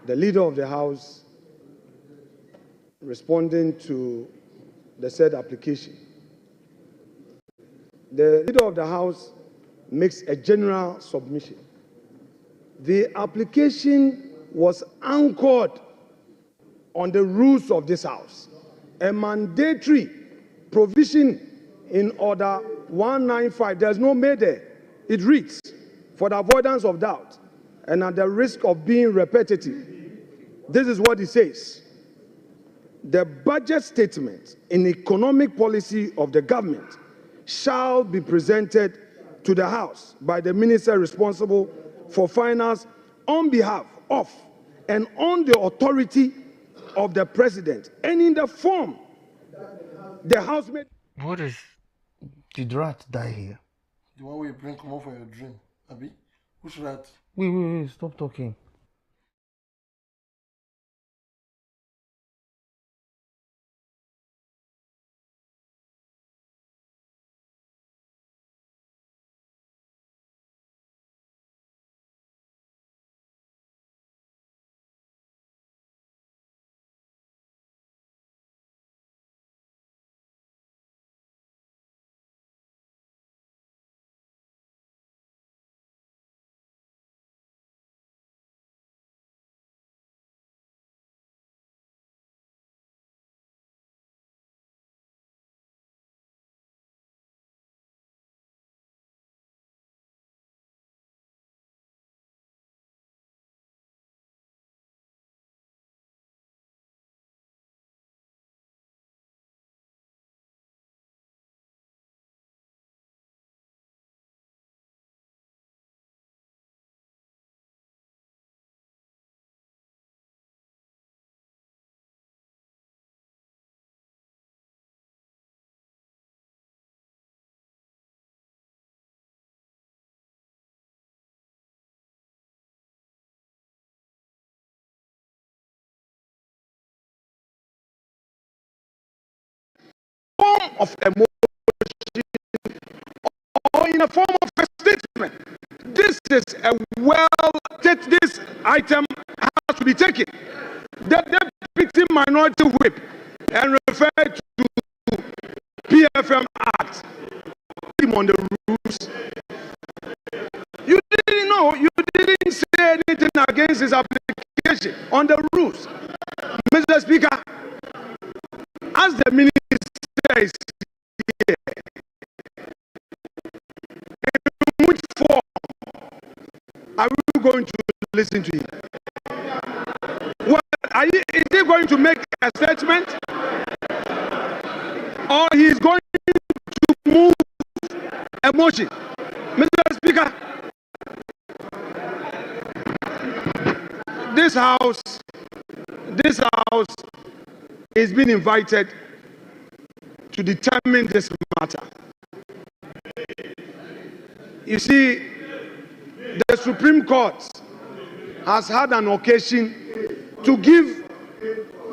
the Leader of the House, responding to the said application, the Leader of the House makes a general submission. The application was anchored on the rules of this House, a mandatory provision in Order 195. There's no may there. It reads, for the avoidance of doubt and at the risk of being repetitive, this is what it says. The budget statement in economic policy of the government shall be presented to the House by the minister responsible for finance on behalf of and on the authority of the president and in the form the House made. What is... Did rat die here? The one we bring come over for your dream, Abi? Which rat? Wait, stop talking. Form of a motion or in a form of a statement. This is a this item has to be taken. The Deputy Minority Whip and refer to PFM Act on the rules. You didn't know, you didn't say anything against his application on the rules. Mr. Speaker, as the minister is here, in which form are we going to listen to him? Well, is he going to make a statement? Or he is going to move a motion? Mr. Speaker, this house is being invited to determine this matter. You see, the Supreme Court has had an occasion to give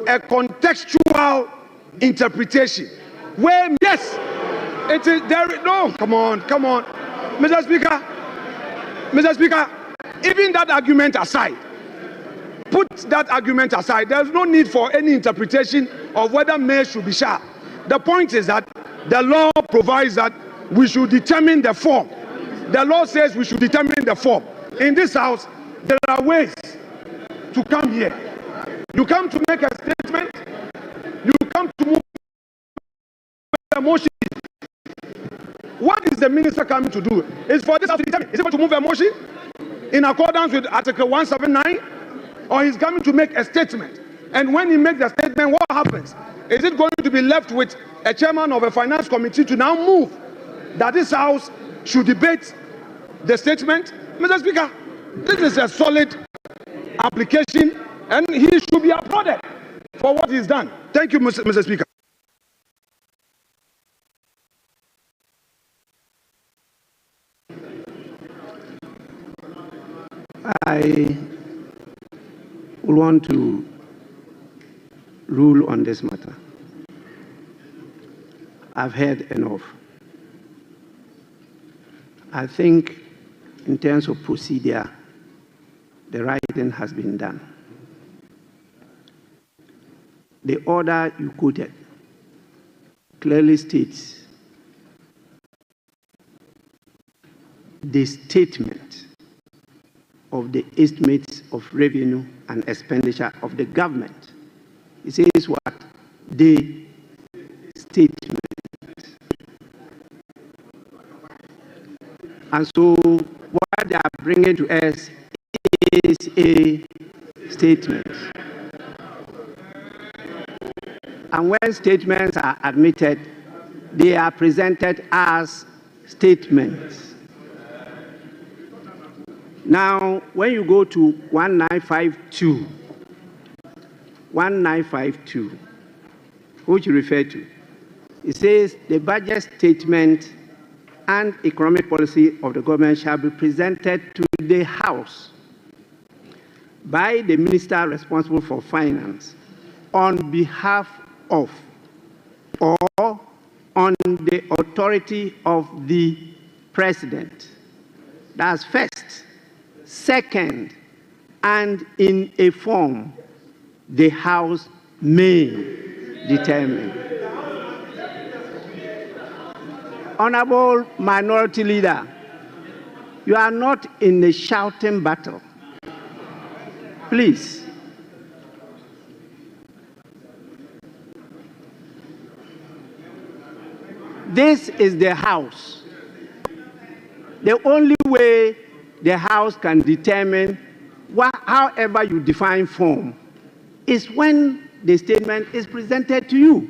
a contextual interpretation where, yes, it is there. No, come on, Mr. Speaker, even that argument aside, put that argument aside. There's no need for any interpretation of whether may should be shall. The point is that the law provides that we should determine the form. The law says we should determine the form. In this house, there are ways to come here. You come to make a statement. You come to move a motion. What is the minister coming to do? Is for this house to determine. Is he going to move a motion in accordance with Article 179? Or he's coming to make a statement? And when he makes the statement, what happens? Is it going to be left with a chairman of a finance committee to now move that this house should debate the statement? Mr. Speaker, this is a solid application and he should be applauded for what he's done. Thank you, Mr. Speaker. I will want to rule on this matter. I've heard enough. I think in terms of procedure, the right thing has been done. the order you quoted clearly states the statement of the estimates of revenue and expenditure of the government. It says what? The statement. And so what they are bringing to us is a statement. And when statements are admitted, they are presented as statements. Now, when you go to 1952, which you refer to, it says the budget statement and economic policy of the government shall be presented to the House by the minister responsible for finance on behalf of or on the authority of the president. That's first. Second, and in a form the House may determine. Honorable Minority Leader, you are not in a shouting battle. Please. This is the House. The only way the House can determine however you define form is when the statement is presented to you.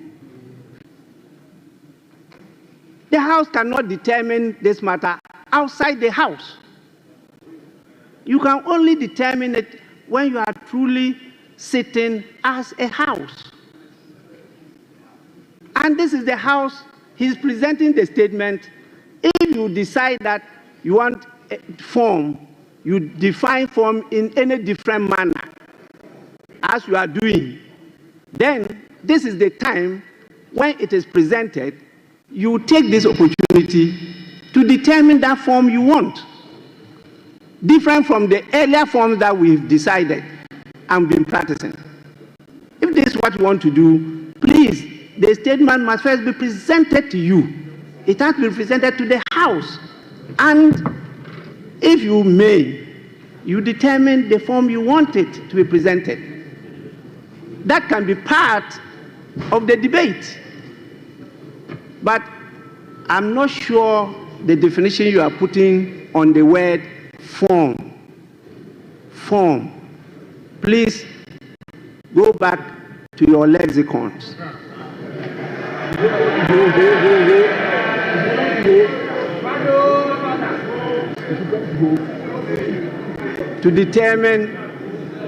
The House cannot determine this matter outside the House. You can only determine it when you are truly sitting as a House. And this is the House. He's presenting the statement. If you decide that you want a form, you define form in any different manner as you are doing, then this is the time when it is presented, you take this opportunity to determine that form you want, different from the earlier forms that we've decided and been practicing. If this is what you want to do, please, the statement must first be presented to you. It has to be presented to the House. And if you may, you determine the form you want it to be presented. That can be part of the debate. But I'm not sure the definition you are putting on the word form. Form. Please go back to your lexicons. To determine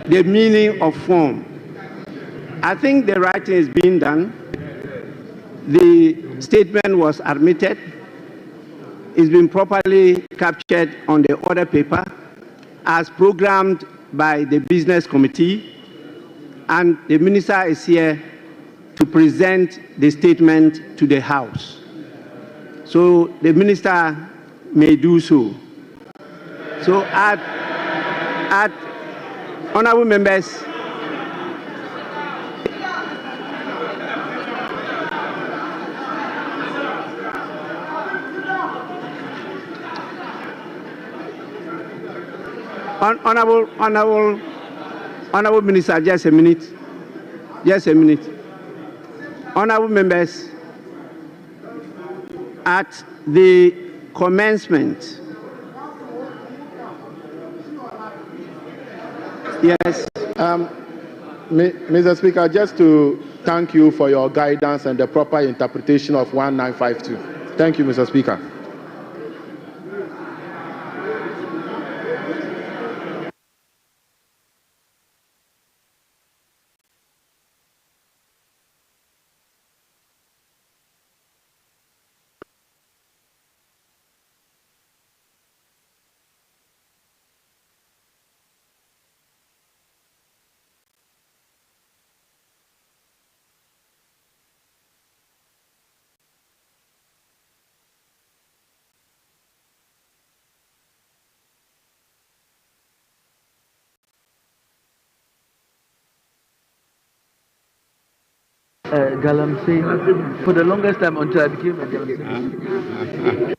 the meaning of form. I think the writing is being done. The statement was admitted. It's been properly captured on the order paper as programmed by the business committee, and the minister is here to present the statement to the House. So the minister may do so. So at honorable members, Honorable Minister, just a minute. Just a minute. Honorable members, at the commencement, yes. Mr. Speaker, just to thank you for your guidance and the proper interpretation of 1952. Thank you, Mr. Speaker. Galamsey for the longest time until I became a Galamsey.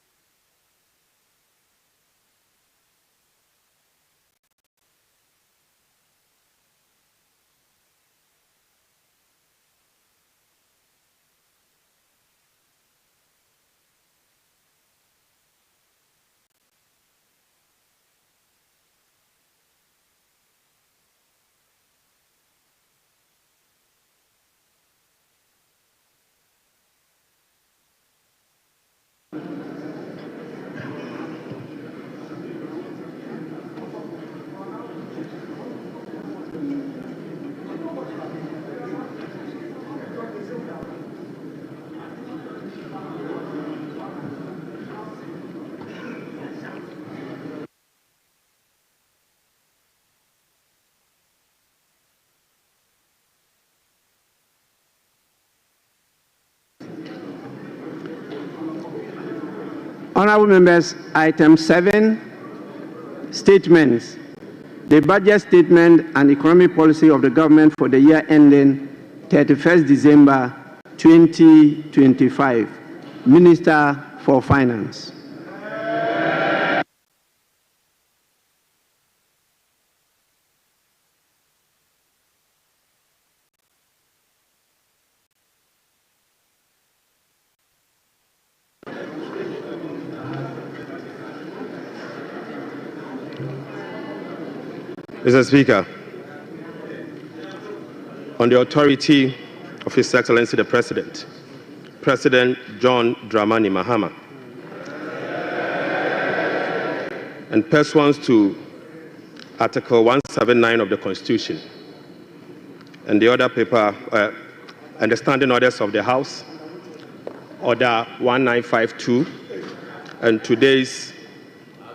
Honorable members, item 7, statements. The budget statement and economic policy of the government for the year ending 31st December 2025. Minister for Finance. Mr. Speaker, on the authority of His Excellency the President, President John Dramani Mahama, and pursuant to Article 179 of the Constitution and the other paper and the standing orders of the House, Order 1952, and today's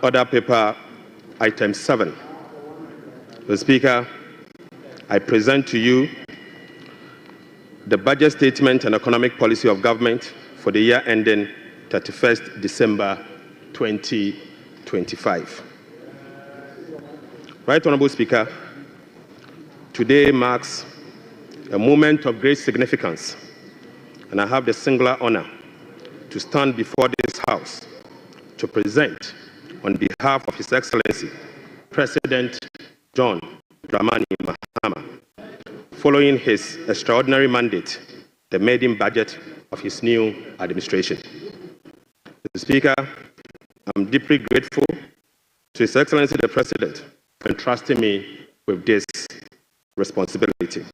order paper, item 7. Mr. Speaker, I present to you the budget statement and economic policy of government for the year ending 31st December 2025. Right Honorable Speaker, today marks a moment of great significance, and I have the singular honor to stand before this House to present on behalf of His Excellency President John Dramani Mahama, following his extraordinary mandate, the maiden budget of his new administration. Mr. Speaker, I'm deeply grateful to His Excellency the President for entrusting me with this responsibility.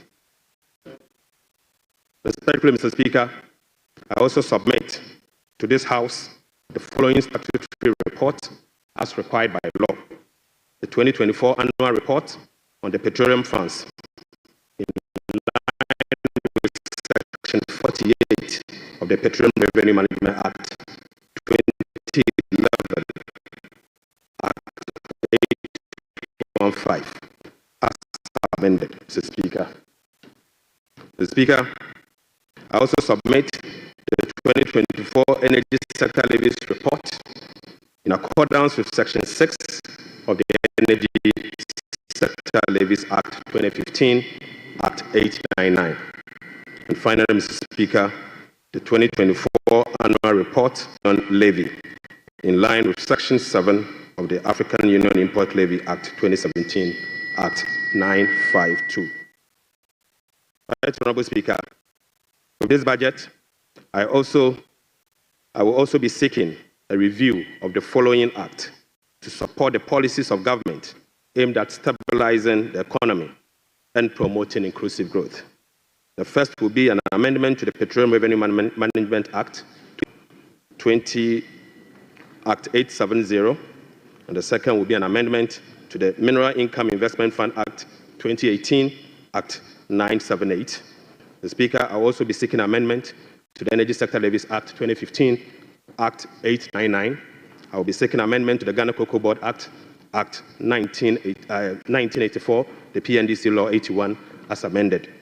Respectfully, Mr. Speaker, I also submit to this House the following statutory report as required by law. The 2024 annual report on the petroleum funds in line with Section 48 of the Petroleum Revenue Management Act 2011, Act 815, as amended, Mr. Speaker. Mr. Speaker, I also submit the 2024 Energy Sector Levies Report in accordance with Section 6 of the Energy Sector Levies Act 2015, Act 899. And finally, Mr. Speaker, the 2024 Annual Report on Levy in line with Section 7 of the African Union Import Levy Act 2017, Act 952. Right, Honorable Speaker, with this budget, I will also be seeking a review of the following act to support the policies of government aimed at stabilizing the economy and promoting inclusive growth. The first will be an amendment to the Petroleum Revenue Management Act 870, and the second will be an amendment to the Mineral Income Investment Fund Act 2018, Act 978. The Speaker, I will also be seeking amendment to the Energy Sector Levies Act 2015, Act 899. I will be seeking amendment to the Ghana Cocoa Board Act, Act 1984, the PNDC Law 81, as amended.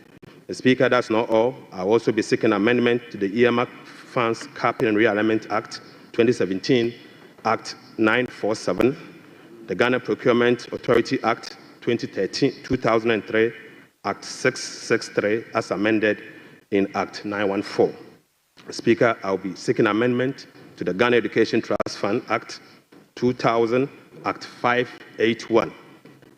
The Speaker, that's not all. I will also be seeking amendment to the Earmark Funds Capping and Realignment Act 2017, Act 947, the Ghana Procurement Authority Act 2003, Act 663, as amended, in Act 914. Speaker, I'll be seeking amendment to the Ghana Education Trust Fund Act 2000, Act 581.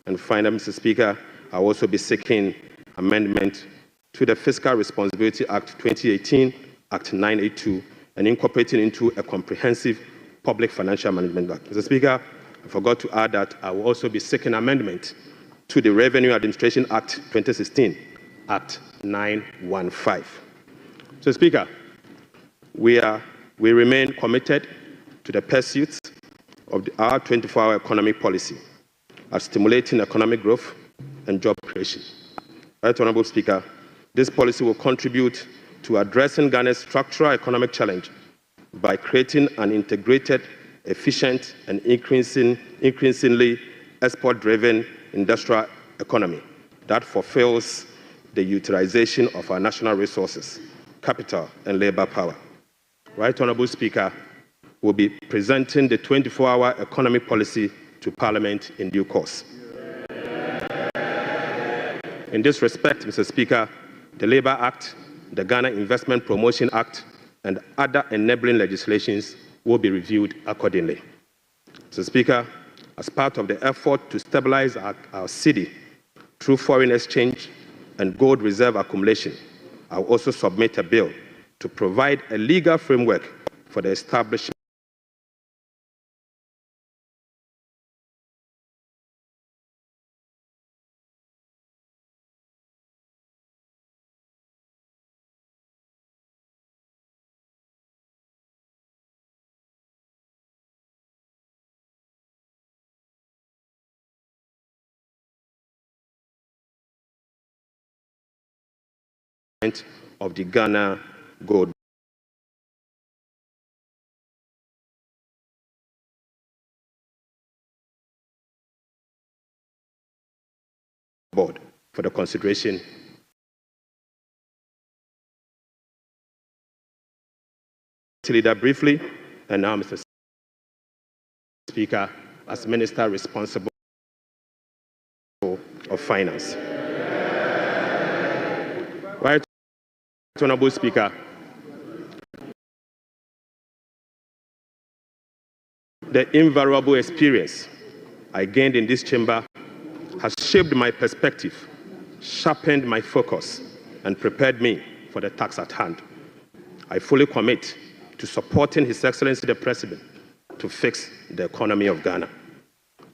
And finally, Mr. Speaker, I'll also be seeking amendment to the Fiscal Responsibility Act 2018, Act 982, and incorporating into a comprehensive public financial management act. Mr. Speaker, I forgot to add that I will also be seeking amendment to the Revenue Administration Act 2016, Act 915. So, Speaker, we remain committed to the pursuit of our 24-hour economic policy of stimulating economic growth and job creation. Right Honourable Speaker, this policy will contribute to addressing Ghana's structural economic challenge by creating an integrated, efficient, and increasingly export-driven industrial economy that fulfills the utilization of our national resources, capital, and labor power. Right Honourable Speaker, will be presenting the 24-hour economic policy to Parliament in due course. In this respect, Mr. Speaker, the Labour Act, the Ghana Investment Promotion Act, and other enabling legislations will be reviewed accordingly. Mr. Speaker, as part of the effort to stabilize our city through foreign exchange and gold reserve accumulation, I will also submit a bill to provide a legal framework for the establishment of the Ghana Gold Board for the consideration. Leader briefly, and now, Mr. Speaker, as Minister responsible of Finance. Right Honourable Speaker, the invaluable experience I gained in this chamber has shaped my perspective, sharpened my focus, and prepared me for the task at hand. I fully commit to supporting His Excellency the President to fix the economy of Ghana.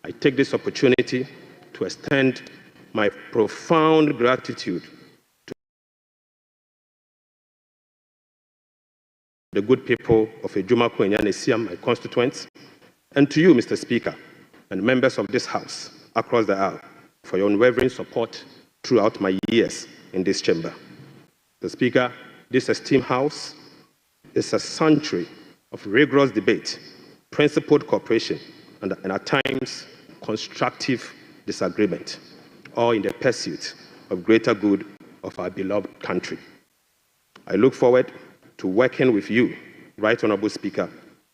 I take this opportunity to extend my profound gratitude to the good people of Ejumako and Yanesiam, my constituents, and to you, Mr. Speaker, and members of this House across the aisle for your unwavering support throughout my years in this chamber. Mr. Speaker, this esteemed House is a sanctuary of rigorous debate, principled cooperation, and at times constructive disagreement, all in the pursuit of greater good of our beloved country. I look forward to working with you, Right Honourable Speaker,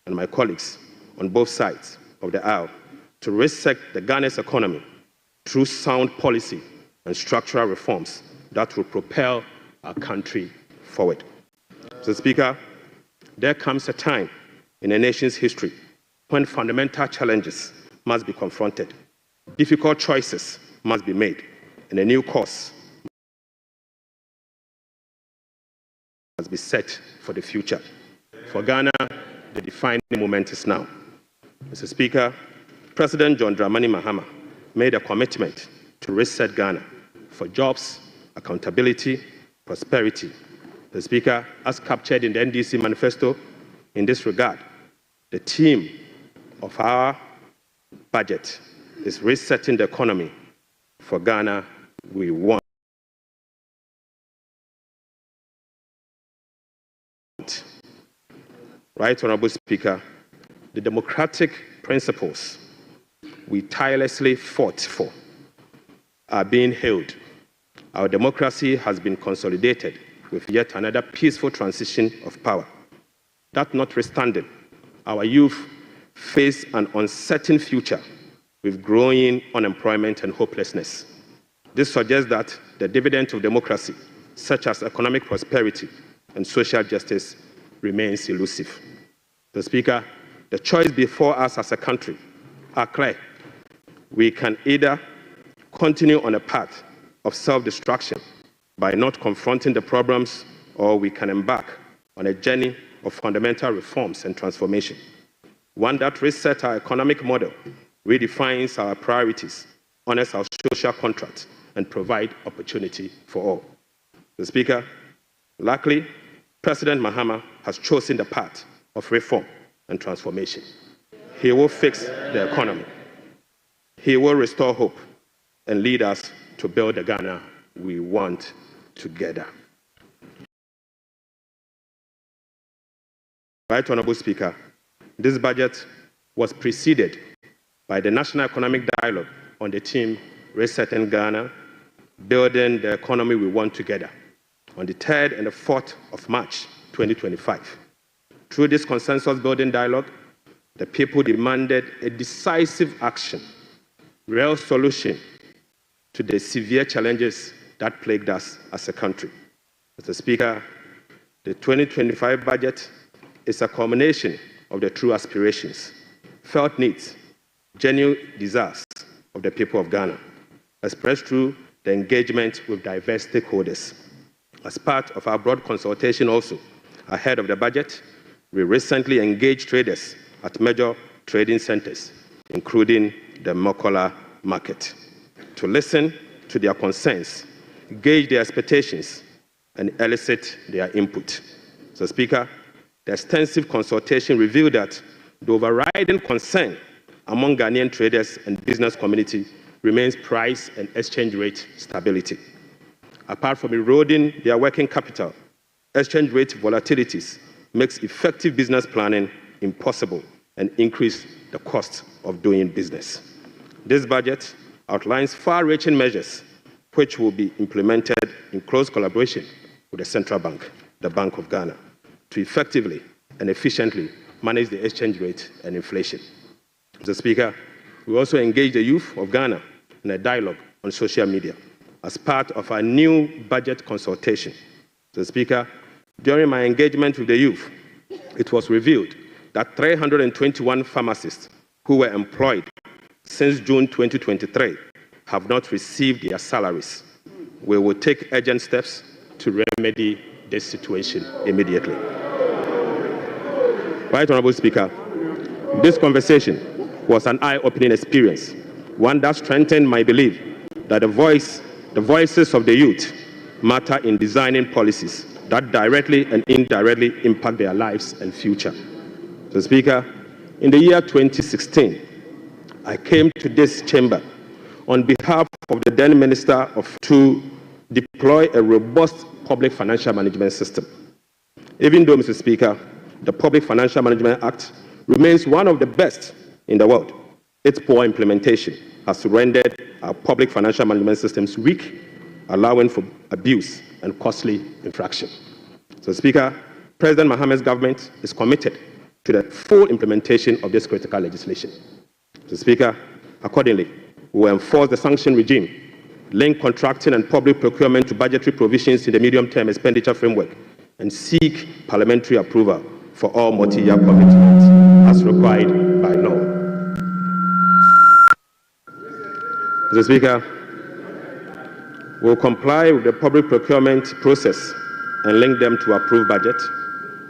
and my colleagues on both sides of the aisle to reset the Ghana's economy through sound policy and structural reforms that will propel our country forward. Mr. Speaker, there comes a time in a nation's history when fundamental challenges must be confronted, difficult choices must be made, and a new course must be set for the future. For Ghana, the defining moment is now. Mr. Speaker, President John Dramani Mahama made a commitment to reset Ghana for jobs, accountability, prosperity. The Speaker, as captured in the NDC manifesto, in this regard, the theme of our budget is resetting the economy. For Ghana, we want. Right Honourable Speaker, the democratic principles we tirelessly fought for are being held. Our democracy has been consolidated with yet another peaceful transition of power. That notwithstanding, our youth face an uncertain future with growing unemployment and hopelessness. This suggests that the dividend of democracy such as economic prosperity and social justice, remains elusive. Mr. Speaker, the choice before us as a country are clear. We can either continue on a path of self-destruction by not confronting the problems, or we can embark on a journey of fundamental reforms and transformation, one that resets our economic model, redefines our priorities, honors our social contract, and provides opportunity for all. Mr. Speaker, luckily, President Mahama has chosen the path of reform and transformation. He will fix the economy. He will restore hope and lead us to build the Ghana we want together. Right Honorable Speaker, this budget was preceded by the National Economic Dialogue on the theme Resetting Ghana, Building the Economy We Want Together, on the 3rd and the 4th of March 2025. Through this consensus-building dialogue, the people demanded a decisive action, real solution to the severe challenges that plagued us as a country. Mr. Speaker, the 2025 budget is a culmination of the true aspirations, felt needs, genuine desires of the people of Ghana, expressed through the engagement with diverse stakeholders. As part of our broad consultation also, ahead of the budget, we recently engaged traders at major trading centers, including the Mokola market, to listen to their concerns, gauge their expectations, and elicit their input. So, Speaker, the extensive consultation revealed that the overriding concern among Ghanaian traders and business community remains price and exchange rate stability. Apart from eroding their working capital, exchange rate volatilities makes effective business planning impossible and increase the cost of doing business. This budget outlines far-reaching measures which will be implemented in close collaboration with the Central Bank, the Bank of Ghana, to effectively and efficiently manage the exchange rate and inflation. Mr. Speaker, we also engage the youth of Ghana in a dialogue on social media as part of our new budget consultation. Mr. Speaker, during my engagement with the youth, it was revealed that 321 pharmacists who were employed since June 2023 have not received their salaries. We will take urgent steps to remedy this situation immediately. Right Honorable Speaker, this conversation was an eye-opening experience, one that strengthened my belief that the voices of the youth matter in designing policies that directly and indirectly impact their lives and future. So, Speaker, in the year 2016, I came to this chamber on behalf of the then Minister to deploy a robust public financial management system. Even though, Mr. Speaker, the Public Financial Management Act remains one of the best in the world, its poor implementation has rendered our public financial management systems weak, allowing for abuse and costly infraction. So, Speaker, President Mahama's government is committed to the full implementation of this critical legislation. So, Speaker, accordingly, we will enforce the sanction regime, link contracting and public procurement to budgetary provisions in the medium-term expenditure framework, and seek parliamentary approval for all multi-year commitments as required by law. Mr. Speaker, we will comply with the public procurement process and link them to approved budget.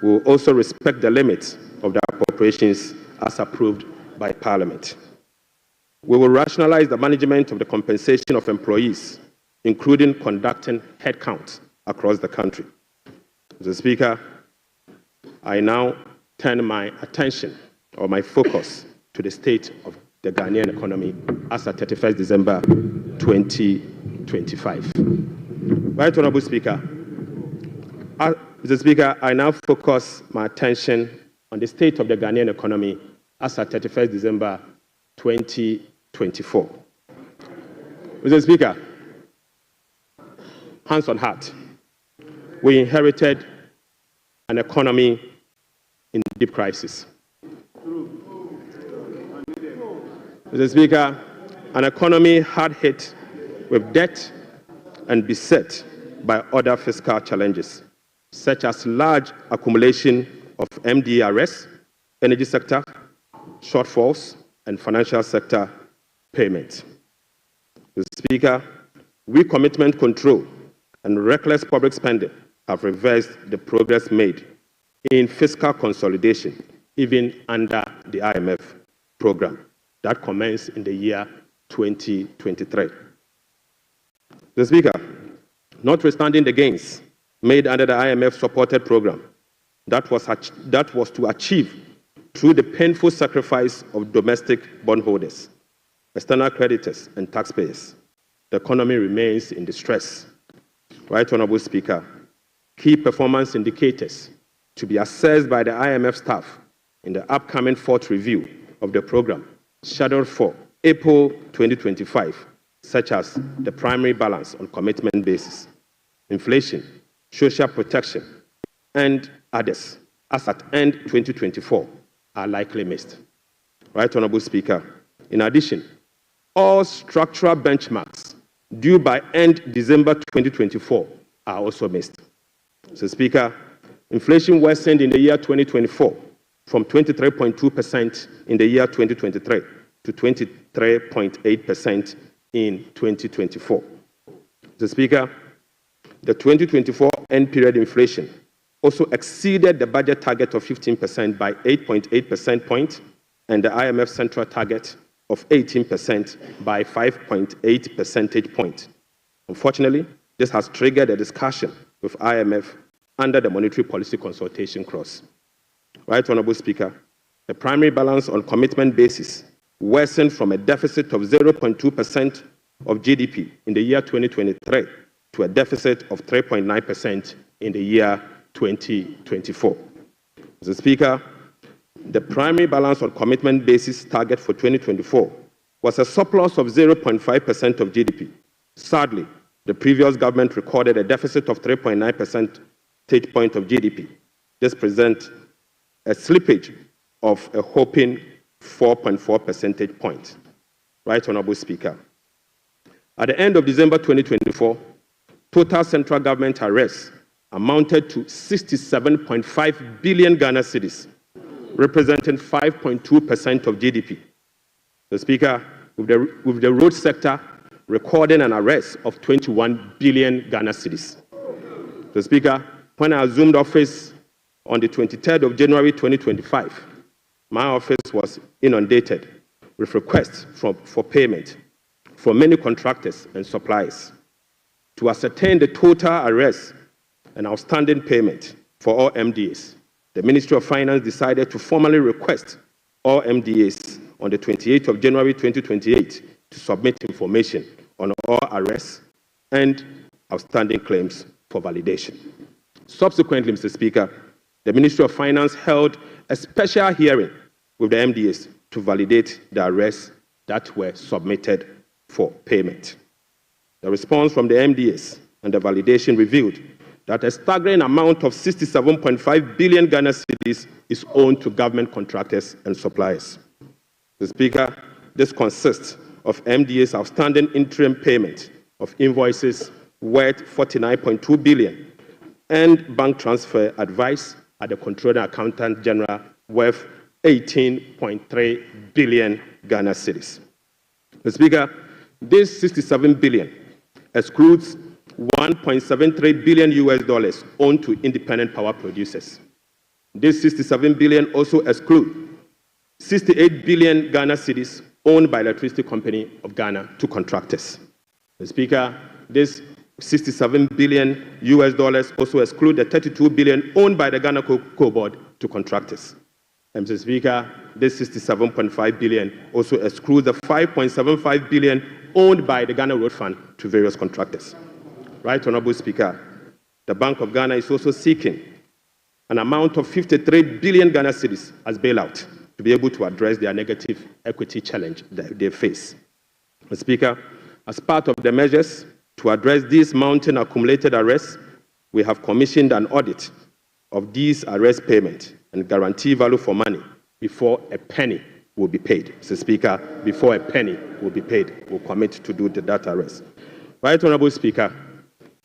We will also respect the limits of the appropriations as approved by Parliament. We will rationalize the management of the compensation of employees, including conducting headcount across the country. Mr. Speaker, I now turn my attention or my focus to the state of the Ghanaian economy as at 31st December 2025. Right Honorable Speaker, Mr. Speaker, I now focus my attention on the state of the Ghanaian economy as at 31st December 2024. Mr. Speaker, hands on heart, we inherited an economy in deep crisis. Mr. Speaker, an economy hard hit with debt and beset by other fiscal challenges, such as large accumulation of MDRS, energy sector, shortfalls, and financial sector payments. Mr. Speaker, weak commitment control and reckless public spending have reversed the progress made in fiscal consolidation, even under the IMF program that commenced in the year 2023. Mr. Speaker, notwithstanding the gains made under the IMF-supported program that was to achieve through the painful sacrifice of domestic bondholders, external creditors, and taxpayers, the economy remains in distress. Right Honorable Speaker, key performance indicators to be assessed by the IMF staff in the upcoming fourth review of the program, scheduled for April 2025, such as the primary balance on commitment basis, inflation, social protection, and others, as at end 2024, are likely missed. Right Honorable Speaker, in addition, all structural benchmarks due by end December 2024 are also missed. So, Speaker, inflation worsened in the year 2024 from 23.2% in the year 2023 to 23.8% in 2024. So, Speaker, the 2024 end period inflation also exceeded the budget target of 15% by 8.8 percentage points and the IMF central target of 18% by 5.8 percentage points. Unfortunately, this has triggered a discussion with IMF under the monetary policy consultation clause. Right Honorable Speaker, the primary balance on commitment basis worsened from a deficit of 0.2% of GDP in the year 2023 to a deficit of 3.9% in the year 2024. Mr. Speaker, the primary balance on commitment basis target for 2024 was a surplus of 0.5% of GDP. Sadly, the previous government recorded a deficit of 3.9 percentage point of GDP. This presents a slippage of a whopping 4.4 percentage points. Right Honorable Speaker, at the end of December 2024, total central government arrests amounted to 67.5 billion Ghana cedis, representing 5.2% of GDP. The Speaker, with the road sector recording an arrest of 21 billion Ghana cedis. The Speaker, when I assumed office on the 23rd of January 2025, my office was inundated with requests for payment from many contractors and suppliers. To ascertain the total arrests and outstanding payment for all MDAs, the Ministry of Finance decided to formally request all MDAs on the 28th of January 2028 to submit information on all arrests and outstanding claims for validation. Subsequently, Mr. Speaker, the Ministry of Finance held a special hearing with the MDAs to validate the arrests that were submitted for payment. The response from the MDAs and the validation revealed that a staggering amount of 67.5 billion Ghana cedis is owed to government contractors and suppliers. Mr. Speaker, this consists of MDA's outstanding interim payment of invoices worth 49.2 billion and bank transfer advice at the Controller Accountant General worth 18.3 billion Ghana cedis. Mr. Speaker, this 67 billion excludes 1.73 billion US dollars owed to independent power producers. This 67 billion also excludes 68 billion Ghana cedis owned by Electricity Company of Ghana to contractors. Mr. Speaker, this 67 billion US dollars also exclude the 32 billion owned by the Ghana Cocoa Board to contractors. And Mr. Speaker, this 67.5 billion also excludes the 5.75 billion owned by the Ghana Road Fund to various contractors. Right Honorable Speaker, the Bank of Ghana is also seeking an amount of 53 billion Ghana cedis as bailout to be able to address their negative equity challenge that they face. Mr. Speaker, as part of the measures to address these mounting accumulated arrests, we have commissioned an audit of these arrest payments and guarantee value for money before a penny will be paid. Mr. Speaker, before a penny will be paid, we'll commit to do that arrest. Right Honorable Speaker,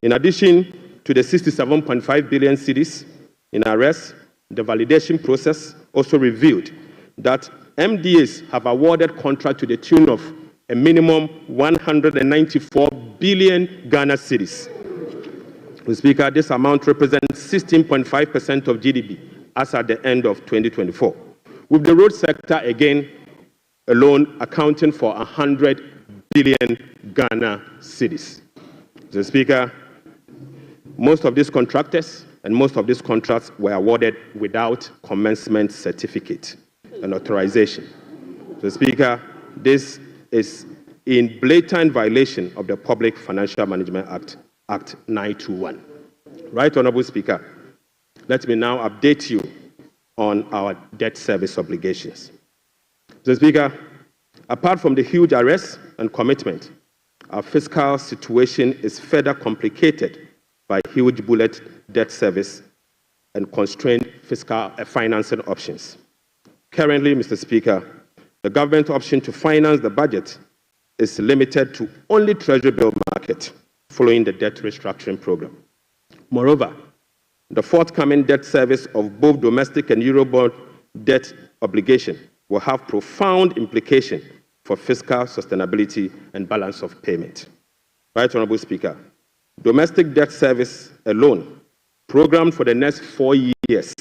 In addition to the 67.5 billion cedis in arrears, the validation process also revealed that MDAs have awarded contract to the tune of a minimum 194 billion Ghana cedis. Mr. Speaker, this amount represents 16.5% of GDP as at the end of 2024, with the road sector again alone accounting for 100 billion Ghana cedis. Mr. Speaker, most of these contractors and most of these contracts were awarded without commencement certificate and authorization. Mr. Speaker, this is in blatant violation of the Public Financial Management Act 921. Right, Honorable Speaker, let me now update you on our debt service obligations. Mr. Speaker, apart from the huge arrests and commitment, our fiscal situation is further complicated by huge bullet debt service and constrained fiscal financing options. Currently, Mr. Speaker, the government option to finance the budget is limited to only Treasury bill market following the debt restructuring program. Moreover, the forthcoming debt service of both domestic and Eurobond debt obligation will have profound implications for fiscal sustainability and balance of payment. Right, Honorable Speaker, domestic debt service alone, programmed for the next 4 years,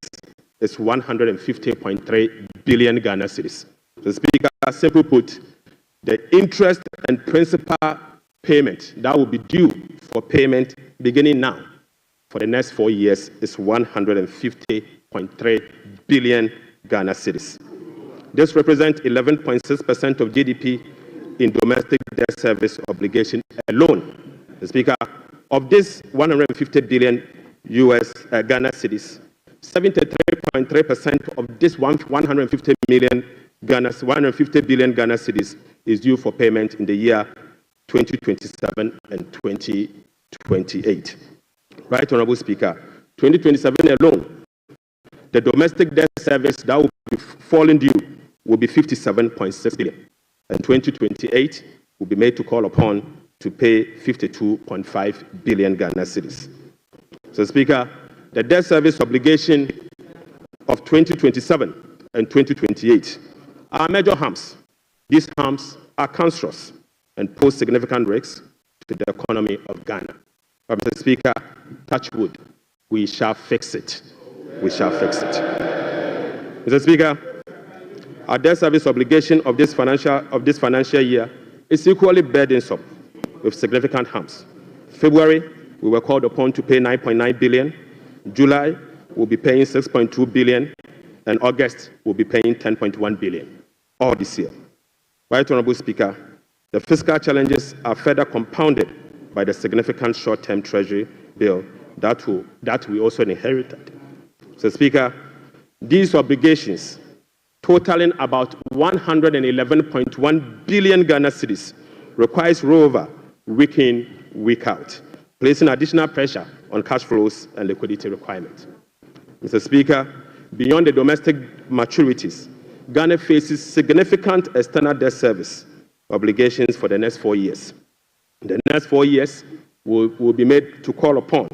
is 150.3 billion Ghana cedis. So, Speaker, simply put, the interest and principal payment that will be due for payment beginning now for the next 4 years is 150.3 billion Ghana cedis. This represents 11.6% of GDP in domestic debt service obligation alone. The Speaker, of this 150 billion Ghana cedis, 73.3% of this 150 billion Ghana cedis is due for payment in the year 2027 and 2028. Right, Honorable Speaker, 2027 alone, the domestic debt service that will be falling due will be 57.6 billion, and 2028 will be made to call upon to pay 52.5 billion Ghana cedis. So, Speaker, the debt service obligation of 2027 and 2028 are major harms. These harms are cancerous and pose significant risks to the economy of Ghana. But, Mr. Speaker, touch wood, we shall fix it. We shall fix it. Mr. Speaker, our debt service obligation of this financial year is equally burdensome with significant harms. February, we were called upon to pay 9.9 billion. July, we'll be paying 6.2 billion. And August, we'll be paying 10.1 billion, all this year. Right, Honorable Speaker, the fiscal challenges are further compounded by the significant short-term Treasury bill that we also inherited. So, Speaker, these obligations, totaling about 111.1 billion Ghana cedis, requires rollover week in, week out, placing additional pressure on cash flows and liquidity requirements. Mr. Speaker, beyond the domestic maturities, Ghana faces significant external debt service obligations for the next 4 years. In the next 4 years, we'll be made to call upon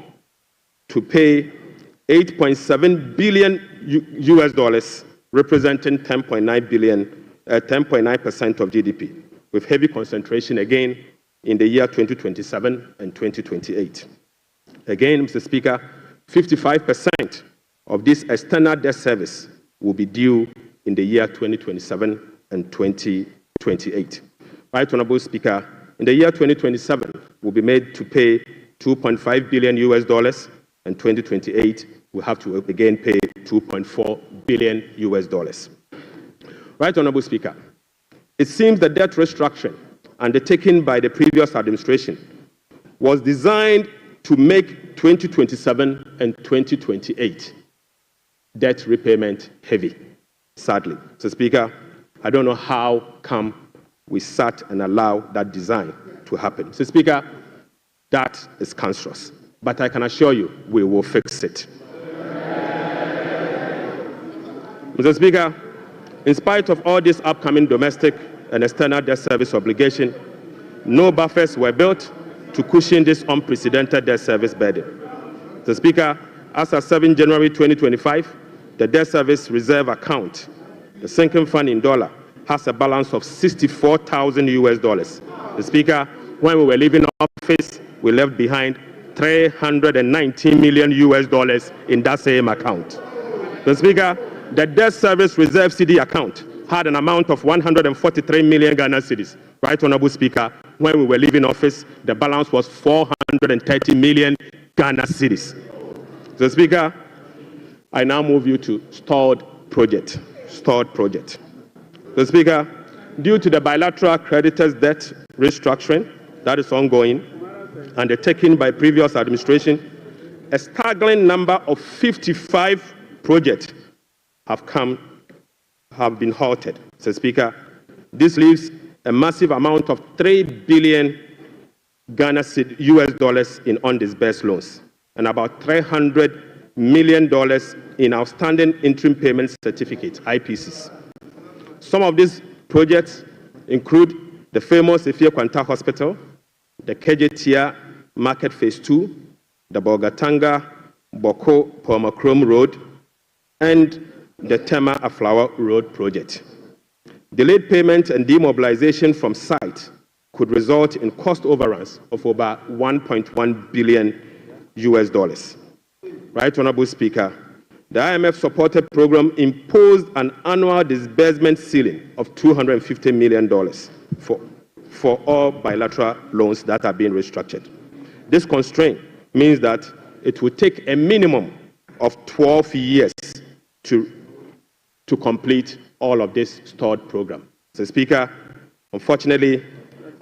to pay 8.7 billion US dollars, representing 10.9% of GDP, with heavy concentration again in the year 2027 and 2028. Again, Mr. Speaker, 55% of this external debt service will be due in the year 2027 and 2028. Right, Honorable Speaker, in the year 2027, we'll be made to pay 2.5 billion US dollars, and 2028, we'll have to again pay 2.4 billion US dollars. Right, Honorable Speaker, it seems the debt restructuring undertaken by the previous administration was designed to make 2027 and 2028 debt repayment heavy, sadly. So, Speaker, I don't know how come we sat and allowed that design to happen. So, Speaker, that is cancerous. But I can assure you, we will fix it. Mr. Speaker, in spite of all this upcoming domestic and external debt service obligation, no buffers were built to cushion this unprecedented debt service burden. Mr. Speaker, as of 7 January 2025, the debt service reserve account, the sinking fund in dollar, has a balance of $64,000. Mr. Speaker, when we were leaving office, we left behind $319 million in that same account. Mr. Speaker, the debt service reserve CD account had an amount of 143 million Ghana cedis. Right, Honorable Speaker, when we were leaving office, the balance was 430 million Ghana cedis. Mr. Speaker, I now move you to stalled project. Mr. Speaker, due to the bilateral creditors' debt restructuring that is ongoing and the taken by previous administration, a staggering number of 55 projects have been halted. Mr. Speaker, this leaves a massive amount of $3 billion US dollars in undisbursed loans and about $300 million in outstanding interim payment certificates, IPCs. Some of these projects include the famous Efie Kwanta Hospital, the Kejetia Market Phase 2, the Bolgatanga Boko Pomacrom Road, and the Tema Aflawa Road project. Delayed payment and demobilization from site could result in cost overruns of over $1.1 billion US dollars. Right, Honorable Speaker, the IMF-supported program imposed an annual disbursement ceiling of $250 million for all bilateral loans that are being restructured. This constraint means that it will take a minimum of 12 years to complete all of this stalled program. So, Speaker, unfortunately,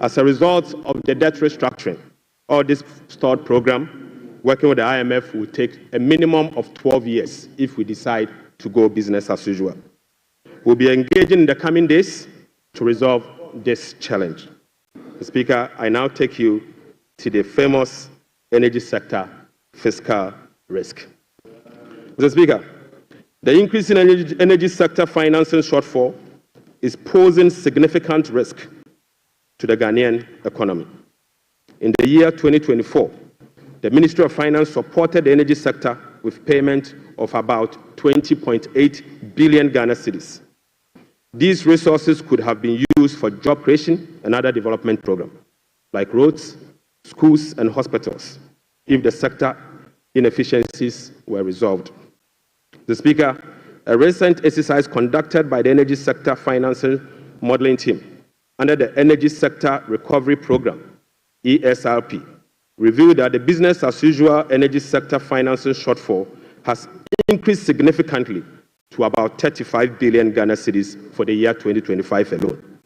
as a result of the debt restructuring, all this stalled program, working with the IMF will take a minimum of 12 years if we decide to go business as usual. We'll be engaging in the coming days to resolve this challenge. Mr. Speaker, I now take you to the famous energy sector fiscal risk. Mr. Speaker, the increase in energy sector financing shortfall is posing significant risk to the Ghanaian economy. In the year 2024, the Ministry of Finance supported the energy sector with payment of about 20.8 billion Ghana cedis. These resources could have been used for job creation and other development programs, like roads, schools, and hospitals, if the sector inefficiencies were resolved. The Speaker, a recent exercise conducted by the Energy Sector Financing Modeling Team under the Energy Sector Recovery Program, ESRP, revealed that the business-as-usual energy sector financing shortfall has increased significantly to about 35 billion Ghana cedis for the year 2025 alone,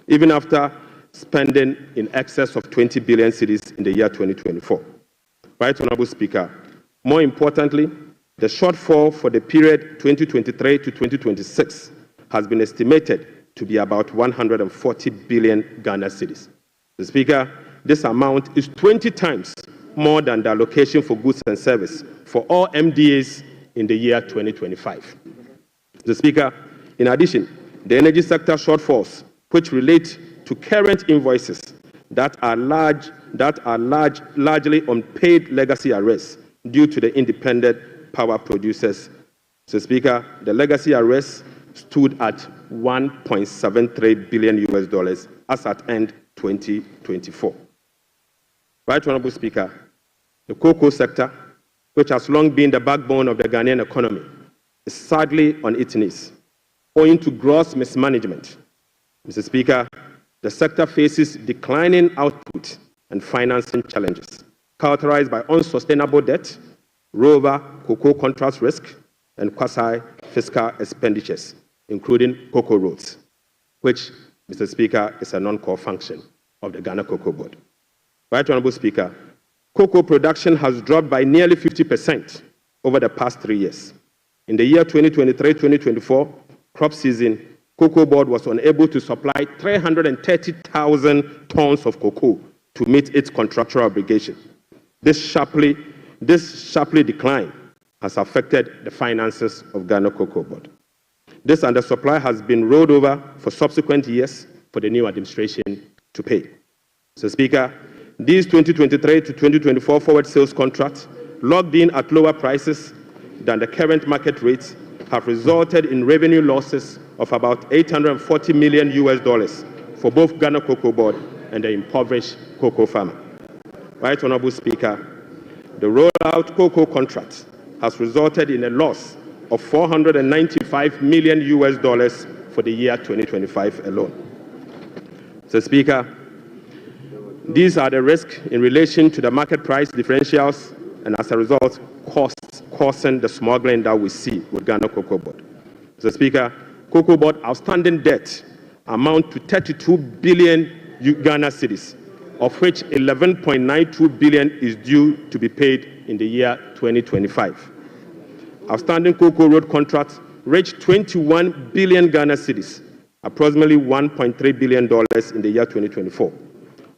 even after spending in excess of 20 billion cedis in the year 2024. Right, Honorable Speaker, more importantly, the shortfall for the period 2023 to 2026 has been estimated to be about 140 billion Ghana cedis. The Speaker, this amount is 20 times more than the allocation for goods and service for all MDAs in the year 2025. The Speaker, in addition, the energy sector shortfalls, which relate to current invoices that are largely unpaid legacy arrears due to the independent power producers. So, Speaker, the legacy arrears stood at $1.73 billion US dollars as at end 2024. Right, Honorable Speaker, the cocoa sector, which has long been the backbone of the Ghanaian economy, is sadly on its knees, owing to gross mismanagement. Mr. Speaker, the sector faces declining output and financing challenges, characterized by unsustainable debt, rollover cocoa contract risk, and quasi-fiscal expenditures, including cocoa roads, which, Mr. Speaker, is a non-core function of the Ghana Cocoa Board. Right, Honorable Speaker, cocoa production has dropped by nearly 50% over the past 3 years. In the year 2023-2024 crop season, Cocoa Board was unable to supply 330,000 tons of cocoa to meet its contractual obligation. This sharply decline has affected the finances of Ghana Cocoa Board. This undersupply has been rolled over for subsequent years for the new administration to pay. So, Speaker, These 2023 to 2024 forward sales contracts, locked in at lower prices than the current market rates, have resulted in revenue losses of about $840 million for both Ghana Cocoa Board and the impoverished cocoa farmer. Right Honorable Speaker, the rollout cocoa contract has resulted in a loss of $495 million for the year 2025 alone. Mr. Speaker, these are the risks in relation to the market price differentials and as a result, costs causing the smuggling that we see with Ghana Cocoa Board. Mr. Speaker, Cocoa Board outstanding debt amount to 32 billion Ghana cedis, of which 11.92 billion is due to be paid in the year 2025. Outstanding cocoa road contracts reached 21 billion Ghana cedis, approximately $1.3 billion in the year 2024,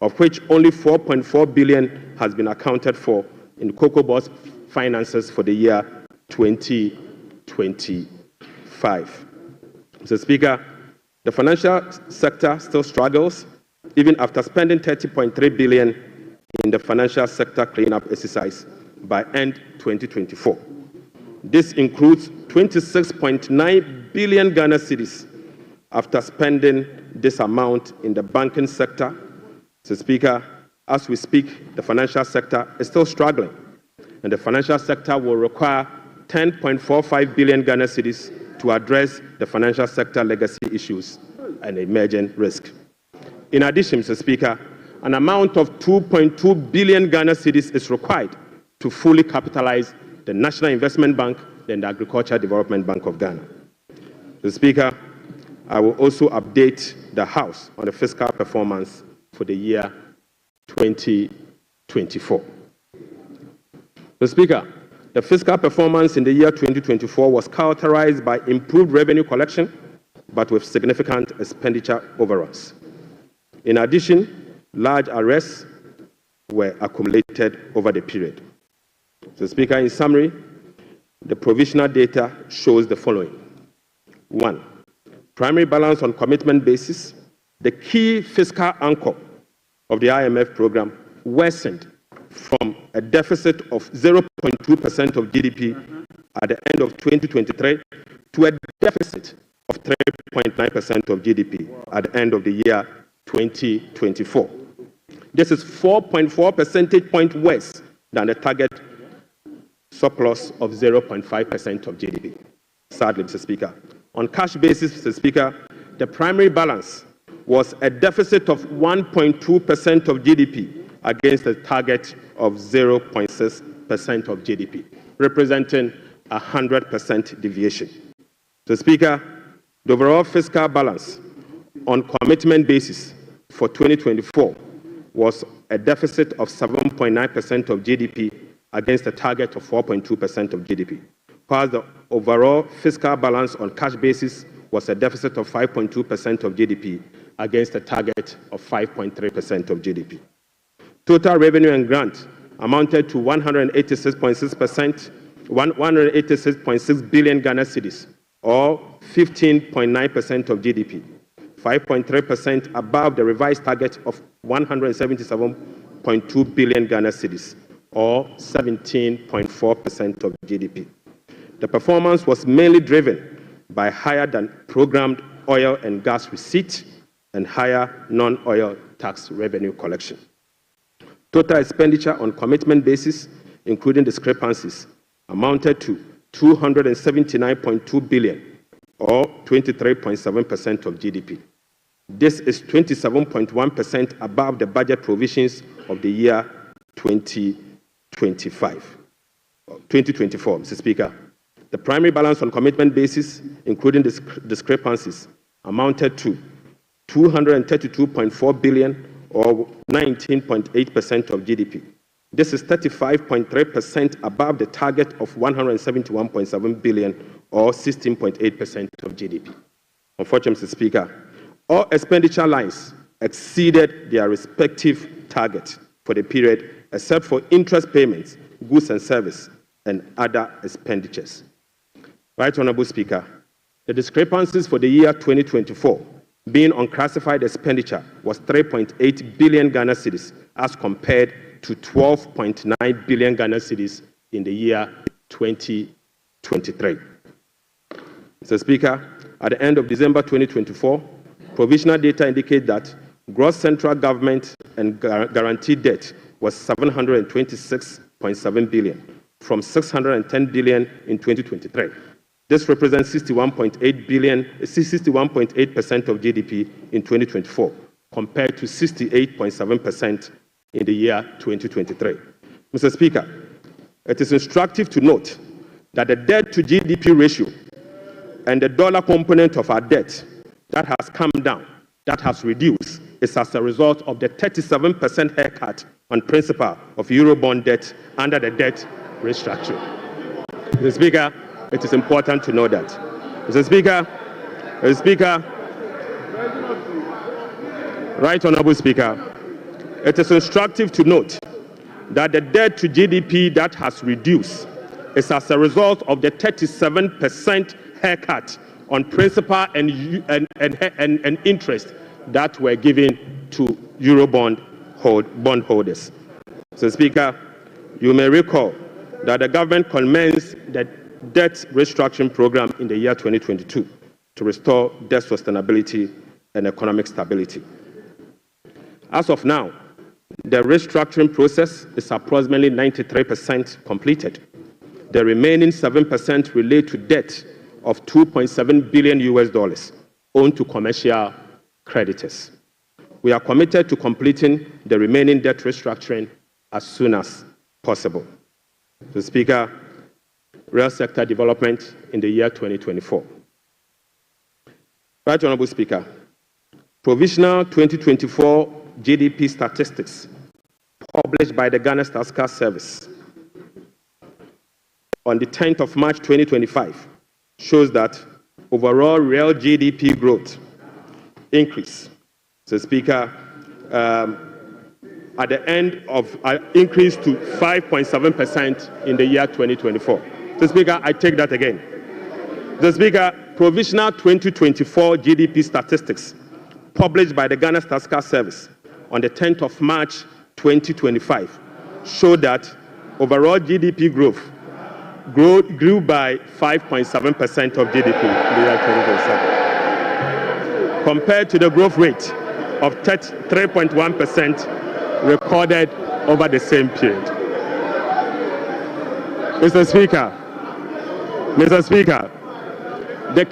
of which only 4.4 billion has been accounted for in Cocoa Board's finances for the year 2025. Mr. Speaker, the financial sector still struggles, even after spending 30.3 billion in the financial sector cleanup exercise by end 2024. This includes 26.9 billion Ghana cedis after spending this amount in the banking sector. Mr. Speaker, as we speak, the financial sector is still struggling, and the financial sector will require 10.45 billion Ghana cedis to address the financial sector legacy issues and emerging risk. In addition, Mr. Speaker, an amount of 2.2 billion Ghana cedis is required to fully capitalize the National Investment Bank and the Agricultural Development Bank of Ghana. Mr. Speaker, I will also update the House on the fiscal performance for the year 2024. Mr. Speaker, the fiscal performance in the year 2024 was characterized by improved revenue collection, but with significant expenditure overruns. In addition, large arrests were accumulated over the period. Mr. Speaker, in summary, the provisional data shows the following. 1. Primary balance on commitment basis, the key fiscal anchor of the IMF program, worsened from a deficit of 0.2% of GDP at the end of 2023 to a deficit of 3.9% of GDP at the end of the year 2024. This is 4.4 percentage points worse than the target surplus of 0.5% of GDP. Sadly, Mr. Speaker, on cash basis, Mr. Speaker, the primary balance was a deficit of 1.2% of GDP against a target of 0.6% of GDP, representing a 100% deviation. Mr. Speaker, the overall fiscal balance on commitment basis for 2024 was a deficit of 7.9% of GDP against a target of 4.2% of GDP, while the overall fiscal balance on cash basis was a deficit of 5.2% of GDP against a target of 5.3% of GDP. Total revenue and grant amounted to 186.6 billion Ghana cedis, or 15.9% of GDP, 5.3% above the revised target of 177.2 billion Ghana cedis, or 17.4% of GDP. The performance was mainly driven by higher than programmed oil and gas receipt and higher non-oil tax revenue collection. Total expenditure on commitment basis, including discrepancies, amounted to 279.2 billion, or 23.7% of GDP. This is 27.1% above the budget provisions of the year 2024, Mr. Speaker. The primary balance on commitment basis, including discrepancies, amounted to 232.4 billion, or 19.8% of GDP. This is 35.3% above the target of 171.7 billion, or 16.8% of GDP. Unfortunately, Mr. Speaker, all expenditure lines exceeded their respective target for the period, except for interest payments, goods and service, and other expenditures. Right Honorable Speaker, the discrepancies for the year 2024 being unclassified expenditure was 3.8 billion Ghana cedis as compared to 12.9 billion Ghana cedis in the year 2023. Mr. Speaker, at the end of December 2024, provisional data indicate that gross central government and guaranteed debt was 726.7 billion from 610 billion in 2023. This represents 61.8% of GDP in 2024, compared to 68.7% in the year 2023. Mr. Speaker, it is instructive to note that the debt to GDP ratio and the dollar component of our debt that has come down, that has reduced, is as a result of the 37% haircut on principal of Eurobond debt under the debt restructuring. Mr. Speaker, it is important to know that. Mr. Speaker, Right Honorable Speaker, it is instructive to note that the debt to GDP that has reduced is as a result of the 37% haircut on principal and interest that were given to Eurobond bondholders. So, Speaker, you may recall that the government commenced the debt restructuring program in the year 2022 to restore debt sustainability and economic stability. As of now, the restructuring process is approximately 93% completed. The remaining 7% relate to debt of $2.7 billion owed to commercial creditors. We are committed to completing the remaining debt restructuring as soon as possible. So, Speaker, real sector development in the year 2024. Right Honorable Speaker, provisional 2024 GDP statistics published by the Ghana Statistical Service on the 10th of March 2025 shows that overall real GDP growth increase. So, Speaker, at the end of increased to 5.7% in the year 2024. So, Speaker, I take that again. The Speaker, provisional 2024 GDP statistics published by the Ghana Statistical Service on the 10th of March 2025 show that overall GDP growth grew by 5.7% of GDP in the year 2027, compared to the growth rate of 3.1% recorded over the same period. Mr. Speaker, the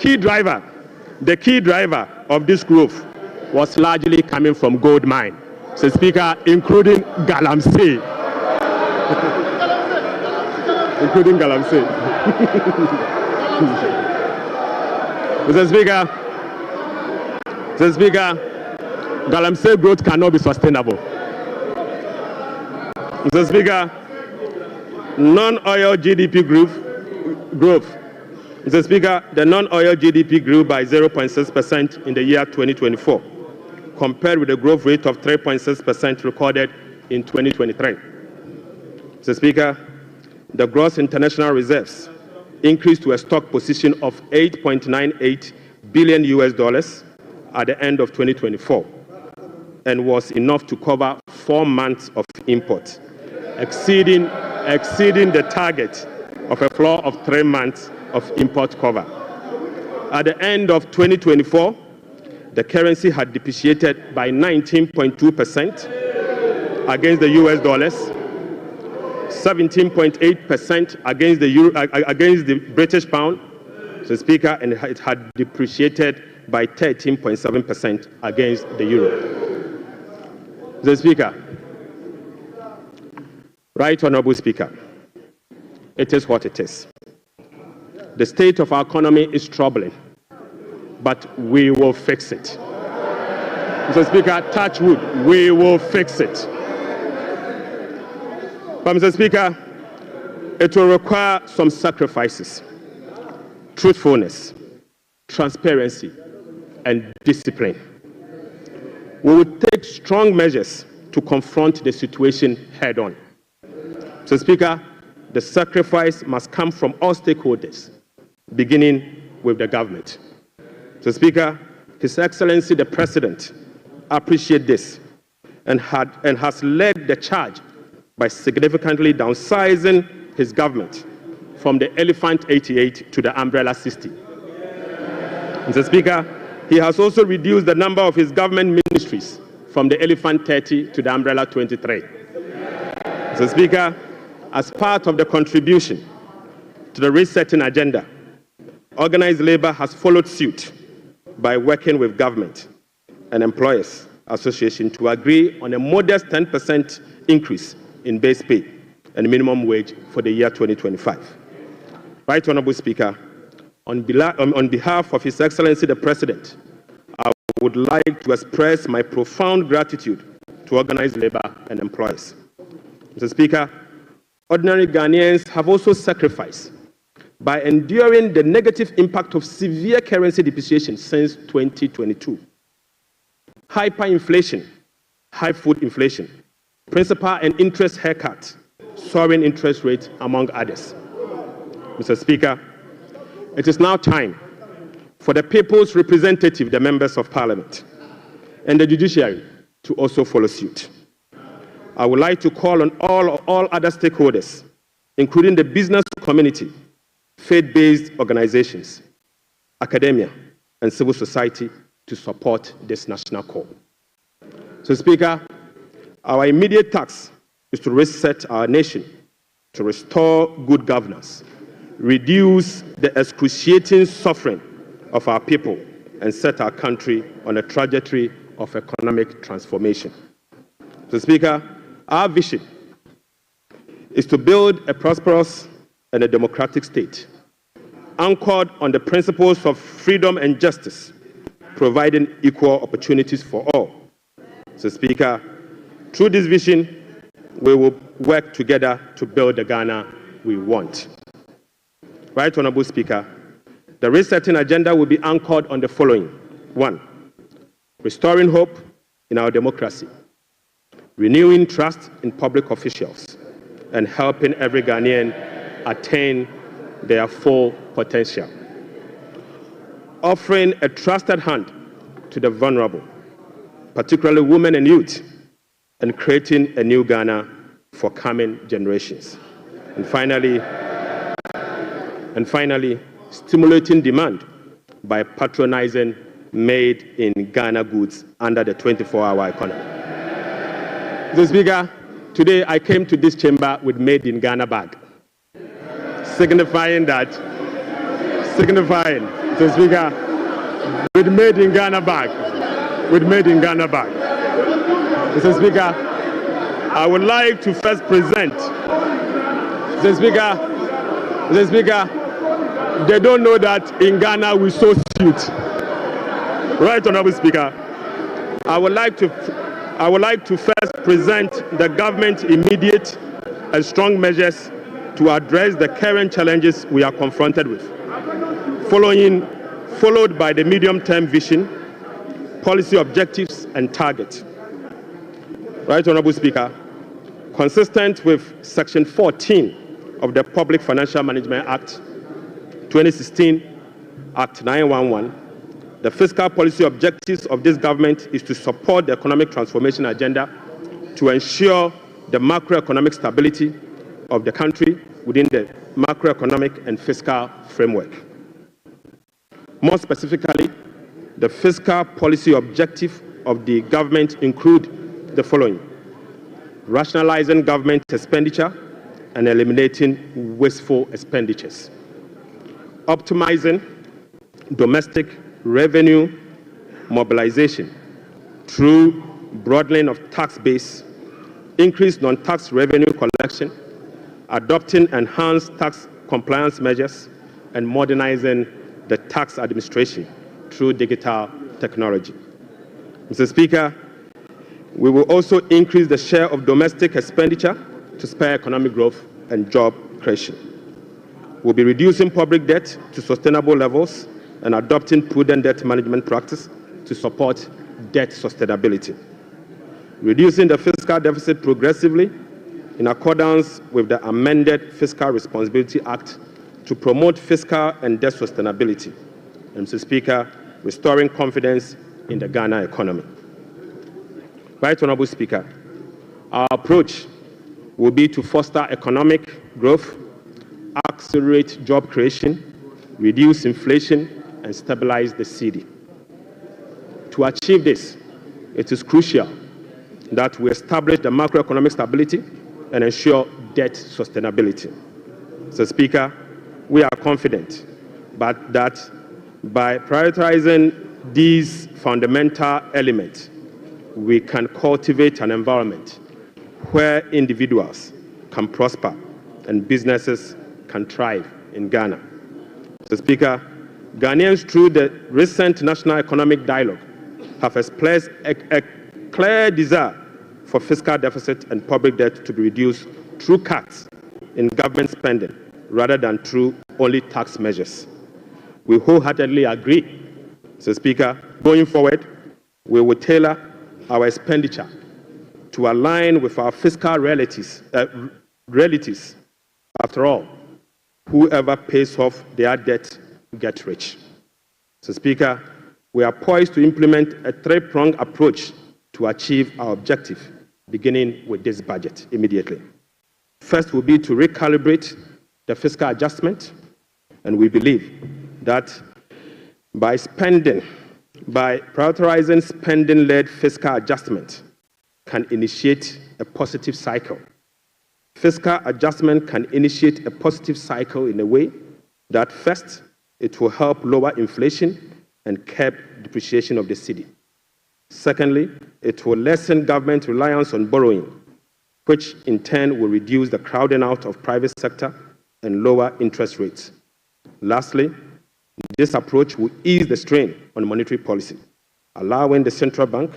key driver of this growth was largely coming from gold mine. Mr. Speaker, including Galamsey. Including Galamsey. Mr. Speaker, Galamsey growth cannot be sustainable. Mr. Speaker, non-oil GDP growth. Mr. Speaker, the non-oil GDP grew by 0.6% in the year 2024, compared with the growth rate of 3.6% recorded in 2023. Mr. Speaker, the gross international reserves increased to a stock position of $8.98 billion at the end of 2024, and was enough to cover 4 months of imports, exceeding the target of a floor of 3 months of import cover. At the end of 2024, the currency had depreciated by 19.2% against the US dollars, 17.8% against the euro, against the British pound, so, Speaker, and it had depreciated by 13.7% against the euro. The Speaker, Right Honorable Speaker, it is what it is. The state of our economy is troubling, but we will fix it. Mr. Speaker, touch wood, we will fix it. But, Mr. Speaker, it will require some sacrifices, truthfulness, transparency, and discipline. We will take strong measures to confront the situation head on. Mr. Speaker, the sacrifice must come from all stakeholders, beginning with the government. Mr. Speaker, His Excellency the President appreciates this and has led the charge by significantly downsizing his government from the Elephant 88 to the Umbrella 60. Mr. Speaker, he has also reduced the number of his government ministries from the Elephant 30 to the Umbrella 23. Mr. Speaker, as part of the contribution to the resetting agenda, organized labor has followed suit by working with government and employers association to agree on a modest 10% increase in base pay and minimum wage for the year 2025. Right Honorable Speaker, on behalf of His Excellency the President, I would like to express my profound gratitude to organized labor and employers. Mr. Speaker, ordinary Ghanaians have also sacrificed by enduring the negative impact of severe currency depreciation since 2022. Hyperinflation, high food inflation, principal and interest haircut, soaring interest rates, among others. Mr. Speaker, it is now time for the people's representative, the members of parliament, and the judiciary to also follow suit. I would like to call on all other stakeholders, including the business community, faith-based organizations, academia, and civil society to support this national call. So, Speaker, our immediate task is to reset our nation, to restore good governance, reduce the excruciating suffering of our people, and set our country on a trajectory of economic transformation. So, Speaker, our vision is to build a prosperous and a democratic state, anchored on the principles of freedom and justice, providing equal opportunities for all. So, Speaker, through this vision, we will work together to build the Ghana we want. Right Honorable Speaker, the resetting agenda will be anchored on the following. 1, restoring hope in our democracy, renewing trust in public officials, and helping every Ghanaian attain their full potential. Offering a trusted hand to the vulnerable, particularly women and youth, and creating a new Ghana for coming generations. And finally, stimulating demand by patronizing made-in-Ghana goods under the 24-hour economy. Mr. Speaker, today I came to this chamber with made-in-Ghana bag, signifying, Mr. Speaker, with made-in-Ghana bag, Mr. Speaker, I would like to first present, Mr. Speaker, they don't know that in Ghana we sew suit. Right, Honorable Speaker, I would like to first present the government's immediate and strong measures to address the current challenges we are confronted with, followed by the medium-term vision, policy objectives, and targets. Right, Honorable Speaker, consistent with Section 14 of the Public Financial Management Act 2016, Act 911, the fiscal policy objectives of this government is to support the economic transformation agenda to ensure the macroeconomic stability of the country within the macroeconomic and fiscal framework. More specifically, the fiscal policy objective of the government include the following: rationalizing government expenditure and eliminating wasteful expenditures, optimizing domestic revenue mobilization through broadening of tax base, increased non-tax revenue collection, adopting enhanced tax compliance measures, and modernizing the tax administration through digital technology. Mr. Speaker, we will also increase the share of domestic expenditure to spur economic growth and job creation. We'll be reducing public debt to sustainable levels and adopting prudent debt management practice to support debt sustainability. Reducing the fiscal deficit progressively in accordance with the amended Fiscal Responsibility Act to promote fiscal and debt sustainability. And Mr. Speaker, restoring confidence in the Ghana economy. Right Honorable Speaker, our approach will be to foster economic growth, accelerate job creation, reduce inflation, and stabilize the cedi. To achieve this, it is crucial that we establish the macroeconomic stability and ensure debt sustainability. Mr. Speaker, we are confident that by prioritizing these fundamental elements, we can cultivate an environment where individuals can prosper and businesses can thrive in Ghana. Mr. Speaker, Ghanaians, through the recent National Economic Dialogue, have expressed a clear desire for fiscal deficit and public debt to be reduced through cuts in government spending rather than through only tax measures. We wholeheartedly agree, Mr. Speaker, going forward, we will tailor our expenditure to align with our fiscal realities. After all, whoever pays off their debt gets rich. Mr. Speaker, we are poised to implement a three-pronged approach to achieve our objective, beginning with this budget immediately. First will be to recalibrate the fiscal adjustment, and we believe that by prioritizing spending-led fiscal adjustment can initiate a positive cycle. Fiscal adjustment can initiate a positive cycle in a way that first, it will help lower inflation and curb depreciation of the cedi. Secondly, it will lessen government reliance on borrowing, which in turn will reduce the crowding out of private sector and lower interest rates. Lastly, this approach will ease the strain on monetary policy, allowing the central bank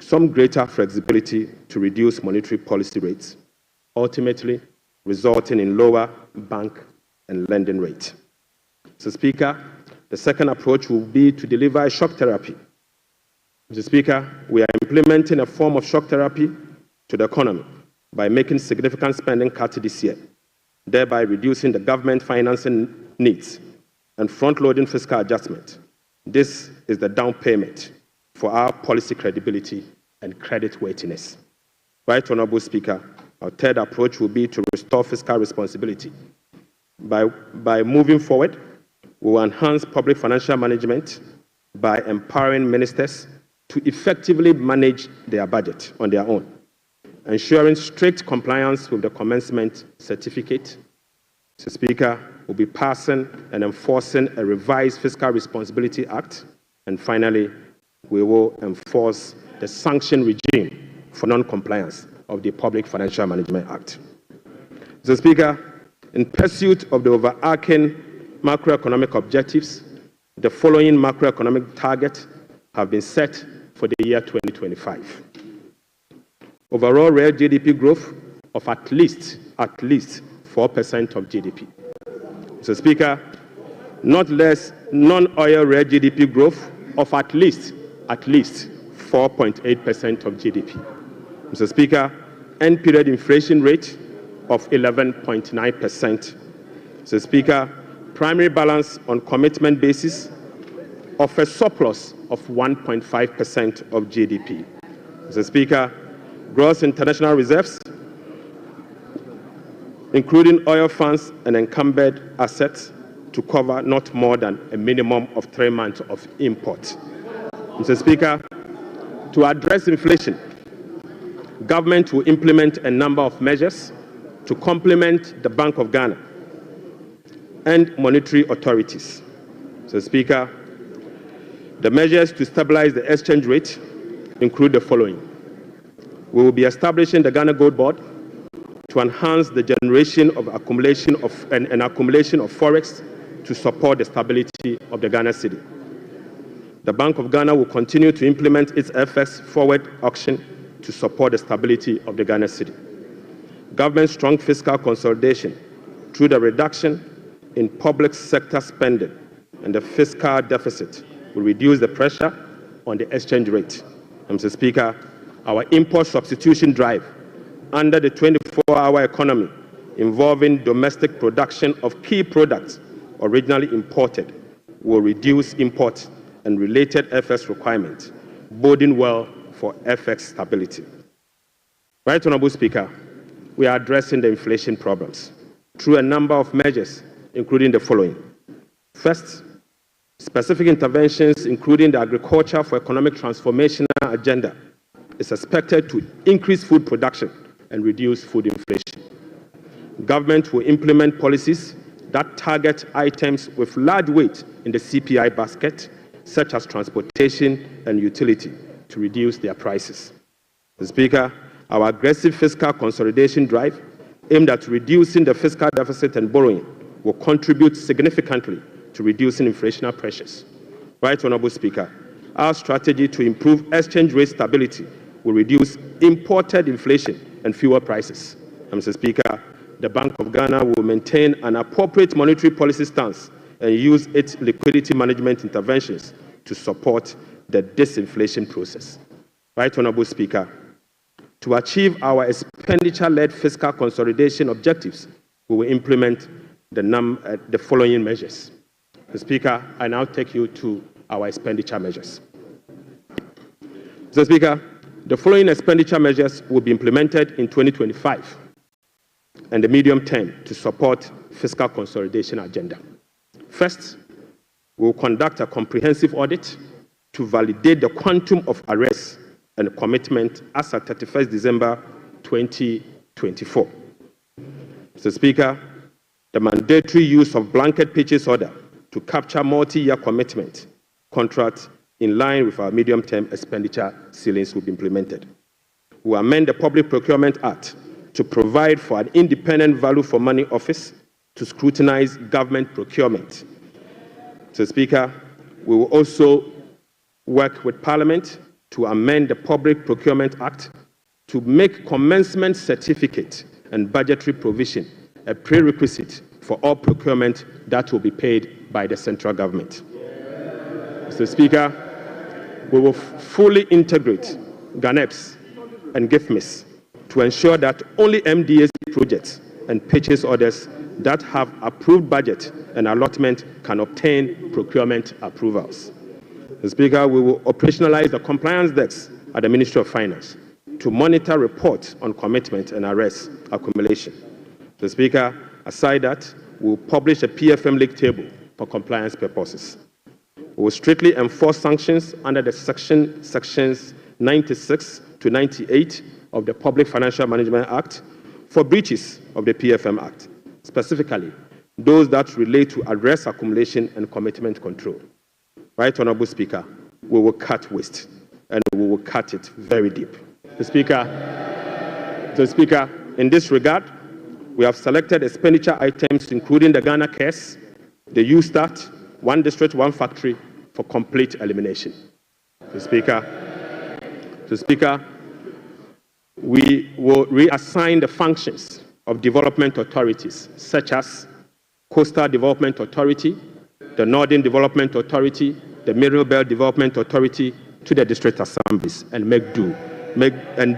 some greater flexibility to reduce monetary policy rates, ultimately resulting in lower bank and lending rates. Mr. Speaker, the second approach will be to deliver a shock therapy. Mr. Speaker, we are implementing a form of shock therapy to the economy by making significant spending cuts this year, thereby reducing the government financing needs and front-loading fiscal adjustment. This is the down payment for our policy credibility and creditworthiness. Right Honorable Speaker, our third approach will be to restore fiscal responsibility. By moving forward, we will enhance public financial management by empowering ministers to effectively manage their budget on their own, ensuring strict compliance with the commencement certificate. Mr. Speaker, we'll be passing and enforcing a revised Fiscal Responsibility Act. And finally, we will enforce the sanction regime for non-compliance of the Public Financial Management Act. Mr. Speaker, in pursuit of the overarching macroeconomic objectives, the following macroeconomic targets have been set for the year 2025. Overall real GDP growth of at least 4% of GDP. Mr. Speaker, not less non-oil real GDP growth of at least 4.8% of GDP. Mr. Speaker, end period inflation rate of 11.9%. Mr. Speaker, primary balance on commitment basis of a surplus of 1.5% of GDP. Mr. Speaker, gross international reserves, including oil funds and encumbered assets, to cover not more than a minimum of 3 months of import. Mr. Speaker, to address inflation, government will implement a number of measures to complement the Bank of Ghana and monetary authorities. Mr. Speaker, the measures to stabilize the exchange rate include the following. We will be establishing the Ghana Gold Board to enhance the generation of accumulation of forex to support the stability of the Ghana cedi. The Bank of Ghana will continue to implement its FX forward auction to support the stability of the Ghana cedi. Government strong fiscal consolidation through the reduction in public sector spending and the fiscal deficit will reduce the pressure on the exchange rate. Mr. Speaker, our import substitution drive under the 24-hour economy involving domestic production of key products originally imported will reduce imports and related FX requirements, boding well for FX stability. Right Honorable Speaker, we are addressing the inflation problems through a number of measures, including the following. First, specific interventions, including the Agriculture for Economic Transformation agenda, is expected to increase food production and reduce food inflation. Government will implement policies that target items with large weight in the CPI basket, such as transportation and utility, to reduce their prices. Mr. Speaker, our aggressive fiscal consolidation drive aimed at reducing the fiscal deficit and borrowing will contribute significantly to reducing inflationary pressures. Right Honorable Speaker, our strategy to improve exchange rate stability will reduce imported inflation and fuel prices. And Mr. Speaker, the Bank of Ghana will maintain an appropriate monetary policy stance and use its liquidity management interventions to support the disinflation process. Right Honorable Speaker, to achieve our expenditure-led fiscal consolidation objectives, we will implement the following measures. Mr. Speaker, I now take you to our expenditure measures. Mr. Speaker, the following expenditure measures will be implemented in 2025 and the medium term to support fiscal consolidation agenda. First, we will conduct a comprehensive audit to validate the quantum of arrests and commitment as at 31st December 2024. Mr. Speaker, the mandatory use of blanket purchase order to capture multi-year commitment contracts in line with our medium-term expenditure ceilings will be implemented. We will amend the Public Procurement Act to provide for an independent value for money office to scrutinize government procurement. Mr. Speaker, we will also work with Parliament to amend the Public Procurement Act to make commencement certificate and budgetary provision a prerequisite for all procurement that will be paid by the central government. Mr. Speaker, we will fully integrate GANEPS and GIFMIS to ensure that only MDA's projects and purchase orders that have approved budget and allotment can obtain procurement approvals. Mr. Speaker, we will operationalize the compliance desk at the Ministry of Finance to monitor reports on commitment and arrest accumulation. Mr. Speaker, aside that, we will publish a PFM league table for compliance purposes. We will strictly enforce sanctions under the sections 96 to 98 of the Public Financial Management Act for breaches of the PFM Act, specifically those that relate to arrest accumulation and commitment control. Right Honorable Speaker, we will cut waste and we will cut it very deep. Mr. Speaker, in this regard, we have selected expenditure items including the Ghana Cares, the USTAT, One District, One Factory for complete elimination. Mr. Speaker, we will reassign the functions of development authorities such as Coastal Development Authority, the Northern Development Authority, the Middle Belt Development Authority to the district assemblies and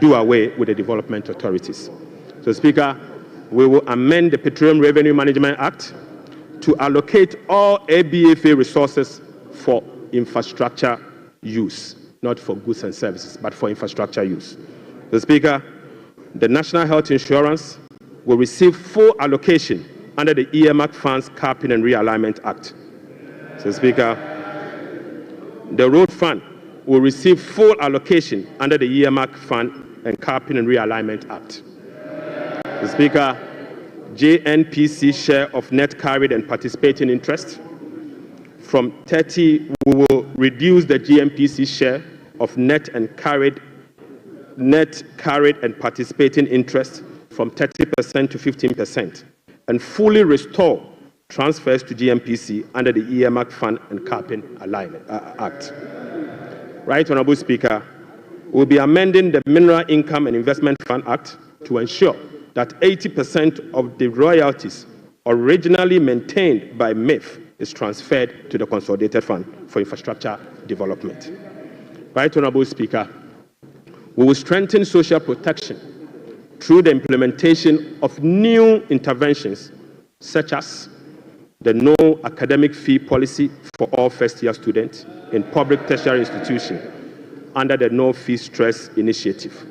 do away with the development authorities. So, Speaker, we will amend the Petroleum Revenue Management Act to allocate all ABFA resources for infrastructure use, not for goods and services, but for infrastructure use. So, Speaker, the National Health Insurance will receive full allocation under the earmark funds capping and realignment act. So, Speaker, the road fund will receive full allocation under the earmark fund and capping and realignment act. So, Speaker, JNPC share of net carried and participating interest from 30, we will reduce the GNPC share of net carried and participating interest from 30% to 15%, and fully restore transfers to GNPC under the earmark fund and capping alignment act. Right Honorable Speaker, we'll be amending the Mineral Income and Investment Fund Act to ensure that 80% of the royalties originally maintained by MIF is transferred to the Consolidated Fund for Infrastructure Development. Right Honorable Speaker, we will strengthen social protection through the implementation of new interventions such as the no academic fee policy for all first-year students in public tertiary institutions under the No Fee Stress Initiative.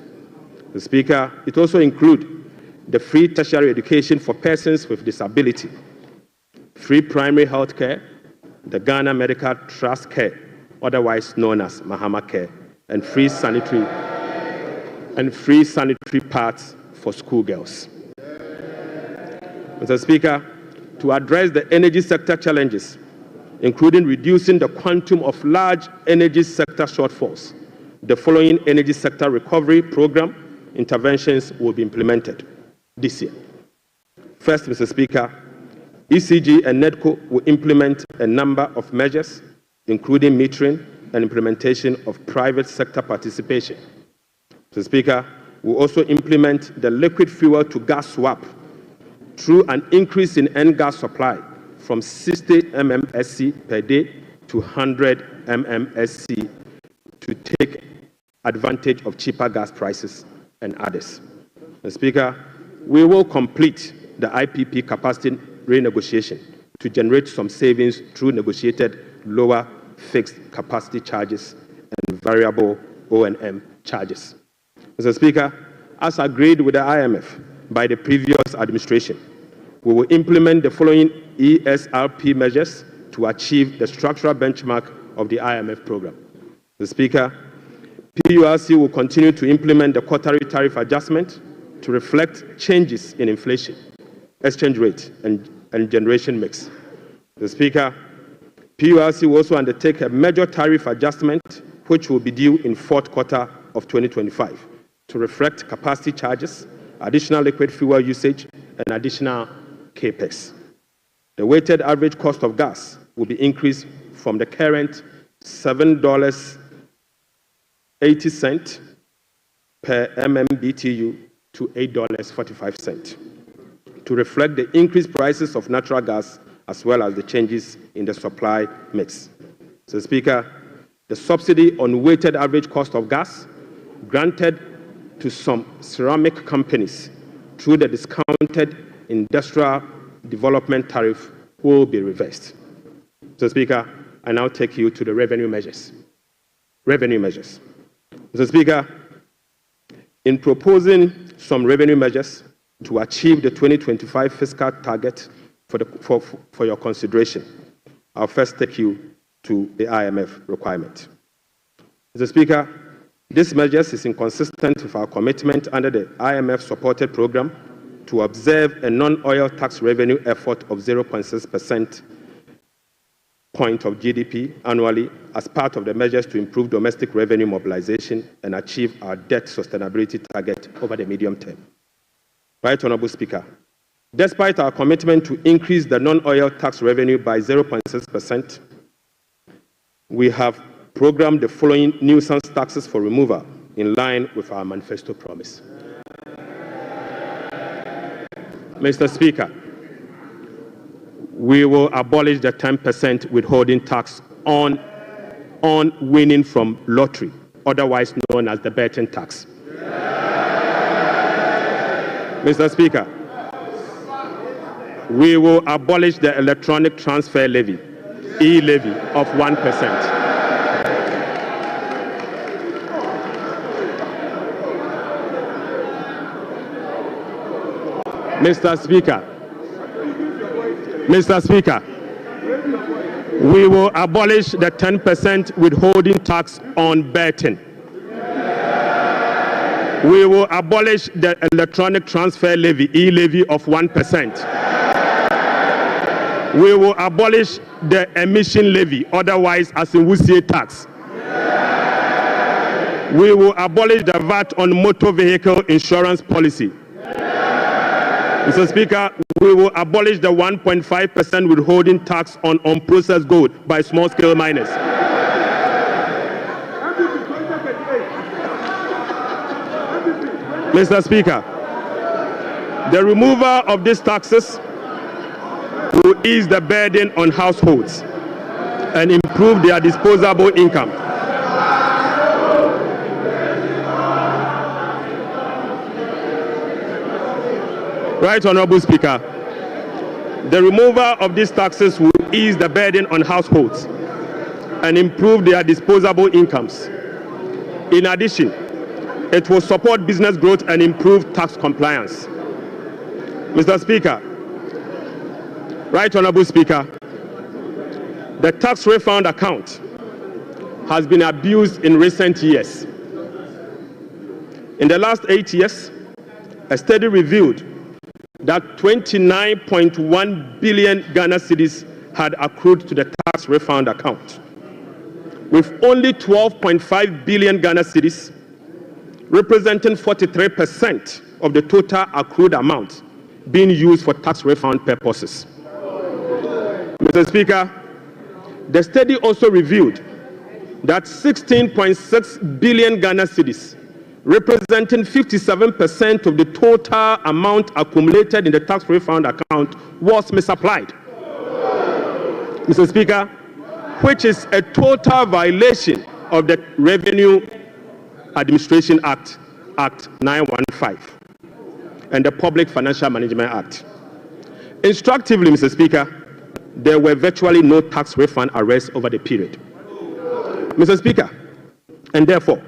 Mr. Speaker, it also includes the free tertiary education for persons with disability, free primary health care, the Ghana Medical Trust Care, otherwise known as Mahama Care, and free sanitary pads for schoolgirls. Mr. Speaker, to address the energy sector challenges, including reducing the quantum of large energy sector shortfalls, the following energy sector recovery program interventions will be implemented this year. First, Mr. Speaker, ECG and NEDCO will implement a number of measures, including metering and implementation of private sector participation. Mr. Speaker, we will also implement the liquid fuel to gas swap through an increase in N-gas supply from 60 mmSC per day to 100 mmSC to take advantage of cheaper gas prices and others. Mr. Speaker, we will complete the IPP capacity renegotiation to generate some savings through negotiated lower fixed capacity charges and variable O&M charges. Mr. Speaker, as agreed with the IMF by the previous administration, we will implement the following ESRP measures to achieve the structural benchmark of the IMF program. Mr. Speaker, PURC will continue to implement the quarterly tariff adjustment to reflect changes in inflation, exchange rate, and generation mix. Mr. Speaker, PURC will also undertake a major tariff adjustment, which will be due in fourth quarter of 2025, to reflect capacity charges, additional liquid fuel usage, and additional CAPEX. The weighted average cost of gas will be increased from the current $7.80 per MMBTU to $8.45 to reflect the increased prices of natural gas as well as the changes in the supply mix. Mr. Speaker, the subsidy on weighted average cost of gas granted to some ceramic companies through the discounted industrial development tariff will be reversed. Mr. Speaker, I now take you to the revenue measures. Mr. Speaker, in proposing some revenue measures to achieve the 2025 fiscal target for your consideration, I'll first take you to the IMF requirement. Mr. Speaker, this measures is inconsistent with our commitment under the IMF-supported program to observe a non-oil tax revenue effort of 0.6% point of GDP annually as part of the measures to improve domestic revenue mobilization and achieve our debt sustainability target over the medium term. Right, Honorable Speaker, despite our commitment to increase the non-oil tax revenue by 0.6%, we have programmed the following nuisance taxes for removal in line with our manifesto promise. Mr. Speaker, we will abolish the 10% withholding tax on winning from lottery, otherwise known as the betting tax. Mr. Speaker, we will abolish the electronic transfer levy, e-levy, of 1%. Mr. Speaker, we will abolish the 10% withholding tax on betting. We will abolish the electronic transfer levy, e-levy, of 1%. We will abolish the emission levy, otherwise as in Wusie tax. We will abolish the VAT on motor vehicle insurance policy. Mr. Speaker, we will abolish the 1.5% withholding tax on unprocessed gold by small-scale miners. Mr. Speaker, the removal of these taxes will ease the burden on households and improve their disposable income. Right, Honorable Speaker, The removal of these taxes will ease the burden on households and improve their disposable incomes. In addition, it will support business growth and improve tax compliance. Mr. Speaker, Right Honorable Speaker, the tax refund account has been abused in recent years. In the last 8 years, a study revealed that 29.1 billion Ghana cedis had accrued to the tax refund account, with only 12.5 billion Ghana cedis, representing 43% of the total accrued amount, being used for tax refund purposes. Mr. Speaker, the study also revealed that 16.6 billion Ghana cedis, representing 57% of the total amount accumulated in the tax refund account, was misapplied. Mr. Speaker, which is a total violation of the Revenue Administration Act, Act 915, and the Public Financial Management Act. Instructively, Mr. Speaker, there were virtually no tax refund arrests over the period. Mr. Speaker, and therefore,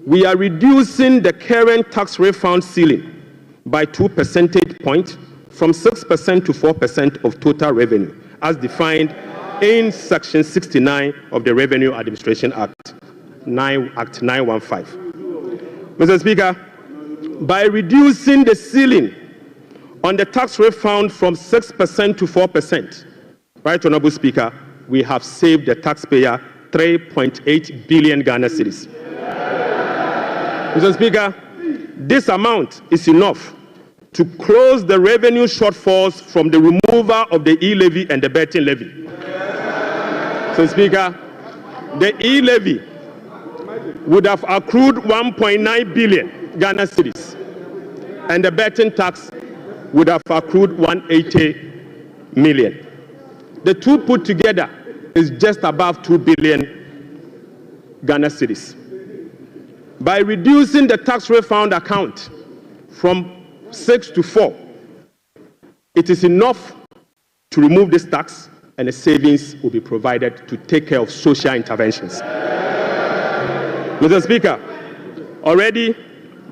we are reducing the current tax refund ceiling by 2 percentage points from 6% to 4% of total revenue, as defined in Section 69 of the Revenue Administration Act, Act 915. Mr. Speaker, by reducing the ceiling on the tax refund from 6% to 4%, Right Honorable Speaker, we have saved the taxpayer 3.8 billion Ghana cedis. Mr. Speaker, this amount is enough to close the revenue shortfalls from the removal of the e-levy and the betting levy. Mr. Speaker, the e-levy would have accrued 1.9 billion Ghana cedis, and the betting tax would have accrued 180 million. The two put together is just above 2 billion Ghana cedis. By reducing the tax refund account from 6 to 4, it is enough to remove this tax, and the savings will be provided to take care of social interventions. Mr. Speaker, already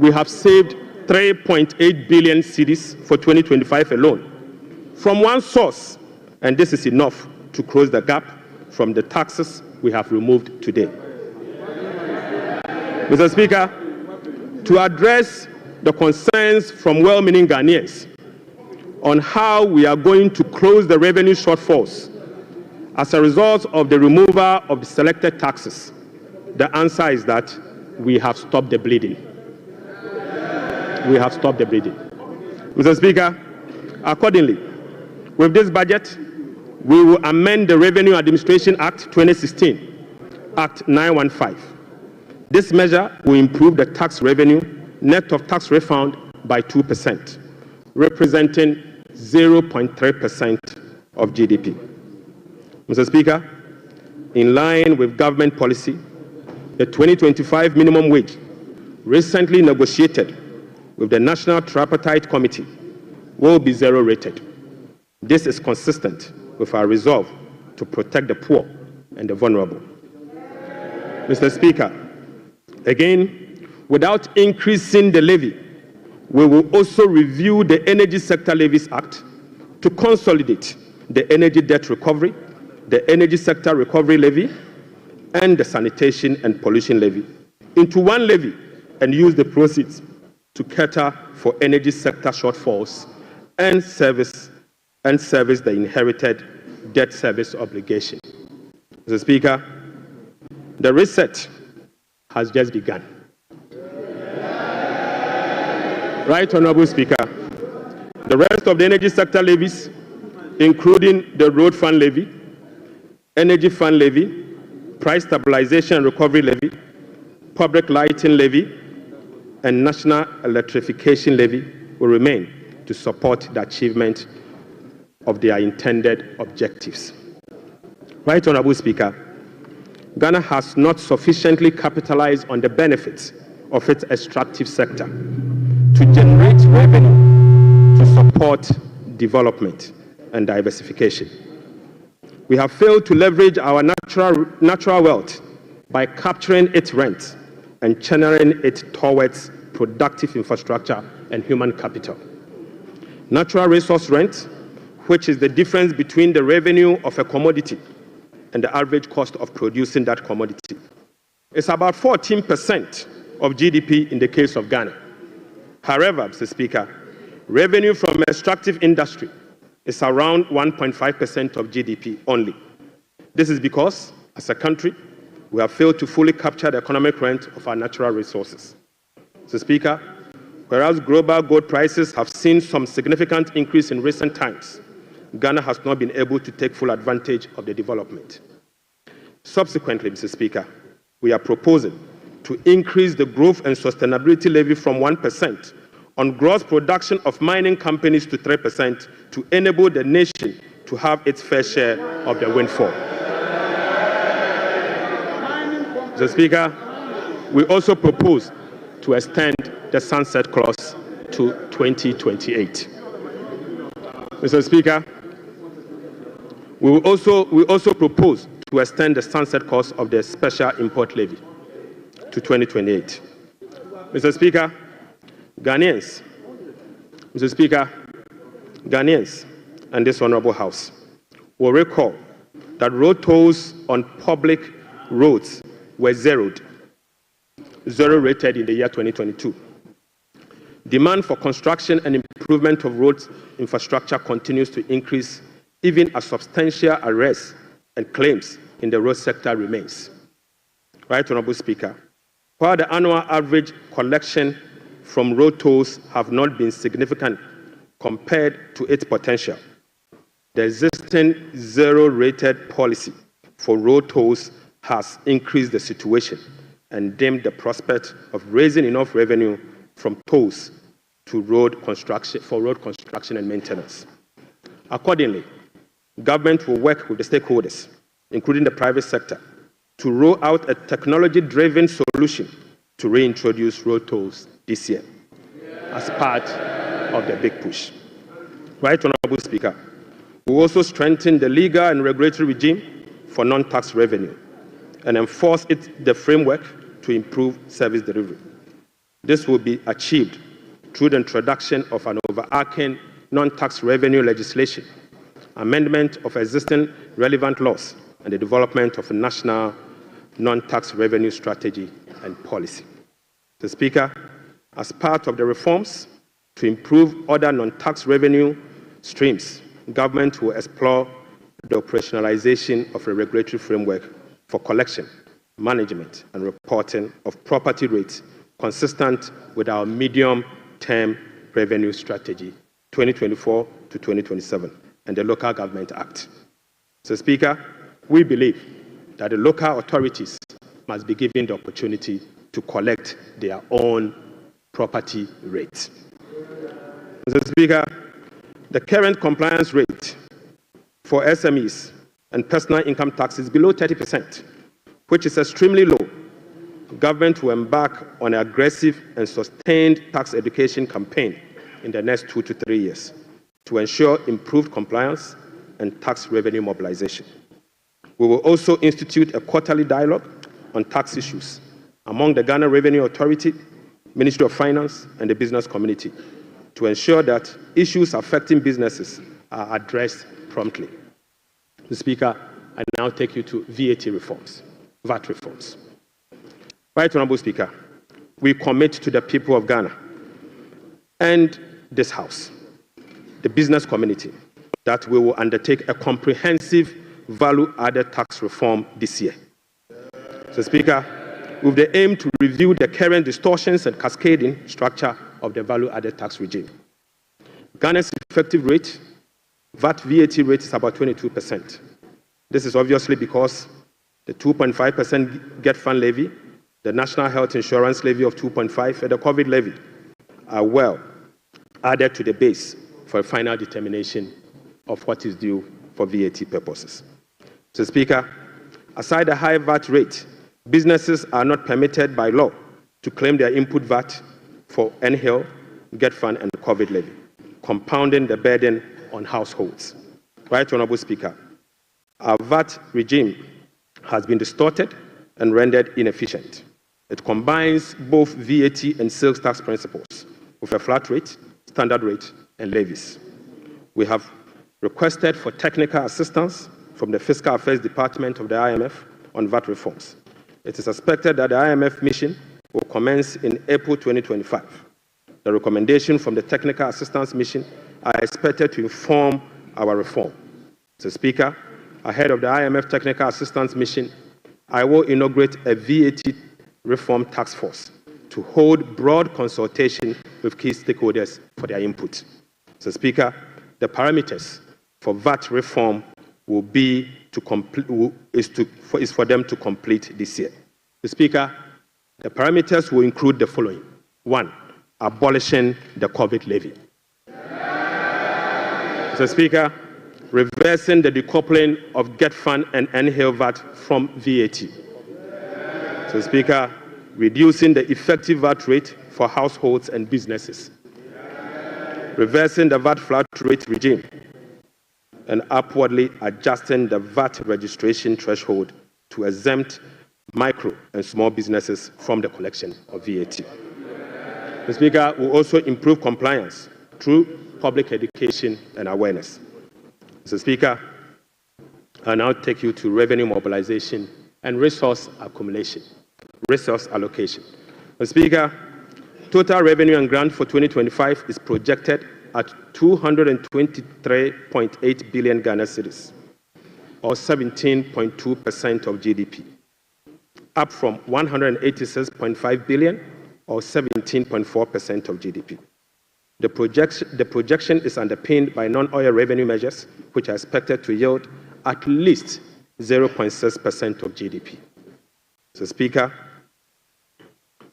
we have saved 3.8 billion cedis for 2025 alone from one source, and this is enough to close the gap from the taxes we have removed today. Mr. Speaker, to address the concerns from well-meaning Ghanaians on how we are going to close the revenue shortfalls as a result of the removal of the selected taxes, the answer is that we have stopped the bleeding. We have stopped the bleeding. Mr. Speaker, accordingly, with this budget, we will amend the Revenue Administration Act 2016, Act 915. This measure will improve the tax revenue net of tax refund by 2%, representing 0.3% of GDP. Mr. Speaker, in line with government policy, the 2025 minimum wage, recently negotiated with the National Tripartite Committee, will be zero rated. This is consistent with our resolve to protect the poor and the vulnerable. Mr. Speaker, again, without increasing the levy, we will also review the Energy Sector Levies Act to consolidate the energy debt recovery, the Energy Sector Recovery Levy, and the Sanitation and Pollution Levy into one levy and use the proceeds to cater for energy sector shortfalls and service the inherited debt service obligation. Mr. Speaker, the reset has just begun. Right Honorable Speaker, the rest of the energy sector levies, including the Road Fund Levy, Energy Fund Levy, Price Stabilization and Recovery Levy, Public Lighting Levy, and National Electrification Levy, will remain to support the achievement of their intended objectives. Right Honorable Speaker, Ghana has not sufficiently capitalized on the benefits of its extractive sector to generate revenue to support development and diversification. We have failed to leverage our natural wealth by capturing its rent and channeling it towards productive infrastructure and human capital. Natural resource rent, which is the difference between the revenue of a commodity and the average cost of producing that commodity, is about 14% of GDP in the case of Ghana. However, Mr. Speaker, revenue from extractive industry is around 1.5% of GDP only. This is because, as a country, we have failed to fully capture the economic rent of our natural resources. Mr. Speaker, whereas global gold prices have seen some significant increase in recent times, Ghana has not been able to take full advantage of the development. Subsequently, Mr. Speaker, we are proposing to increase the growth and sustainability levy from 1% on gross production of mining companies to 3% to enable the nation to have its fair share of the windfall. Mr. Speaker, we also propose to extend the sunset clause to 2028. Mr. Speaker, we also propose to extend the sunset clause of the special import levy to 2028. Mr. Speaker, Ghanaians and this Honorable House will recall that road tolls on public roads were zero rated in the year 2022. Demand for construction and improvement of roads infrastructure continues to increase, even as substantial arrests and claims in the road sector remains. Right, Honorable Speaker, while the annual average collection from road tolls have not been significant compared to its potential, the existing zero-rated policy for road tolls has increased the situation and dimmed the prospect of raising enough revenue from tolls to road construction and maintenance. Accordingly, government will work with the stakeholders, including the private sector, to roll out a technology-driven solution to reintroduce road tolls this year as part of the big push. Right, Honorable Speaker, we will also strengthen the legal and regulatory regime for non-tax revenue and enforce the framework to improve service delivery. This will be achieved through the introduction of an overarching non-tax revenue legislation, amendment of existing relevant laws, and the development of a national non-tax revenue strategy and policy. Mr. Speaker, as part of the reforms to improve other non-tax revenue streams, government will explore the operationalization of a regulatory framework for collection, management, and reporting of property rates consistent with our medium-term revenue strategy 2024 to 2027 and the Local Government Act. Mr. Speaker, we believe that the local authorities must be given the opportunity to collect their own property rates. Mr. Speaker, the current compliance rate for SMEs and personal income tax is below 30%, which is extremely low. Government will embark on an aggressive and sustained tax education campaign in the next 2 to 3 years to ensure improved compliance and tax revenue mobilization. We will also institute a quarterly dialogue on tax issues among the Ghana Revenue Authority, Ministry of Finance, and the business community to ensure that issues affecting businesses are addressed promptly. Mr. Speaker, I now take you to VAT reforms. Right, Honorable Speaker, we commit to the people of Ghana and this House, the business community, that we will undertake a comprehensive value-added tax reform this year. Mr. Speaker, with the aim to review the current distortions and cascading structure of the value-added tax regime. Ghana's effective rate, VAT rate, is about 22%. This is obviously because the 2.5% Get Fund levy, the National Health Insurance levy of 2.5%, and the COVID levy are well added to the base for a final determination of what is due for VAT purposes. Mr. Speaker, aside the high VAT rate, businesses are not permitted by law to claim their input VAT for NHIL, Get Fund, and the COVID levy, compounding the burden on households. Right Honorable Speaker, our VAT regime has been distorted and rendered inefficient. It combines both VAT and sales tax principles with a flat rate, standard rate, and levies. We have requested for technical assistance from the Fiscal Affairs Department of the IMF on VAT reforms. It is expected that the IMF mission will commence in April 2025. The recommendations from the Technical Assistance Mission are expected to inform our reform. Mr. Speaker, ahead of the IMF Technical Assistance Mission, I will inaugurate a VAT reform task force to hold broad consultation with key stakeholders for their input. Mr. Speaker, the parameters for VAT reform will be is for them to complete this year. Mr. Speaker, the parameters will include the following. 1, abolishing the COVID levy. Mr. Speaker, reversing the decoupling of GetFund and NHIL VAT from VAT. Mr. Speaker, reducing the effective VAT rate for households and businesses. Reversing the VAT flat rate regime and upwardly adjusting the VAT registration threshold to exempt micro and small businesses from the collection of VAT. Mr. Speaker, will also improve compliance through public education and awareness. Mr. Speaker, I now take you to revenue mobilization and resource accumulation, resource allocation. Mr. Speaker, total revenue and grant for 2025 is projected at 223.8 billion Ghana cedis, or 17.2% of GDP, up from 186.5 billion, or 17.4% of GDP. The projection is underpinned by non-oil revenue measures, which are expected to yield at least 0.6% of GDP. Mr. Speaker,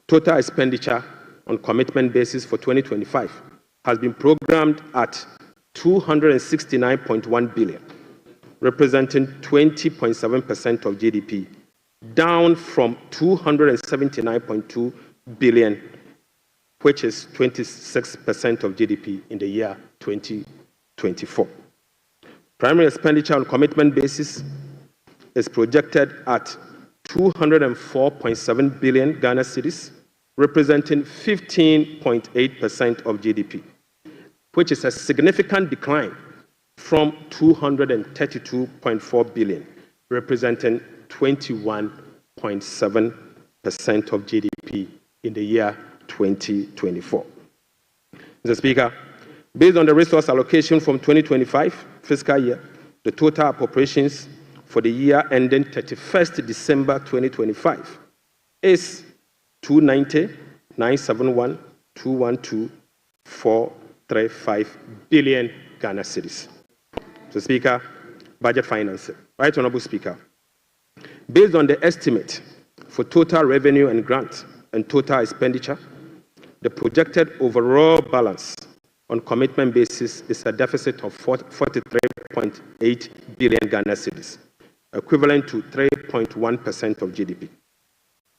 total expenditure on commitment basis for 2025 has been programmed at 269.1 billion, representing 20.7% of GDP, down from 279.2 billion, which is 26% of GDP in the year 2024. Primary expenditure on commitment basis is projected at 204.7 billion Ghana cedis, representing 15.8% of GDP, which is a significant decline from 232.4 billion, representing 21.7% of GDP in the year 2024. Mr. Speaker, based on the resource allocation from 2025 fiscal year, the total appropriations for the year ending 31st December 2025 is 290,971,212,435 billion Ghana cedis. Mr. Speaker, budget financing. Right Honorable Speaker, based on the estimate for total revenue and grant and total expenditure, the projected overall balance on commitment basis is a deficit of 43.8 billion Ghana cedis, equivalent to 3.1% of GDP.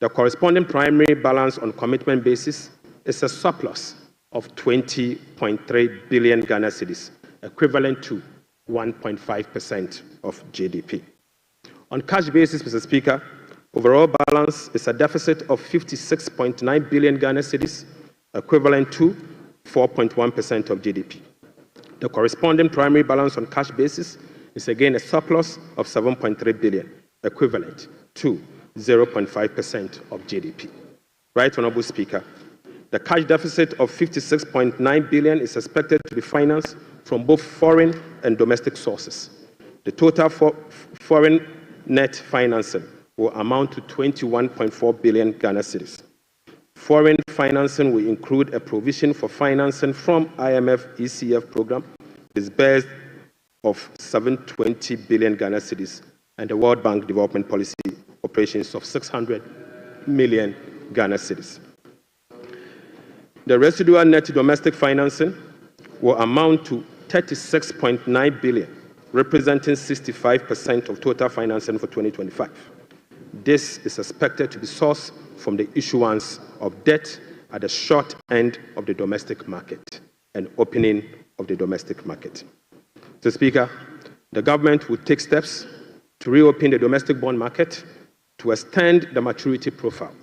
The corresponding primary balance on commitment basis is a surplus of 20.3 billion Ghana cedis, equivalent to 1.5% of GDP. On cash basis, Mr. Speaker, overall balance is a deficit of 56.9 billion Ghana cedis, equivalent to 4.1% of GDP. The corresponding primary balance on cash basis is again a surplus of 7.3 billion, equivalent to 0.5% of GDP. Right Honorable Speaker, the cash deficit of 56.9 billion is expected to be financed from both foreign and domestic sources. The total foreign net financing will amount to 21.4 billion Ghana cedis. Foreign financing will include a provision for financing from IMF ECF program disbursed of 720 billion Ghana cedis and the World Bank Development Policy operations of 600 million Ghana cedis. The residual net domestic financing will amount to 36.9 billion, representing 65% of total financing for 2025. This is expected to be sourced from the issuance of debt at the short end of the domestic market and opening of the domestic market. Mr. Speaker, the government will take steps to reopen the domestic bond market to extend the maturity profile.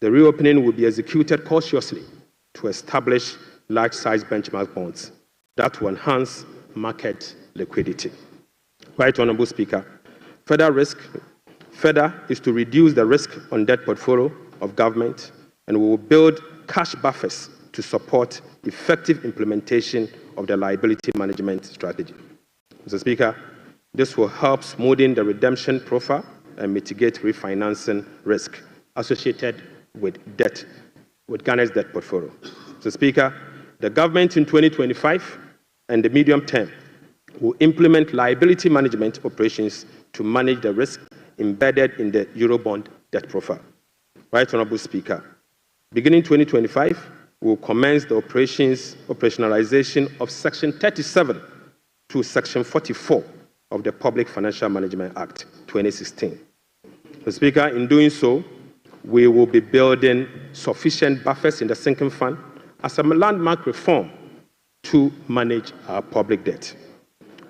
The reopening will be executed cautiously to establish large-size benchmark bonds that will enhance market liquidity. Right Honorable Speaker, further is to reduce the risk on debt portfolio of government, and we will build cash buffers to support effective implementation of the liability management strategy. Mr. Speaker, this will help smoothing the redemption profile and mitigate refinancing risk associated with Ghana's debt portfolio. Mr. Speaker, the government in 2025 and the medium term will implement liability management operations to manage the risk embedded in the Eurobond debt profile. Right Honorable Speaker, beginning 2025, we will commence the operationalization of Section 37 to Section 44 of the Public Financial Management Act 2016. Mr. Speaker, in doing so, we will be building sufficient buffers in the sinking fund as a landmark reform to manage our public debt.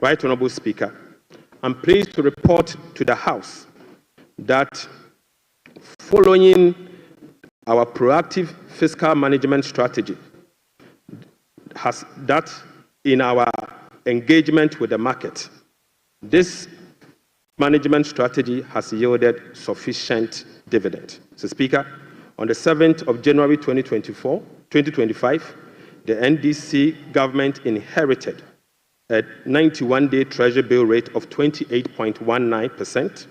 Right Honorable Speaker, I'm pleased to report to the House that following our proactive fiscal management strategy, in our engagement with the market, this management strategy has yielded sufficient dividend. Mr. Speaker, on the 7th of January 2025, the NDC government inherited a 91-day Treasury bill rate of 28.19%.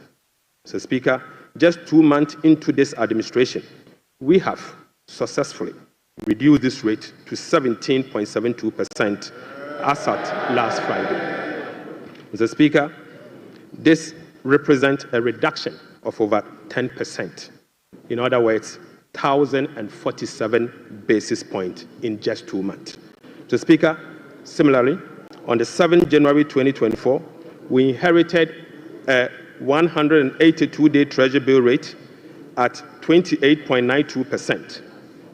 Mr. Speaker, just 2 months into this administration, we have successfully reduced this rate to 17.72% as at last Friday. Mr. Speaker, this represents a reduction of over 10%. In other words, 1,047 basis points in just 2 months. Mr. Speaker, similarly, on the 7th January 2024, we inherited a 182-day Treasury bill rate at 28.92%.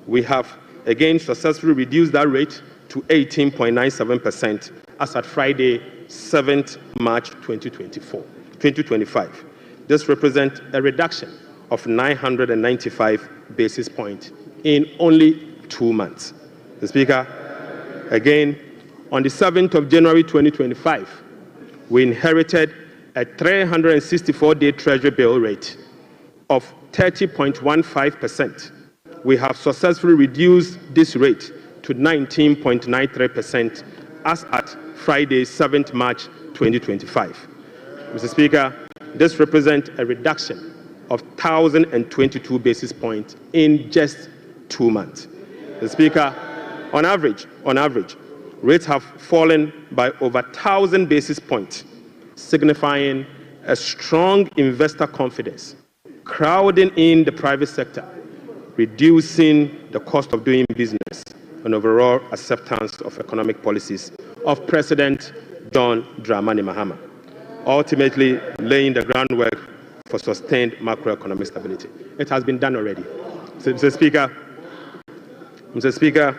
We have again successfully reduced that rate to 18.97% as at Friday, 7th March 2025. This represents a reduction of 995 basis points in only 2 months. The Speaker, again, on the 7th of January 2025, we inherited a 364-day Treasury bill rate of 30.15%. We have successfully reduced this rate to 19.93% as at Friday, 7th March 2025. Mr. Speaker, this represents a reduction of 1,022 basis points in just 2 months. Mr. Speaker, on average, rates have fallen by over 1,000 basis points, signifying a strong investor confidence, crowding in the private sector, reducing the cost of doing business, and overall acceptance of economic policies of President John Dramani Mahama, ultimately laying the groundwork for sustained macroeconomic stability. It has been done already. Mr. Speaker,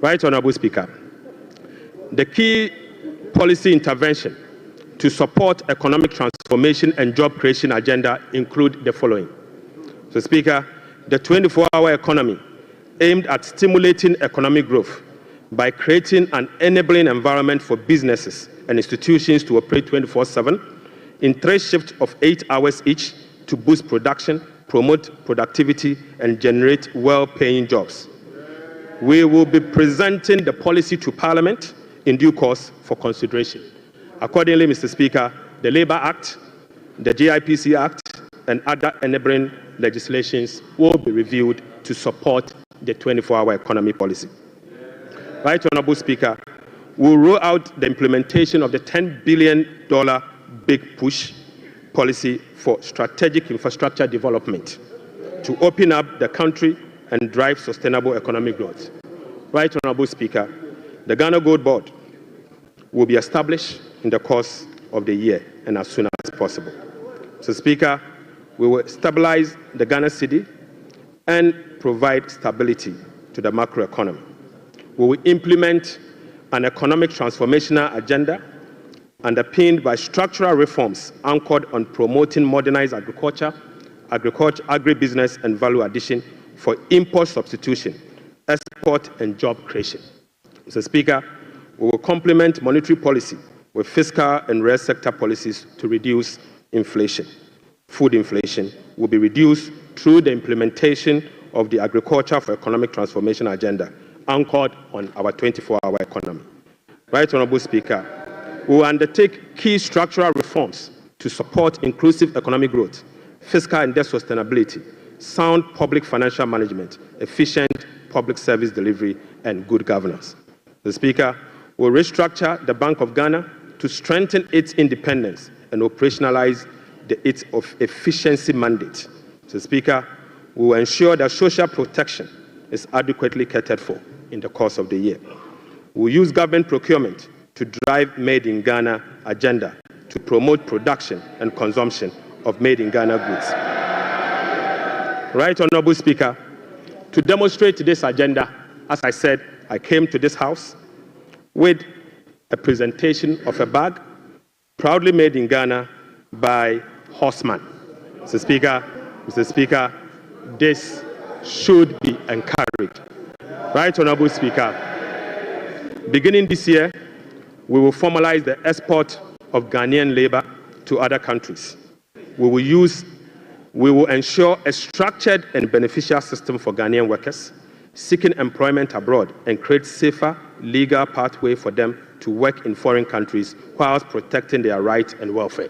Right Honorable Speaker, the key policy intervention to support economic transformation and job creation agenda include the following. Mr. Speaker, the 24-hour economy aimed at stimulating economic growth by creating an enabling environment for businesses and institutions to operate 24/7 in 3 shifts of 8 hours each to boost production, promote productivity, and generate well-paying jobs. We will be presenting the policy to Parliament in due course for consideration. Accordingly, Mr. Speaker, the Labour Act, the GIPC Act, and other enabling legislations will be reviewed to support the 24-hour economy policy. Right Honorable Speaker, we'll roll out the implementation of the $10 billion Big Push policy for strategic infrastructure development to open up the country and drive sustainable economic growth. Right Honorable Speaker, the Ghana Gold Board will be established in the course of the year and as soon as possible. So, Speaker, we will stabilize the Ghana cedi and provide stability to the macroeconomy. We will implement an economic transformational agenda underpinned by structural reforms anchored on promoting modernized agriculture, agribusiness, and value addition for import substitution, export, and job creation. Mr. Speaker, we will complement monetary policy with fiscal and real sector policies to reduce inflation. Food inflation will be reduced through the implementation of the Agriculture for Economic Transformation agenda anchored on our 24-hour economy. Right Honorable Speaker, we will undertake key structural reforms to support inclusive economic growth, fiscal and debt sustainability, sound public financial management, efficient public service delivery, and good governance. The Speaker will restructure the Bank of Ghana to strengthen its independence and operationalize its efficiency mandate. The Speaker will ensure that social protection is adequately catered for in the course of the year. We will use government procurement to drive Made in Ghana agenda to promote production and consumption of Made in Ghana goods. Right Honorable Speaker, to demonstrate this agenda, as I said, I came to this House with a presentation of a bag proudly made in Ghana by Horseman. Mr. Speaker, this should be encouraged. Right Honorable Speaker, beginning this year, we will formalize the export of Ghanaian labor to other countries. We will ensure a structured and beneficial system for Ghanaian workers seeking employment abroad and create safer legal pathway for them to work in foreign countries whilst protecting their rights and welfare.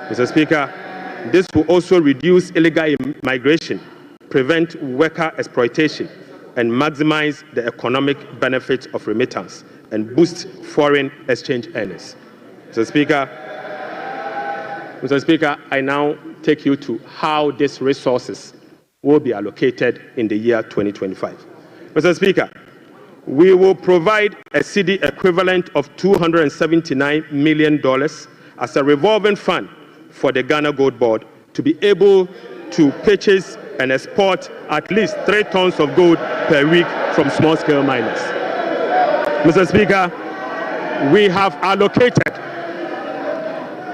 Mr. Speaker, this will also reduce illegal migration, prevent worker exploitation, and maximize the economic benefits of remittance and boost foreign exchange earnings. Mr. Speaker, I now take you to how these resources will be allocated in the year 2025. Mr. Speaker, we will provide a cedi equivalent of $279 million as a revolving fund for the Ghana Gold Board to be able to purchase and export at least 3 tons of gold per week from small-scale miners. Mr. Speaker, we have allocated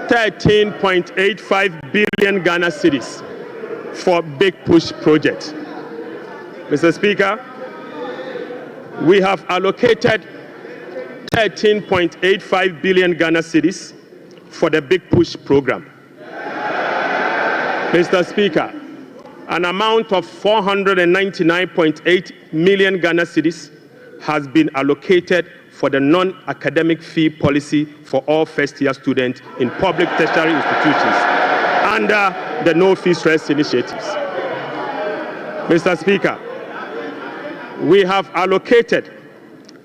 13.85 billion Ghana cedis for Big Push project. Mr. Speaker, we have allocated 13.85 billion Ghana cedis for the Big Push program. Mr. Speaker, an amount of 499.8 million Ghana cedis has been allocated for the non-academic fee policy for all first-year students in public tertiary institutions under the No Fee Stress initiatives. Mr. Speaker, we have allocated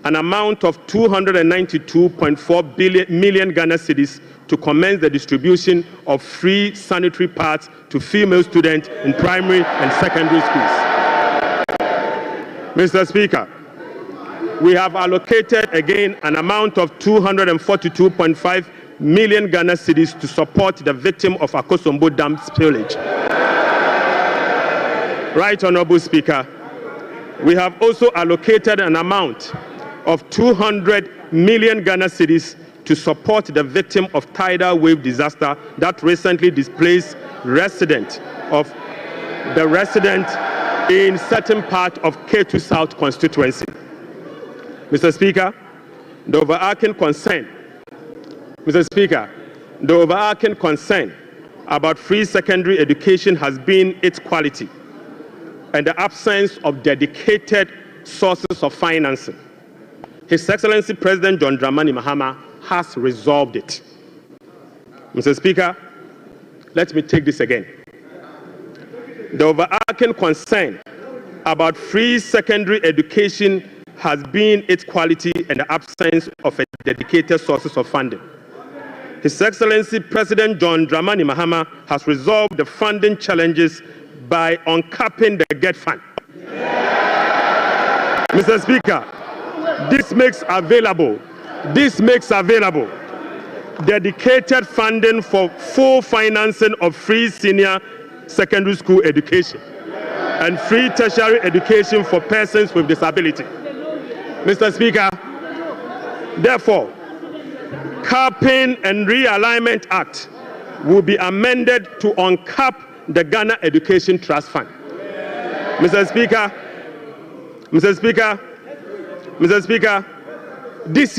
an amount of 292.4 million Ghana cedis to commence the distribution of free sanitary pads to female students in primary and secondary schools. Mr. Speaker, we have allocated again an amount of 242.5 million Ghana cedis to support the victim of Akosombo Dam spillage. Right Honorable Speaker, we have also allocated an amount of 200 million Ghana cedis to support the victim of tidal wave disaster that recently displaced resident in certain part of K2 South constituency. Mr. Speaker, the overarching concern about free secondary education has been its quality and the absence of dedicated sources of financing. His Excellency President John Dramani Mahama has resolved it. Mr. Speaker, let me take this again. The overarching concern about free secondary education has been its quality and the absence of a dedicated sources of funding. His Excellency President John Dramani Mahama has resolved the funding challenges by uncapping the GET fund. Mr. Speaker, this makes available dedicated funding for full financing of free senior secondary school education and free tertiary education for persons with disability. Mr. Speaker, Therefore, Capping and Realignment Act will be amended to uncap the Ghana Education Trust Fund. Mr. Speaker, this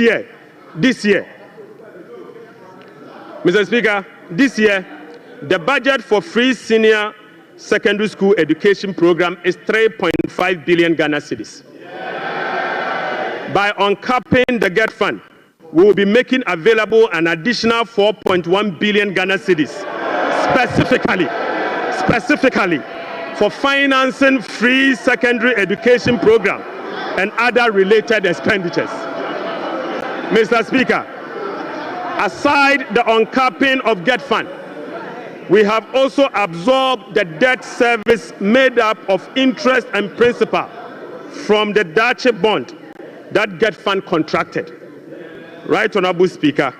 year, the budget for free senior secondary school education program is 3.5 billion Ghana cedis. By uncapping the GET fund, we will be making available an additional 4.1 billion Ghana cedis specifically for financing free secondary education program and other related expenditures. Mr. Speaker, aside the uncapping of GET fund, we have also absorbed the debt service made up of interest and principal from the Dache bond that GET fund contracted. Right, Honorable Speaker,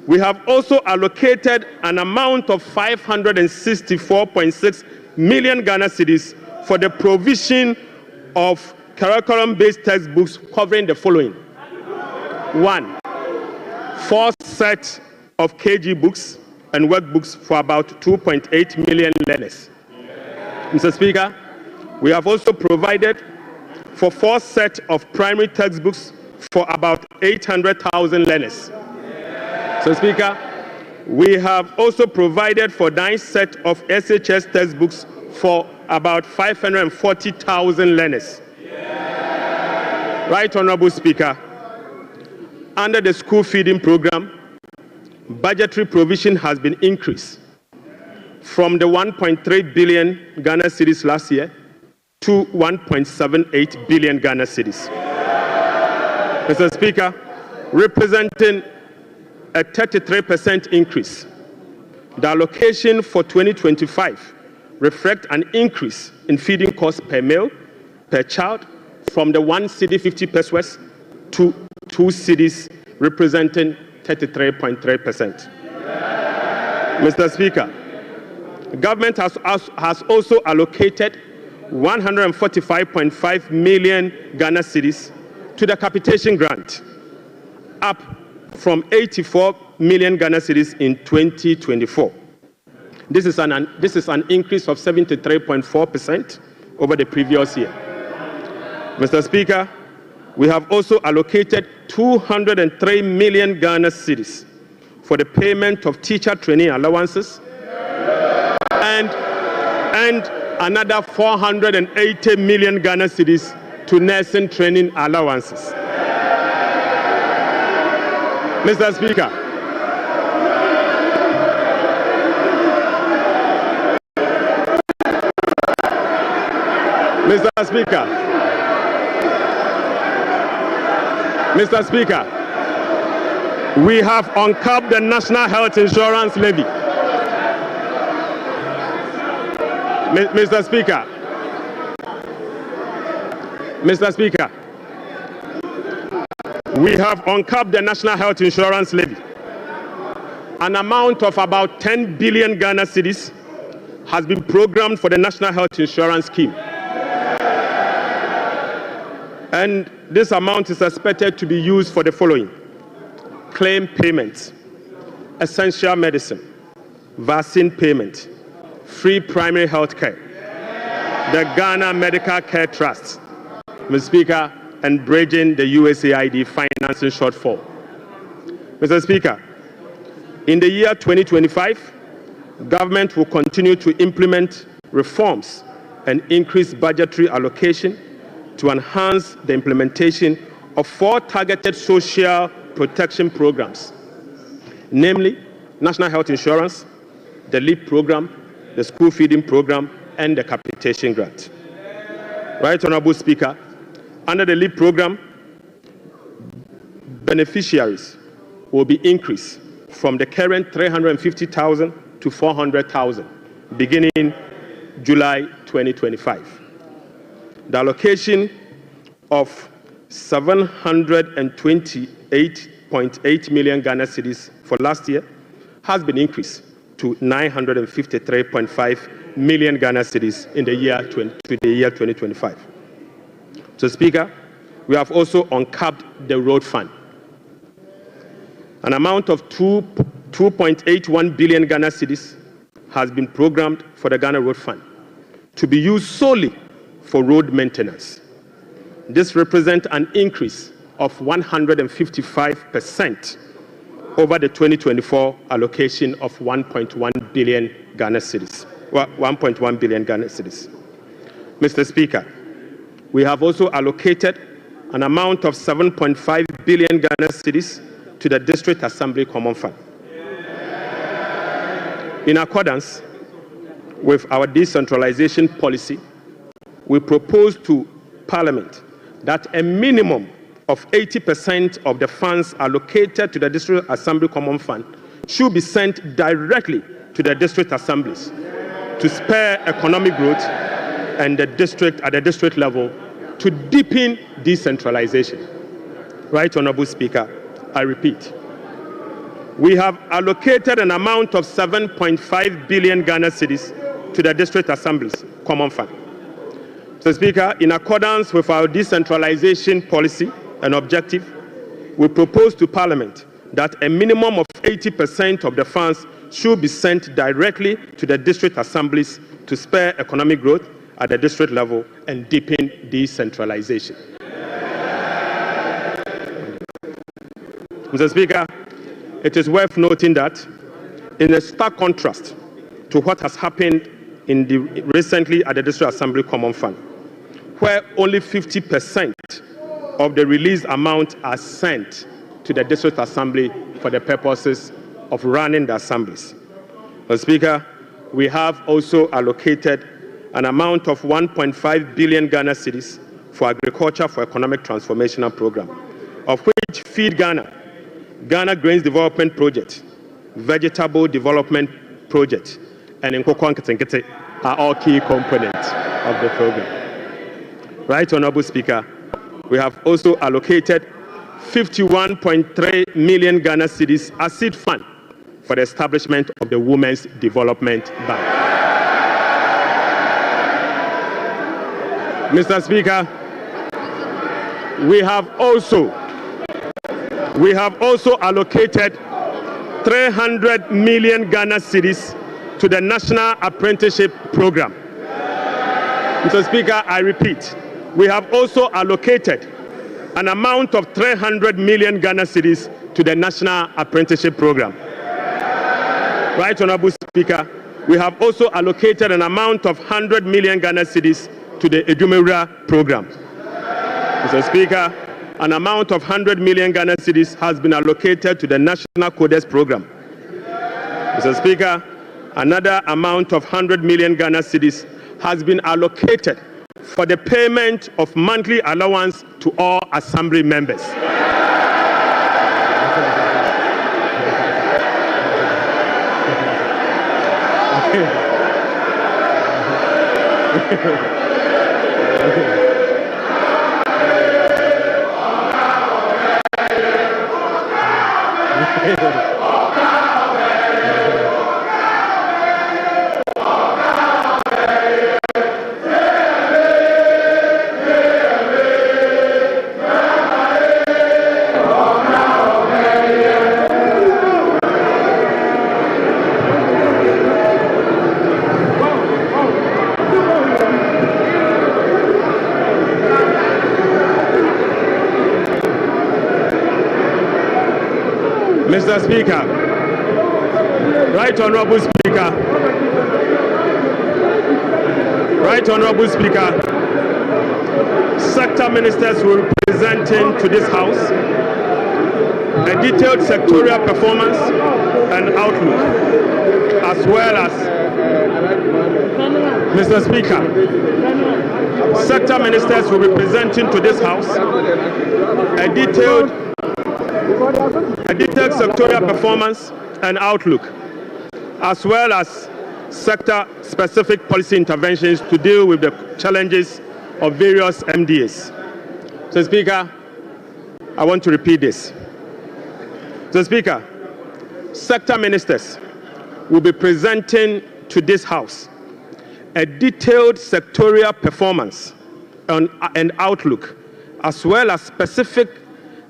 we have also allocated an amount of 564.6 million Ghana cedis for the provision of curriculum-based textbooks covering the following. 1. 4 sets of KG books and workbooks for about 2.8 million learners. Mr. Speaker, we have also provided for 4 sets of primary textbooks for about 800,000 learners. Mr. Speaker, we have also provided for 9 sets of SHS textbooks for about 540,000 learners. Right, Honorable Speaker, under the school feeding program, budgetary provision has been increased from the 1.3 billion Ghana cedis last year to 1.78 billion Ghana cedis. Mr. Speaker, representing a 33% increase. The allocation for 2025 reflects an increase in feeding costs per meal, per child, from the 1 cedi 50 pesos to 2 cedis, representing 33.3%. Mr. Speaker, the government has also allocated 145.5 million Ghana cedis to the capitation grant, up from 84 million Ghana cedis in 2024. This is an increase of 73.4% over the previous year. Mr. Speaker, we have also allocated 203 million Ghana cedis for the payment of teacher training allowances and another 480 million Ghana cedis to nursing training allowances. Mr. Speaker, Mr. Speaker, we have uncapped the National Health Insurance Levy. Mr. Speaker, we have uncapped the National Health Insurance Levy. An amount of about 10 billion Ghana cedis has been programmed for the National Health Insurance Scheme. And this amount is expected to be used for the following: claim payments, essential medicine, vaccine payment, free primary health care, the Ghana Medical Care Trust, Mr. Speaker, and bridging the USAID financing shortfall. Mr. Speaker, in the year 2025, government will continue to implement reforms and increase budgetary allocation to enhance the implementation of 4 targeted social protection programs, namely National Health Insurance, the LEAP program, the school feeding program, and the capitation grant. Right, Honorable Speaker, under the LEAP program, beneficiaries will be increased from the current 350,000 to 400,000 beginning July 2025. The allocation of 728.8 million Ghana cedis for last year has been increased to 953.5 million Ghana cedis in the year 2025. So, Speaker, we have also uncapped the road fund An amount of 2.81 billion Ghana cedis has been programmed for the Ghana Road Fund to be used solely for road maintenance. This represents an increase of 155% over the 2024 allocation of 1.1 billion Ghana cedis. 1.1 billion Ghana cedis. Mr. Speaker, we have also allocated an amount of 7.5 billion Ghana cedis to the District Assembly Common Fund. In accordance with our decentralization policy, we propose to Parliament that a minimum of 80% of the funds allocated to the District Assembly Common Fund should be sent directly to the district assemblies to spur economic growth and at the district level to deepen decentralization. Right, Honorable Speaker, I repeat, we have allocated an amount of 7.5 billion Ghana cedis to the District Assemblies Common Fund. Mr. Speaker, in accordance with our decentralization policy and objective, we propose to Parliament that a minimum of 80% of the funds should be sent directly to the district assemblies to spur economic growth at the district level and deepen decentralization. Mr. Speaker, it is worth noting that in a stark contrast to what has happened recently at the District Assembly Common Fund, where only 50% of the released amount are sent to the District Assembly for the purposes of running the assemblies. Mr. Speaker, we have also allocated an amount of 1.5 billion Ghana cedis for Agriculture for Economic Transformation Program, of which Feed Ghana, Ghana Grains Development Project, Vegetable Development Project, and Nkoko Nketenkete are all key components of the program. Right, Honorable Speaker, we have also allocated 51.3 million Ghana cedis as seed fund for the establishment of the Women's Development Bank. Mr. Speaker, we have also allocated 300 million Ghana cedis to the National Apprenticeship Program. Mr. Speaker, I repeat, we have also allocated an amount of 300 million Ghana cedis to the National Apprenticeship Program. Right, Honorable Speaker, we have also allocated an amount of 100 million Ghana cedis to the Edumewura Program. Mr. Speaker, an amount of 100 million Ghana cedis has been allocated to the National Codes Program. Mr. Speaker, another amount of 100 million Ghana cedis has been allocated for the payment of monthly allowance to all assembly members. Mr. Speaker, Right Honorable Speaker, sector ministers will be presenting to this House a detailed sectorial performance and outlook, as well as, Mr. Speaker, sector ministers will be presenting to this House a detailed sectorial performance and outlook, as well as sector-specific policy interventions to deal with the challenges of various MDAs. So, Speaker, I want to repeat this. So, Speaker, sector ministers will be presenting to this House a detailed sectorial performance and outlook, as well as specific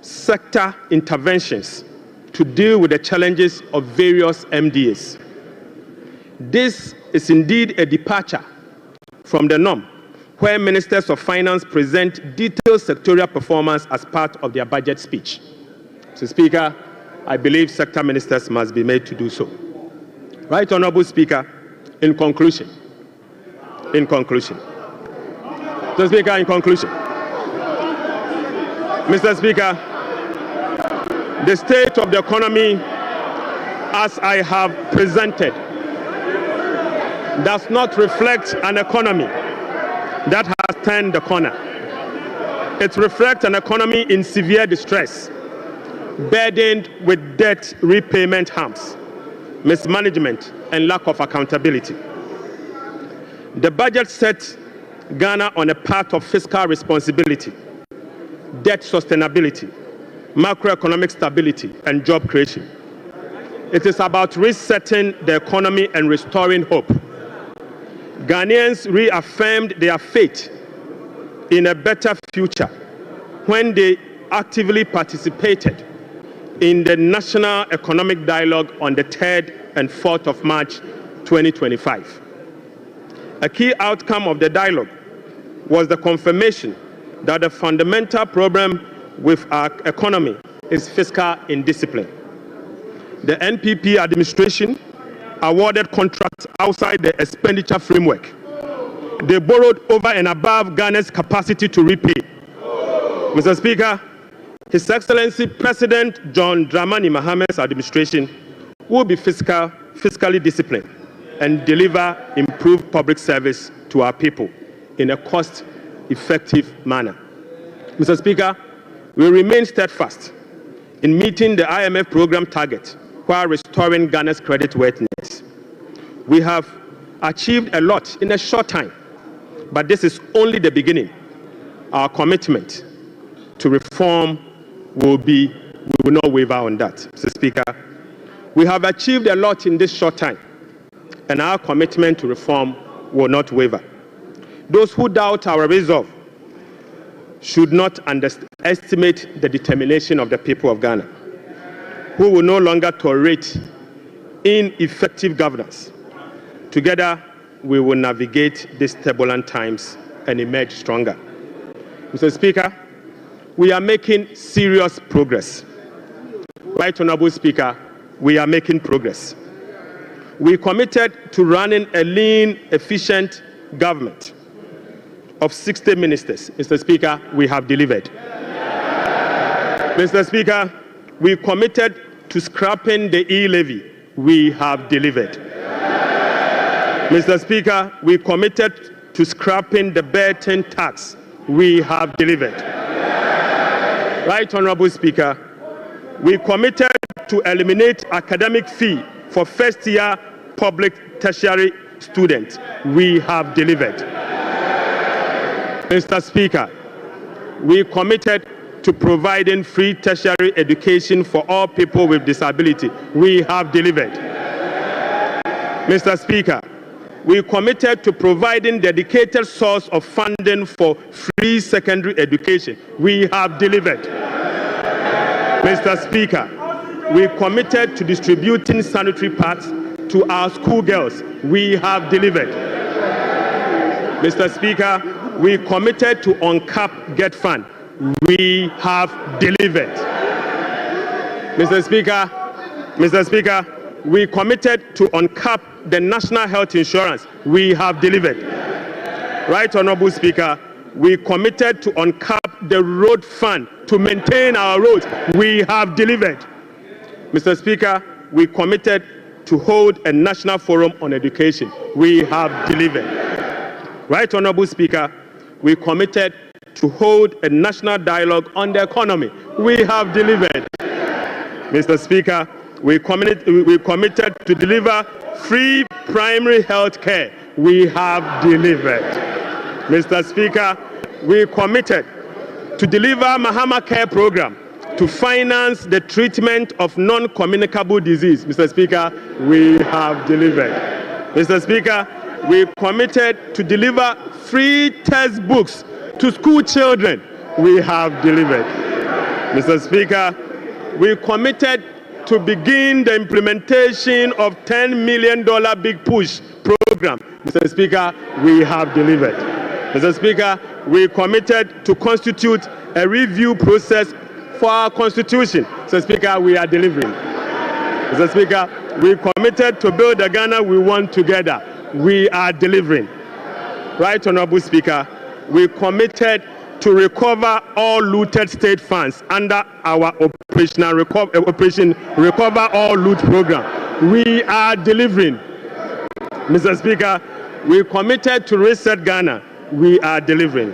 sector interventions to deal with the challenges of various MDAs. This is indeed a departure from the norm, where ministers of finance present detailed sectorial performance as part of their budget speech. Mr. Speaker, I believe sector ministers must be made to do so. Right Honorable Speaker, in conclusion, Mr. Speaker, in conclusion, Mr. Speaker, the state of the economy, as I have presented, does not reflect an economy that has turned the corner. It reflects an economy in severe distress, burdened with debt repayment harms, mismanagement, and lack of accountability. The budget sets Ghana on a path of fiscal responsibility, debt sustainability, macroeconomic stability, and job creation. It is about resetting the economy and restoring hope. Ghanaians reaffirmed their faith in a better future when they actively participated in the National Economic Dialogue on the 3rd and 4th of March 2025. A key outcome of the dialogue was the confirmation that the fundamental problem with our economy is fiscal indiscipline. The NPP administration awarded contracts outside the expenditure framework. They borrowed over and above Ghana's capacity to repay. Mr. Speaker, His Excellency President John Dramani Mahamad's administration will be fiscally disciplined and deliver improved public service to our people in a cost-effective manner. Mr. Speaker, we remain steadfast in meeting the IMF program target while restoring Ghana's creditworthiness. We have achieved a lot in a short time, but this is only the beginning. Our commitment to reform we will not waver on that, Mr. Speaker. We have achieved a lot in this short time, and our commitment to reform will not waver. Those who doubt our resolve should not underestimate the determination of the people of Ghana, who will no longer tolerate ineffective governance. Together, we will navigate these turbulent times and emerge stronger. Mr. Speaker, we are making serious progress. Right Honorable Speaker, we are making progress. We committed to running a lean, efficient government of 60 ministers. Mr. Speaker, we have delivered. Mr. Speaker, we committed to scrapping the e-levy. We have delivered. Mr. Speaker, we committed to scrapping the burden tax. We have delivered. Right Honorable Speaker, we committed to eliminate academic fee for first-year public tertiary students. We have delivered. Mr. Speaker, we committed to providing free tertiary education for all people with disability. We have delivered. Mr. Speaker, we committed to providing dedicated source of funding for free secondary education. We have delivered. Mr. Speaker, we committed to distributing sanitary pads to our schoolgirls. We have delivered. Mr. Speaker, we committed to uncap Get Fund. We have delivered. Mr. Speaker, we committed to uncap the national health insurance. We have delivered. Right Honorable Speaker, we committed to uncap the road fund to maintain our roads. We have delivered. Mr. Speaker, we committed to hold a national forum on education. We have delivered. Right Honorable Speaker, we committed to hold a national dialogue on the economy. We have delivered. Mr. Speaker, we committed to deliver free primary health care. We have delivered. Mr. Speaker, we committed to deliver Mahama Care Program to finance the treatment of non-communicable disease. Mr. Speaker, we have delivered. Mr. Speaker, we committed to deliver free textbooks to school children. We have delivered. Mr. Speaker, we committed to begin the implementation of $10 million Big Push program. Mr. Speaker, we have delivered. Mr. Speaker, we committed to constitute a review process for our constitution. Mr. Speaker, we are delivering. Mr. Speaker, we committed to build the Ghana we want together. We are delivering. Right, Honorable Speaker, we committed to recover all looted state funds under our Operation Recover All Loot program. We are delivering. Mr. Speaker, we committed to reset Ghana. We are delivering.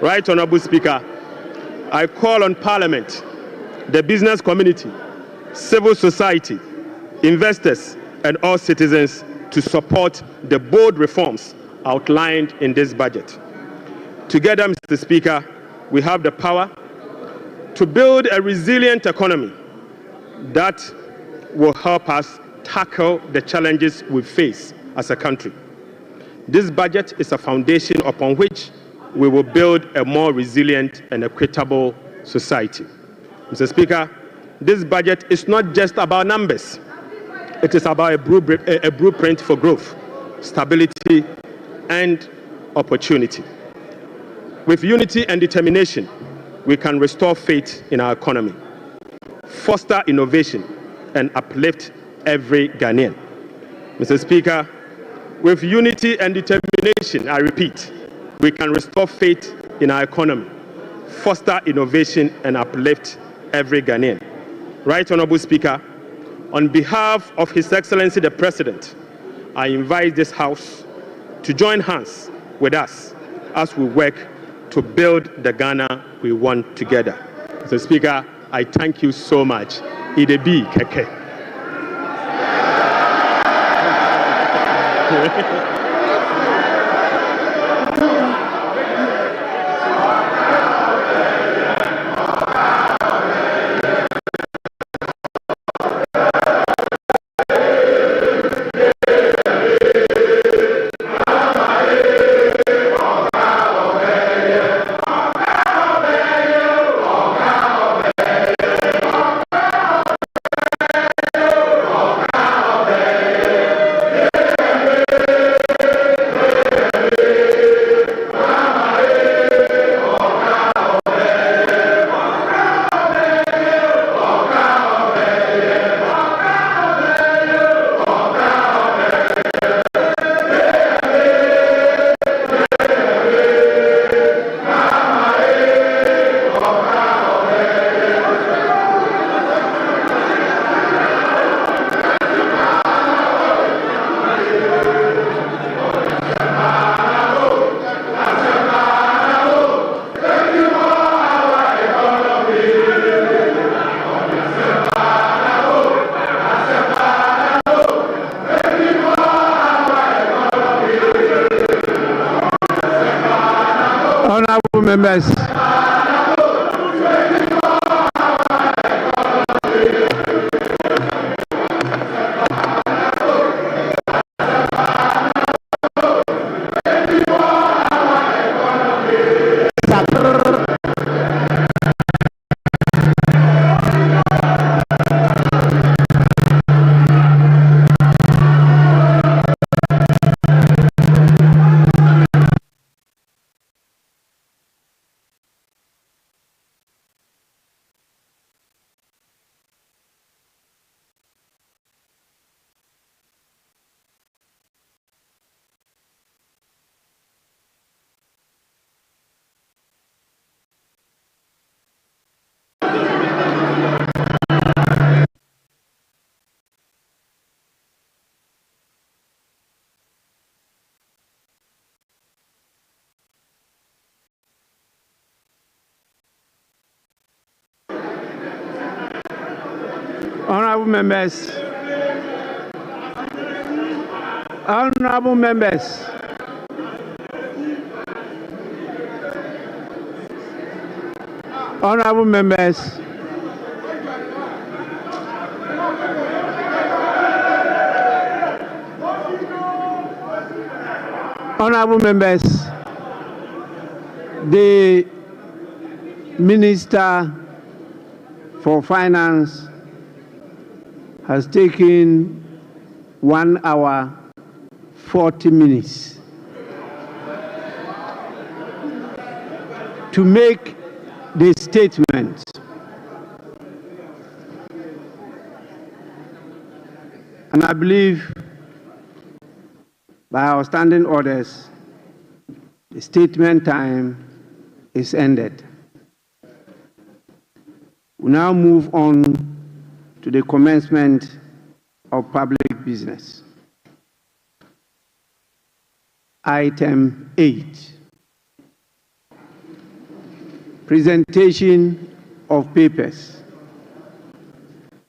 Right, Honorable Speaker, I call on Parliament, the business community, civil society, investors, and all citizens to support the bold reforms outlined in this budget. Together, Mr. Speaker, we have the power to build a resilient economy that will help us tackle the challenges we face as a country. This budget is a foundation upon which we will build a more resilient and equitable society. Mr. Speaker, this budget is not just about numbers. It is about a blueprint for growth, stability, and opportunity. With unity and determination, we can restore faith in our economy, foster innovation, and uplift every Ghanaian. Mr. Speaker, with unity and determination, I repeat, we can restore faith in our economy, foster innovation, and uplift every Ghanaian. Right, Honorable Speaker, on behalf of His Excellency the President, I invite this House to join hands with us as we work to build the Ghana we want together. Mr. Speaker, I thank you so much. Idebi Keke. Honorable members. Honorable members. Honorable members. Honorable members. Honorable members. The Minister for Finance has taken 1 hour 40 minutes to make the statement. And I believe by our standing orders, the statement time is ended. We now move on to the commencement of public business. Item 8, presentation of papers.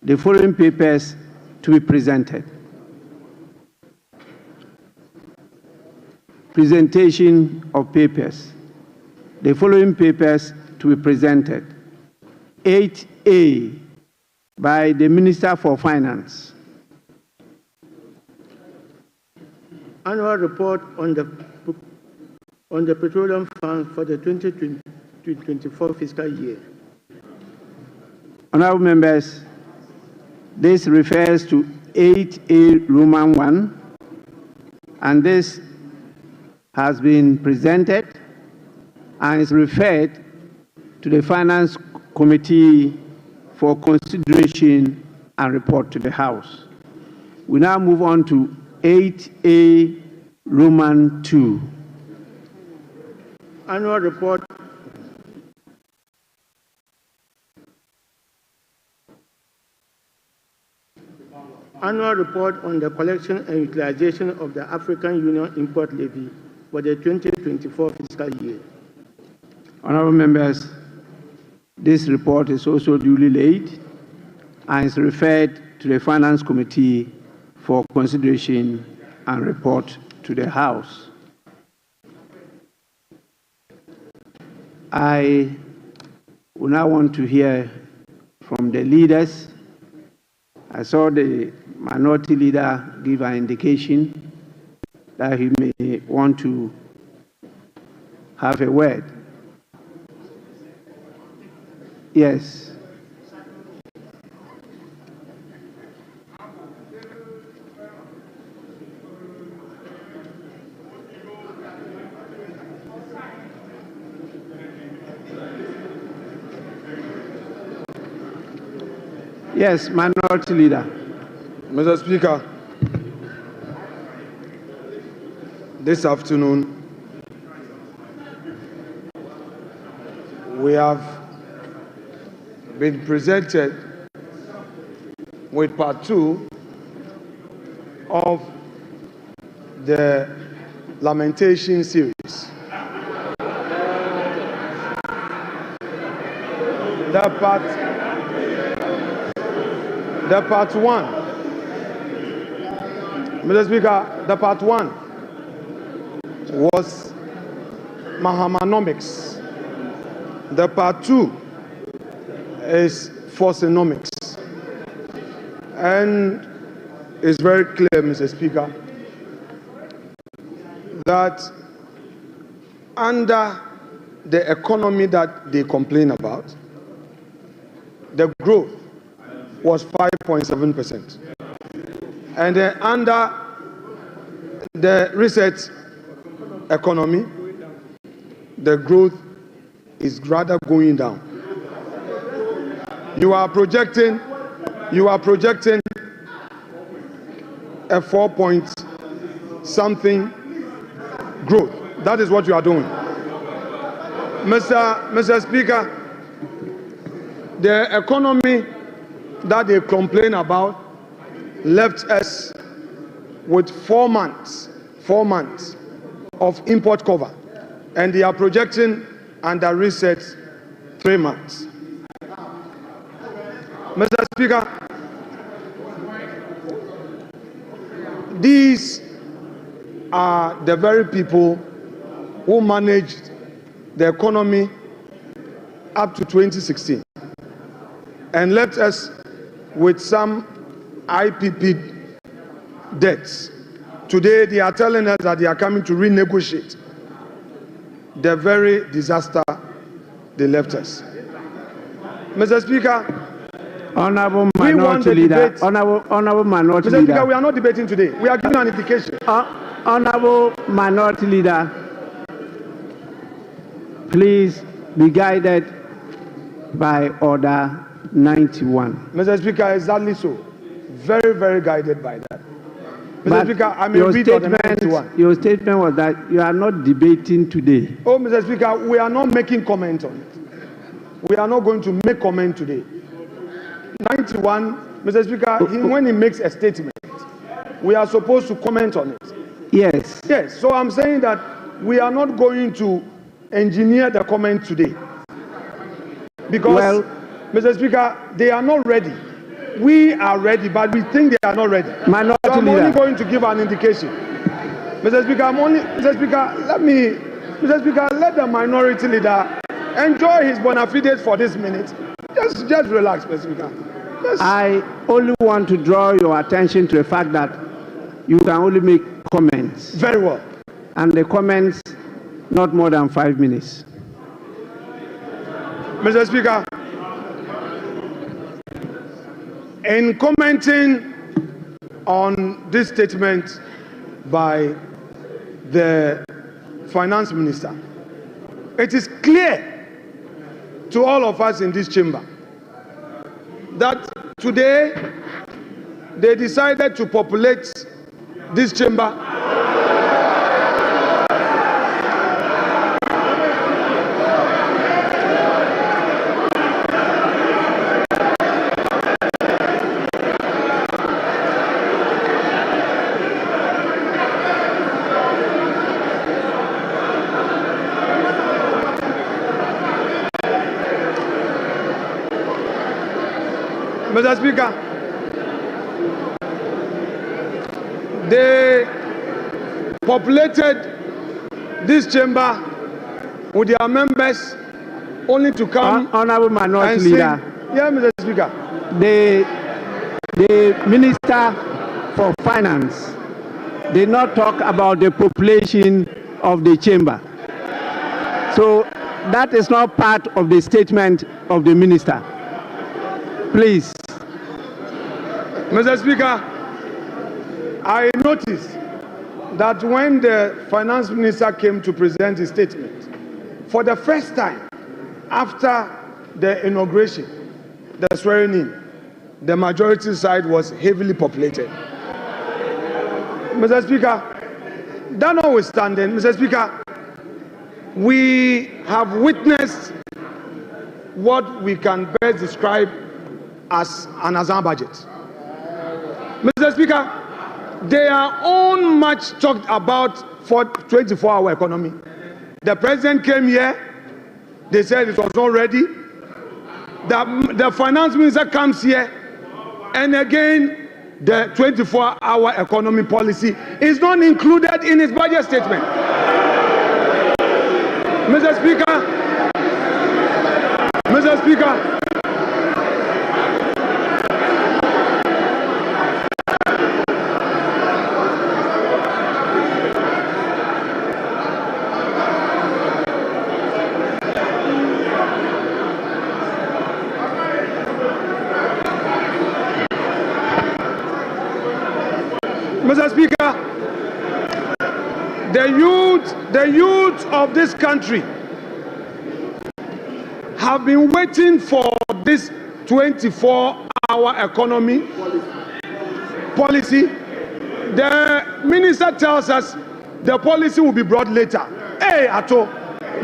The following papers to be presented. Presentation of papers. The following papers to be presented. 8A by the Minister for Finance. Annual report on the Petroleum Fund for the 2024 fiscal year. Honorable members, this refers to 8A Roman 1, and this has been presented and is referred to the Finance Committee for consideration and report to the House. We now move on to 8A Roman 2. Annual report on the collection and utilization of the African Union Import Levy for the 2024 fiscal year. Honorable members, this report is also duly laid and is referred to the Finance Committee for consideration and report to the House. I would now want to hear from the leaders. I saw the minority leader give an indication that he may want to have a word. Yes. Yes, minority leader. Mr. Speaker, this afternoon we have been presented with part 2 of the lamentation series. The part 1, Mr. Speaker, the part 1 was Mahamanomics. The part 2 is Forsonomics. And it's very clear, Mr. Speaker, that under the economy that they complain about, the growth was 5.7%. And under the research economy, the growth is rather going down. You are projecting a 4-point-something growth. That is what you are doing. Mr. Speaker, the economy that they complain about left us with 4 months of import cover, and they are projecting under reset 3 months. Mr. Speaker, these are the very people who managed the economy up to 2016 and left us with some IPP debts. Today, they are telling us that they are coming to renegotiate the very disaster they left us. Mr. Speaker, Honorable We want Minority the Leader. debate. Honorable Minority Mr. Speaker, Leader. we are not debating today. We are giving an indication. Honorable Minority Leader, please be guided by Order 91. Mr. Speaker, exactly so. Very, very guided by that. Mr. But Speaker, I may read Order 91. your statement was that you are not debating today. Oh, Mr. Speaker, we are not making comment on it. We are not going to make comment today. 91, Mr. Speaker, when he makes a statement, we are supposed to comment on it. Yes. Yes, so I'm saying that we are not going to engineer the comment today. Because, Well, Mr. Speaker, they are not ready. We are ready, but we think they are not ready. Minority So I'm Leader. only going to give an indication. Mr. Speaker, let the Minority Leader enjoy his bona fides for this minute. Just relax, Mr. Speaker. I only want to draw your attention to the fact that you can only make comments. Very well. And the comments, not more than 5 minutes. Mr. Speaker, in commenting on this statement by the Finance Minister, it is clear to all of us in this chamber that today they decided to populate this chamber Mr. Speaker, they populated this chamber with their members only to come Honorable Minority and sing. Leader. Yeah, Mr. Speaker. The Minister for Finance did not talk about the population of the chamber. So that is not part of the statement of the Minister. Please. Mr. Speaker, I noticed that when the Finance Minister came to present his statement, for the first time after the inauguration, the swearing in, the majority side was heavily populated. Mr. Speaker, that notwithstanding, Mr. Speaker, we have witnessed what we can best describe as an Azan budget. Mr. Speaker, they are on much talked about for 24-hour economy. The president came here, they said it was not ready. The finance minister comes here, and again, the 24-hour economy policy is not included in his budget statement. Mr. Speaker, Mr. Speaker, the youth of this country have been waiting for this 24-hour economy policy. The minister tells us the policy will be brought later. Hey, Ato,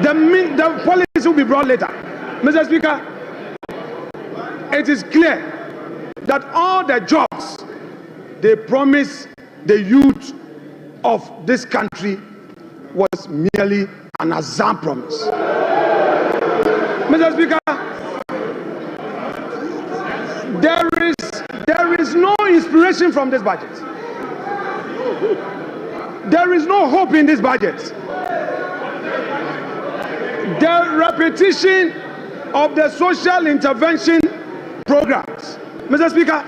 the policy will be brought later. Mr. Speaker, it is clear that all the jobs they promised the youth of this country was merely an Azan promise. Mr. Speaker, there is no inspiration from this budget. There is no hope in this budget. The repetition of the social intervention programs, Mr. Speaker,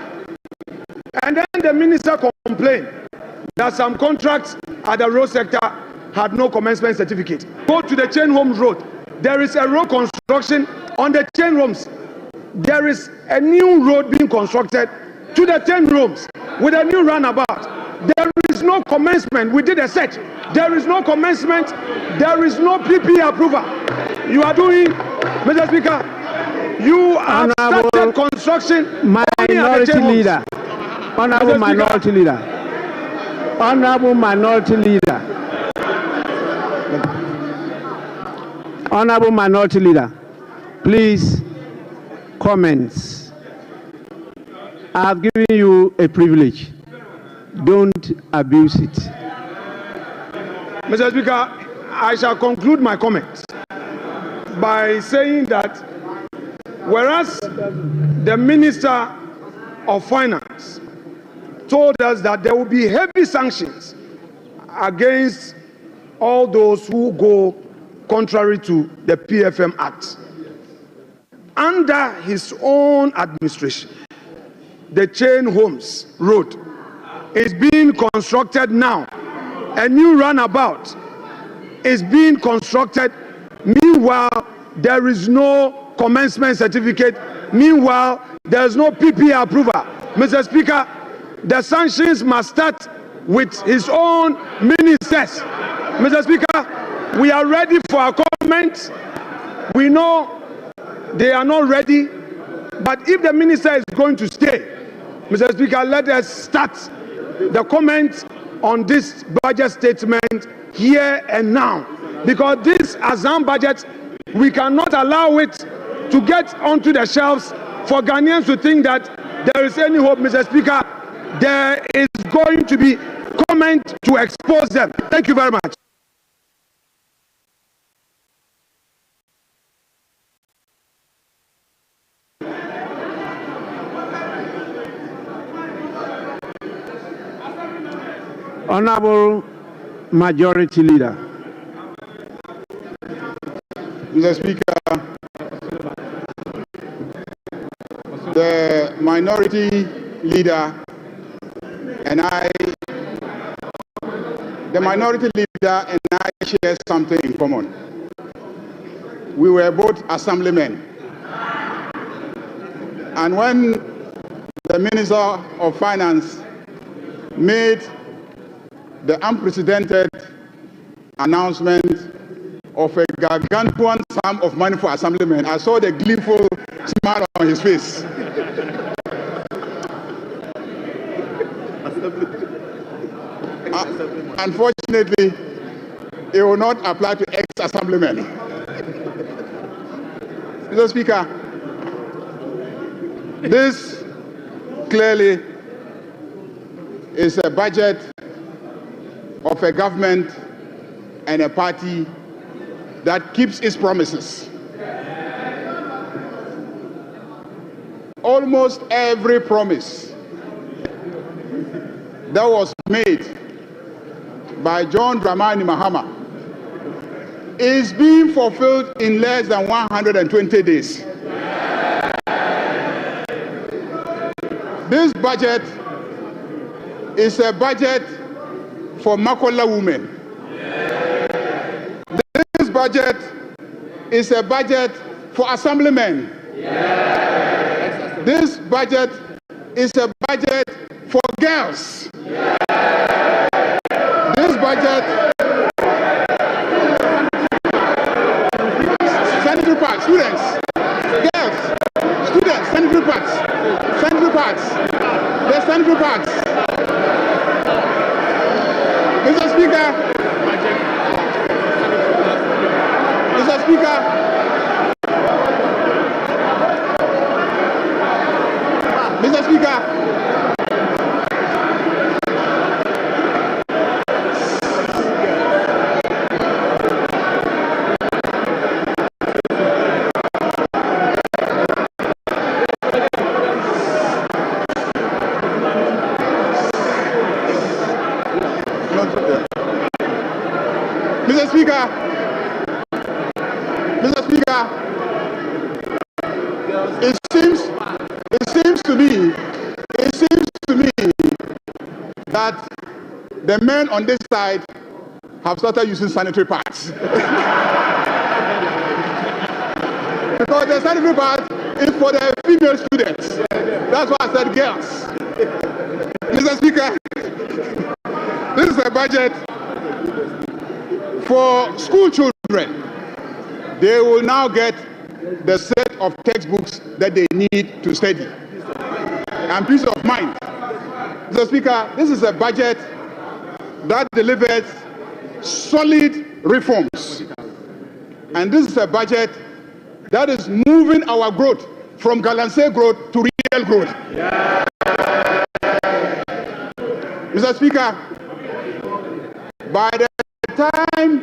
and then the minister complained that some contracts at the road sector had no commencement certificate. Go to the Chain Homes Road. There is a road construction on the Chain Homes. there is a new road being constructed to the 10 rooms with a new roundabout. There is no commencement. We did a search. There is no commencement. There is no PP approval. You are doing, Mr. Speaker, you have started construction. Minority Leader. Honorable Minority Leader. Honorable Minority Leader. Honorable Minority Leader. Please, comments. I have given you a privilege. Don't abuse it. Mr. Speaker, I shall conclude my comments by saying that whereas the Minister of Finance told us that there will be heavy sanctions against all those who go contrary to the PFM Act, under his own administration, the Chain Homes Road is being constructed now. A new runabout is being constructed. Meanwhile, there is no commencement certificate. Meanwhile, there is no PP approval. Mr. Speaker, the sanctions must start with his own ministers. Mr. Speaker, we are ready for a comment. We know they are not ready, but if the minister is going to stay, Mr. Speaker, let us start the comment on this budget statement here and now, because this Azam budget, we cannot allow it to get onto the shelves for Ghanaians to think that there is any hope. Mr. Speaker, there is going to be comment to expose them. Thank you very much. Honorable Majority Leader. Mr. Speaker, the Minority Leader and I share something in common. We were both assemblymen. And when the Minister of Finance made the unprecedented announcement of a gargantuan sum of money for assemblymen, I saw the gleeful smile on his face. Unfortunately, it will not apply to ex-assemblymen. Mr. Speaker, this clearly is a budget of a government and a party that keeps its promises. Almost every promise that was made by John Dramani Mahama is being fulfilled in less than 120 days. This budget is a budget for Makola women. This budget is a budget for assemblymen. This budget is a budget for girls. This budget, sanitary pads, students, girls, students, sanitary pads, the sanitary pads. Mr. Speaker, Mr. Speaker, Mr. Speaker, Mr. Speaker, it seems to me that the men on this side have started using sanitary pads. Because the sanitary pad is for the female students. That's why I said girls. Mr. Speaker, this is a budget for school children. They will now get the set of textbooks that they need to study. And peace of mind. Mr. Speaker, this is a budget that delivers solid reforms. And this is a budget that is moving our growth from Galamsey growth to real growth. Yeah. Mr. Speaker, by the time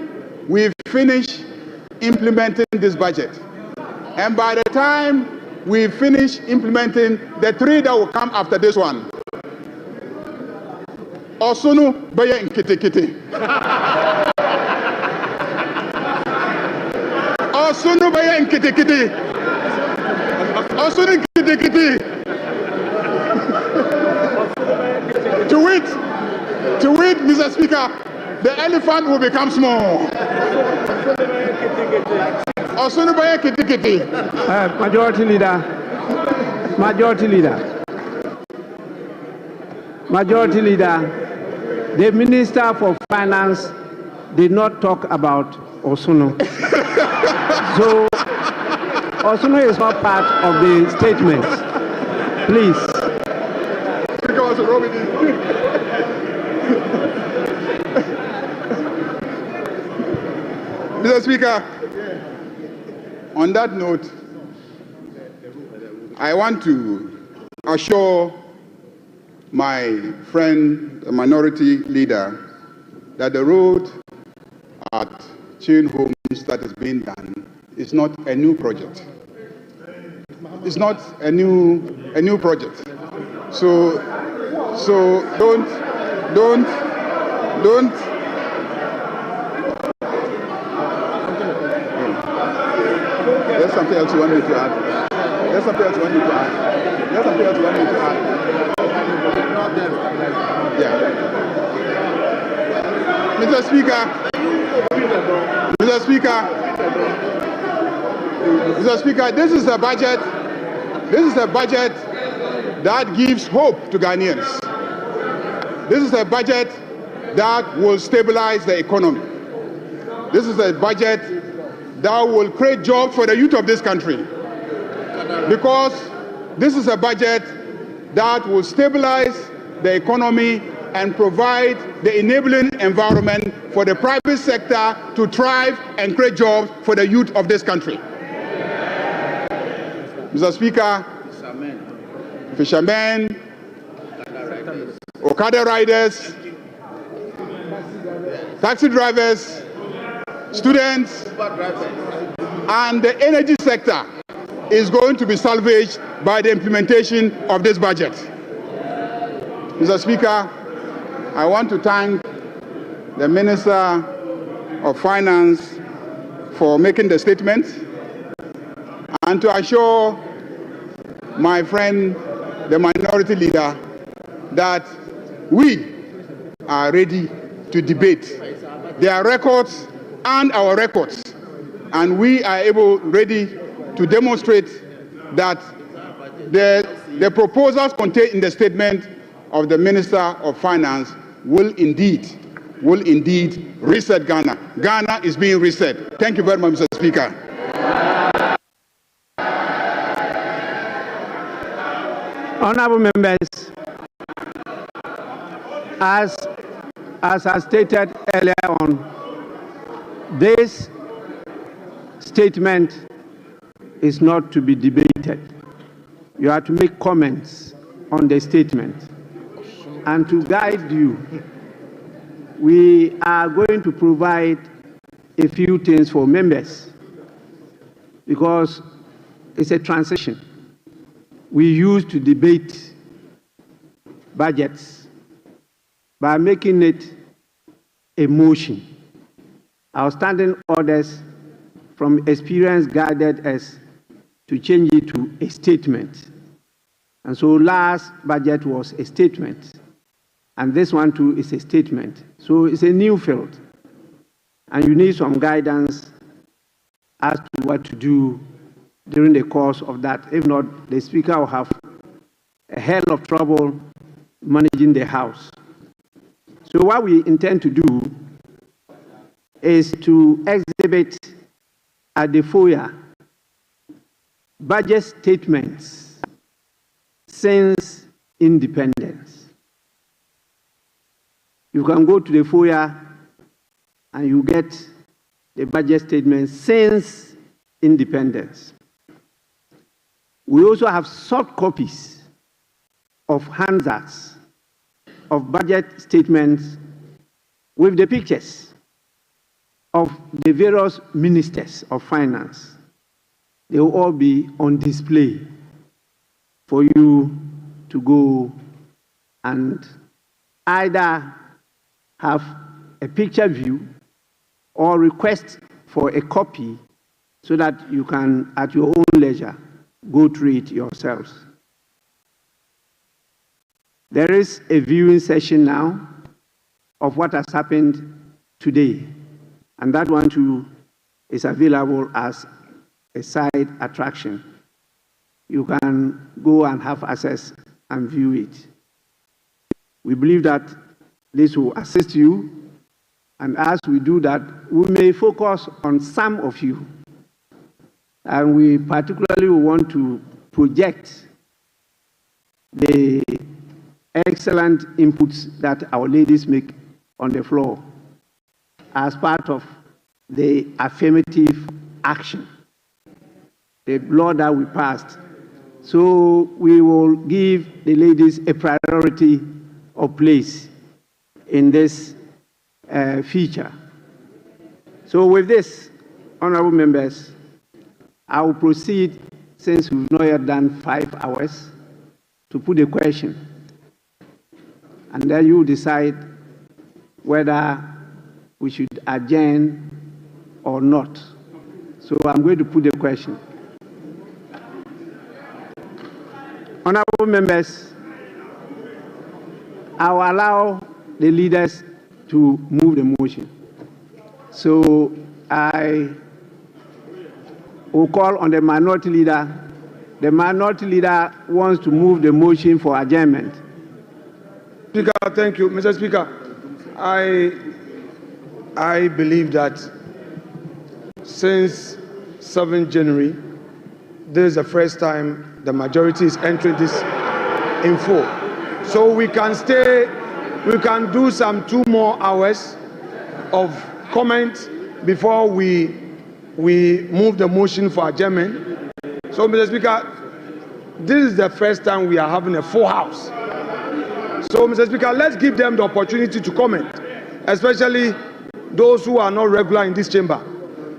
we finish implementing this budget, and by the time we finish implementing the three that will come after this one, Osunu Baya Nkitikiti. Osunu Baya Nkitikiti. Osunu Nkitikiti. To wait, Mr. Speaker, the elephant will become small. Osunu Baya Nkitikiti. Majority Leader. Majority Leader, the Minister for Finance did not talk about Osunu. So, Osunu is not part of the statement. Please. Mr. Speaker, on that note, I want to assure my friend, the minority leader, that the road at Chin Homes that is being done is not a new project. It's not a new project. So don't. There's something else you want me to add. Yeah. Mr. Speaker, this is a budget that gives hope to Ghanaians. This is a budget that will stabilize the economy. This is a budget that will create jobs for the youth of this country. Because this is a budget that will stabilize the economy and provide the enabling environment for the private sector to thrive and create jobs for the youth of this country. Mr. Speaker, fishermen, Okada riders, taxi drivers, students, and the energy sector is going to be salvaged by the implementation of this budget. Mr. Speaker, I want to thank the Minister of Finance for making the statement and to assure my friend, the minority leader, that we are ready to debate their records and our records, and we are ready to demonstrate that the proposals contained in the statement of the Minister of Finance will indeed reset Ghana. Ghana is being reset. Thank you very much, Mr. Speaker. Honorable members, as I stated earlier on, this statement is not to be debated. You are to make comments on the statement. And to guide you, we are going to provide a few things for members because it's a transition. We used to debate budgets by making it a motion. Our standing orders from experience guided us to change it to a statement. And so last budget was a statement. And this one too is a statement. So it's a new field. And you need some guidance as to what to do during the course of that. If not, the Speaker will have a hell of trouble managing the House. So what we intend to do is to exhibit at the foyer budget statements since independence. You can go to the foyer and you get the budget statements since independence. We also have soft copies of handouts of budget statements with the pictures of the various ministers of finance. They will all be on display for you to go and either have a picture view or request for a copy so that you can, at your own leisure, go through it yourselves. There is a viewing session now of what has happened today, and that one too is available as a side attraction. You can go and have access and view it. We believe that this will assist you, and as we do that, we may focus on some of you, and we particularly want to project the excellent inputs that our ladies make on the floor as part of the affirmative action, the law that we passed. So we will give the ladies a priority of place in this feature. So with this, honorable members, I will proceed, since we've not yet done 5 hours, to put a question. And then you decide whether we should adjourn or not. So I'm going to put the question. Honorable members, I will allow the leaders to move the motion. So I will call on the minority leader. The minority leader wants to move the motion for adjournment. Speaker, thank you. Mr. Speaker, I believe that since 7th January, this is the first time the majority is entering this in full. So we can stay, we can do some 2 more hours of comment before we move the motion for adjournment. So, Mr. Speaker, this is the first time we are having a full house. So, Mr. Speaker, let's give them the opportunity to comment, especially those who are not regular in this chamber.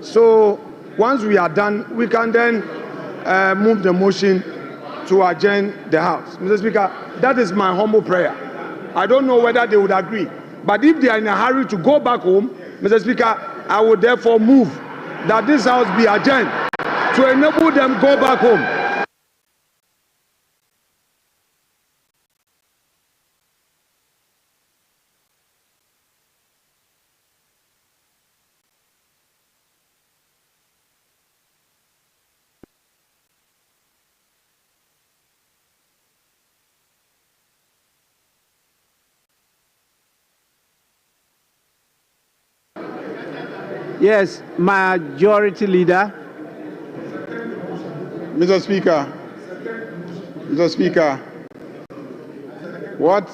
So, once we are done, we can then move the motion to adjourn the House. Mr. Speaker, that is my humble prayer. I don't know whether they would agree, but if they are in a hurry to go back home, Mr. Speaker, I would therefore move that this House be adjourned to enable them go back home. Yes, Majority Leader. Mr. Speaker, what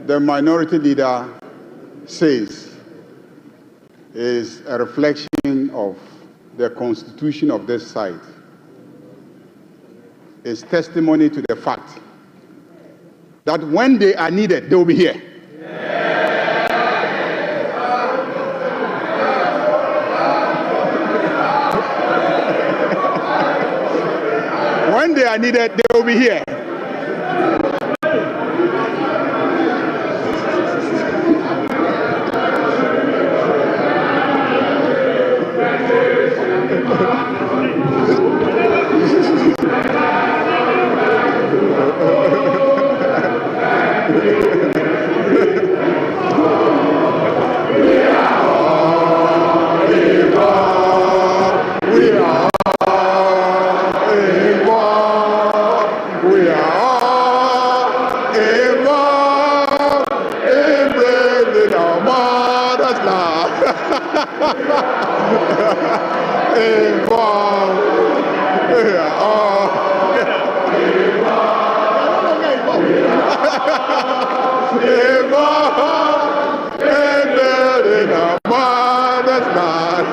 the Minority Leader says is a reflection of the constitution of this side. It's testimony to the fact that when they are needed, they will be here. When they are needed, they will be here.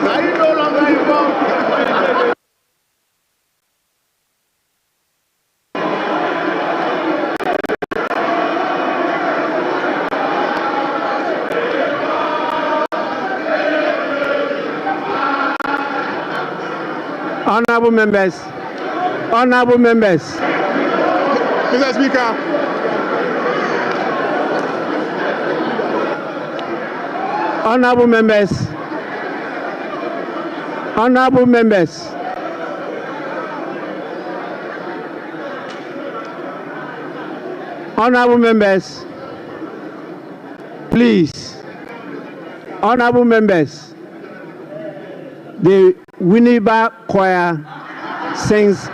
Are you no longer involved? Honorable members, Mr. Speaker, honorable members, please, honorable members, the Winneba choir sings.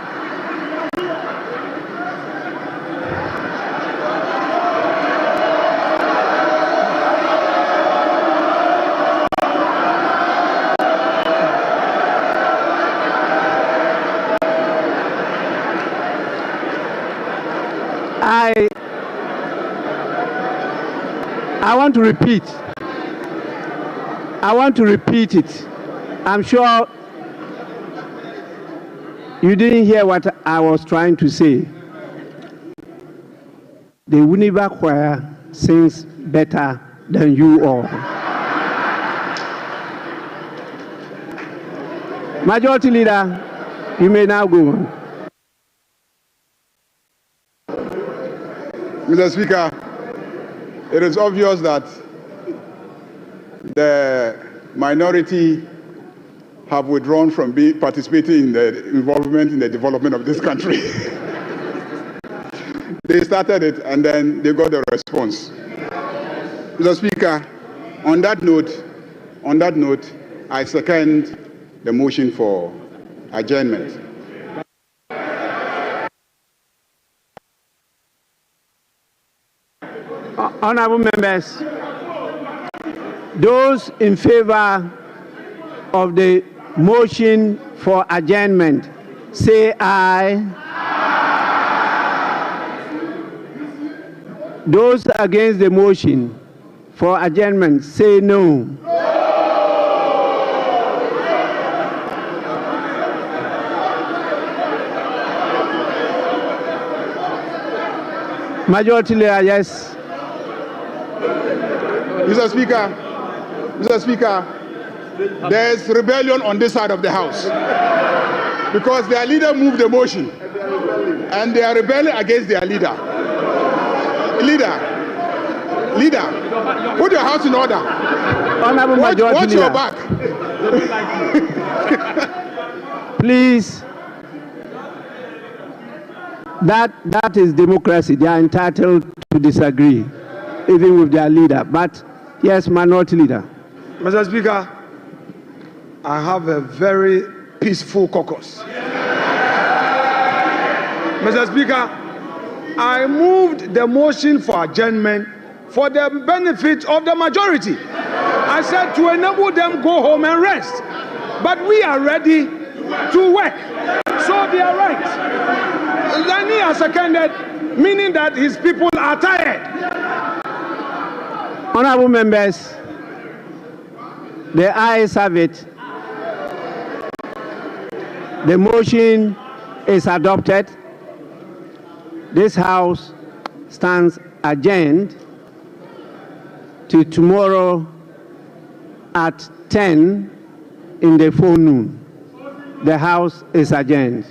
I want to repeat. I want to repeat it. I'm sure you didn't hear what I was trying to say. The Winneba choir sings better than you all. Majority Leader, you may now go on. Mr. Speaker, it is obvious that the minority have withdrawn from participating in the involvement in the development of this country. They started it and then they got a response. Mr. Speaker, on that note, I second the motion for adjournment. Honorable members, those in favor of the motion for adjournment, say aye. Those against the motion for adjournment, say no. Majority Leader, yes. Mr. Speaker, there is rebellion on this side of the House because their leader moved the motion and they are rebelling against their leader. Leader, put your house in order. Honorable Majority Watch Leader. your back. Please, that is democracy. They are entitled to disagree, even with their leader. But yes, Minority Leader. Mr. Speaker, I have a very peaceful caucus. Mr. Speaker, I moved the motion for adjournment for the benefit of the majority. I said to enable them go home and rest. But we are ready to work. So they are right. Then he has seconded, meaning that his people are tired. Honorable members, the ayes have it. The motion is adopted. This House stands adjourned to tomorrow at 10 in the forenoon. The House is adjourned.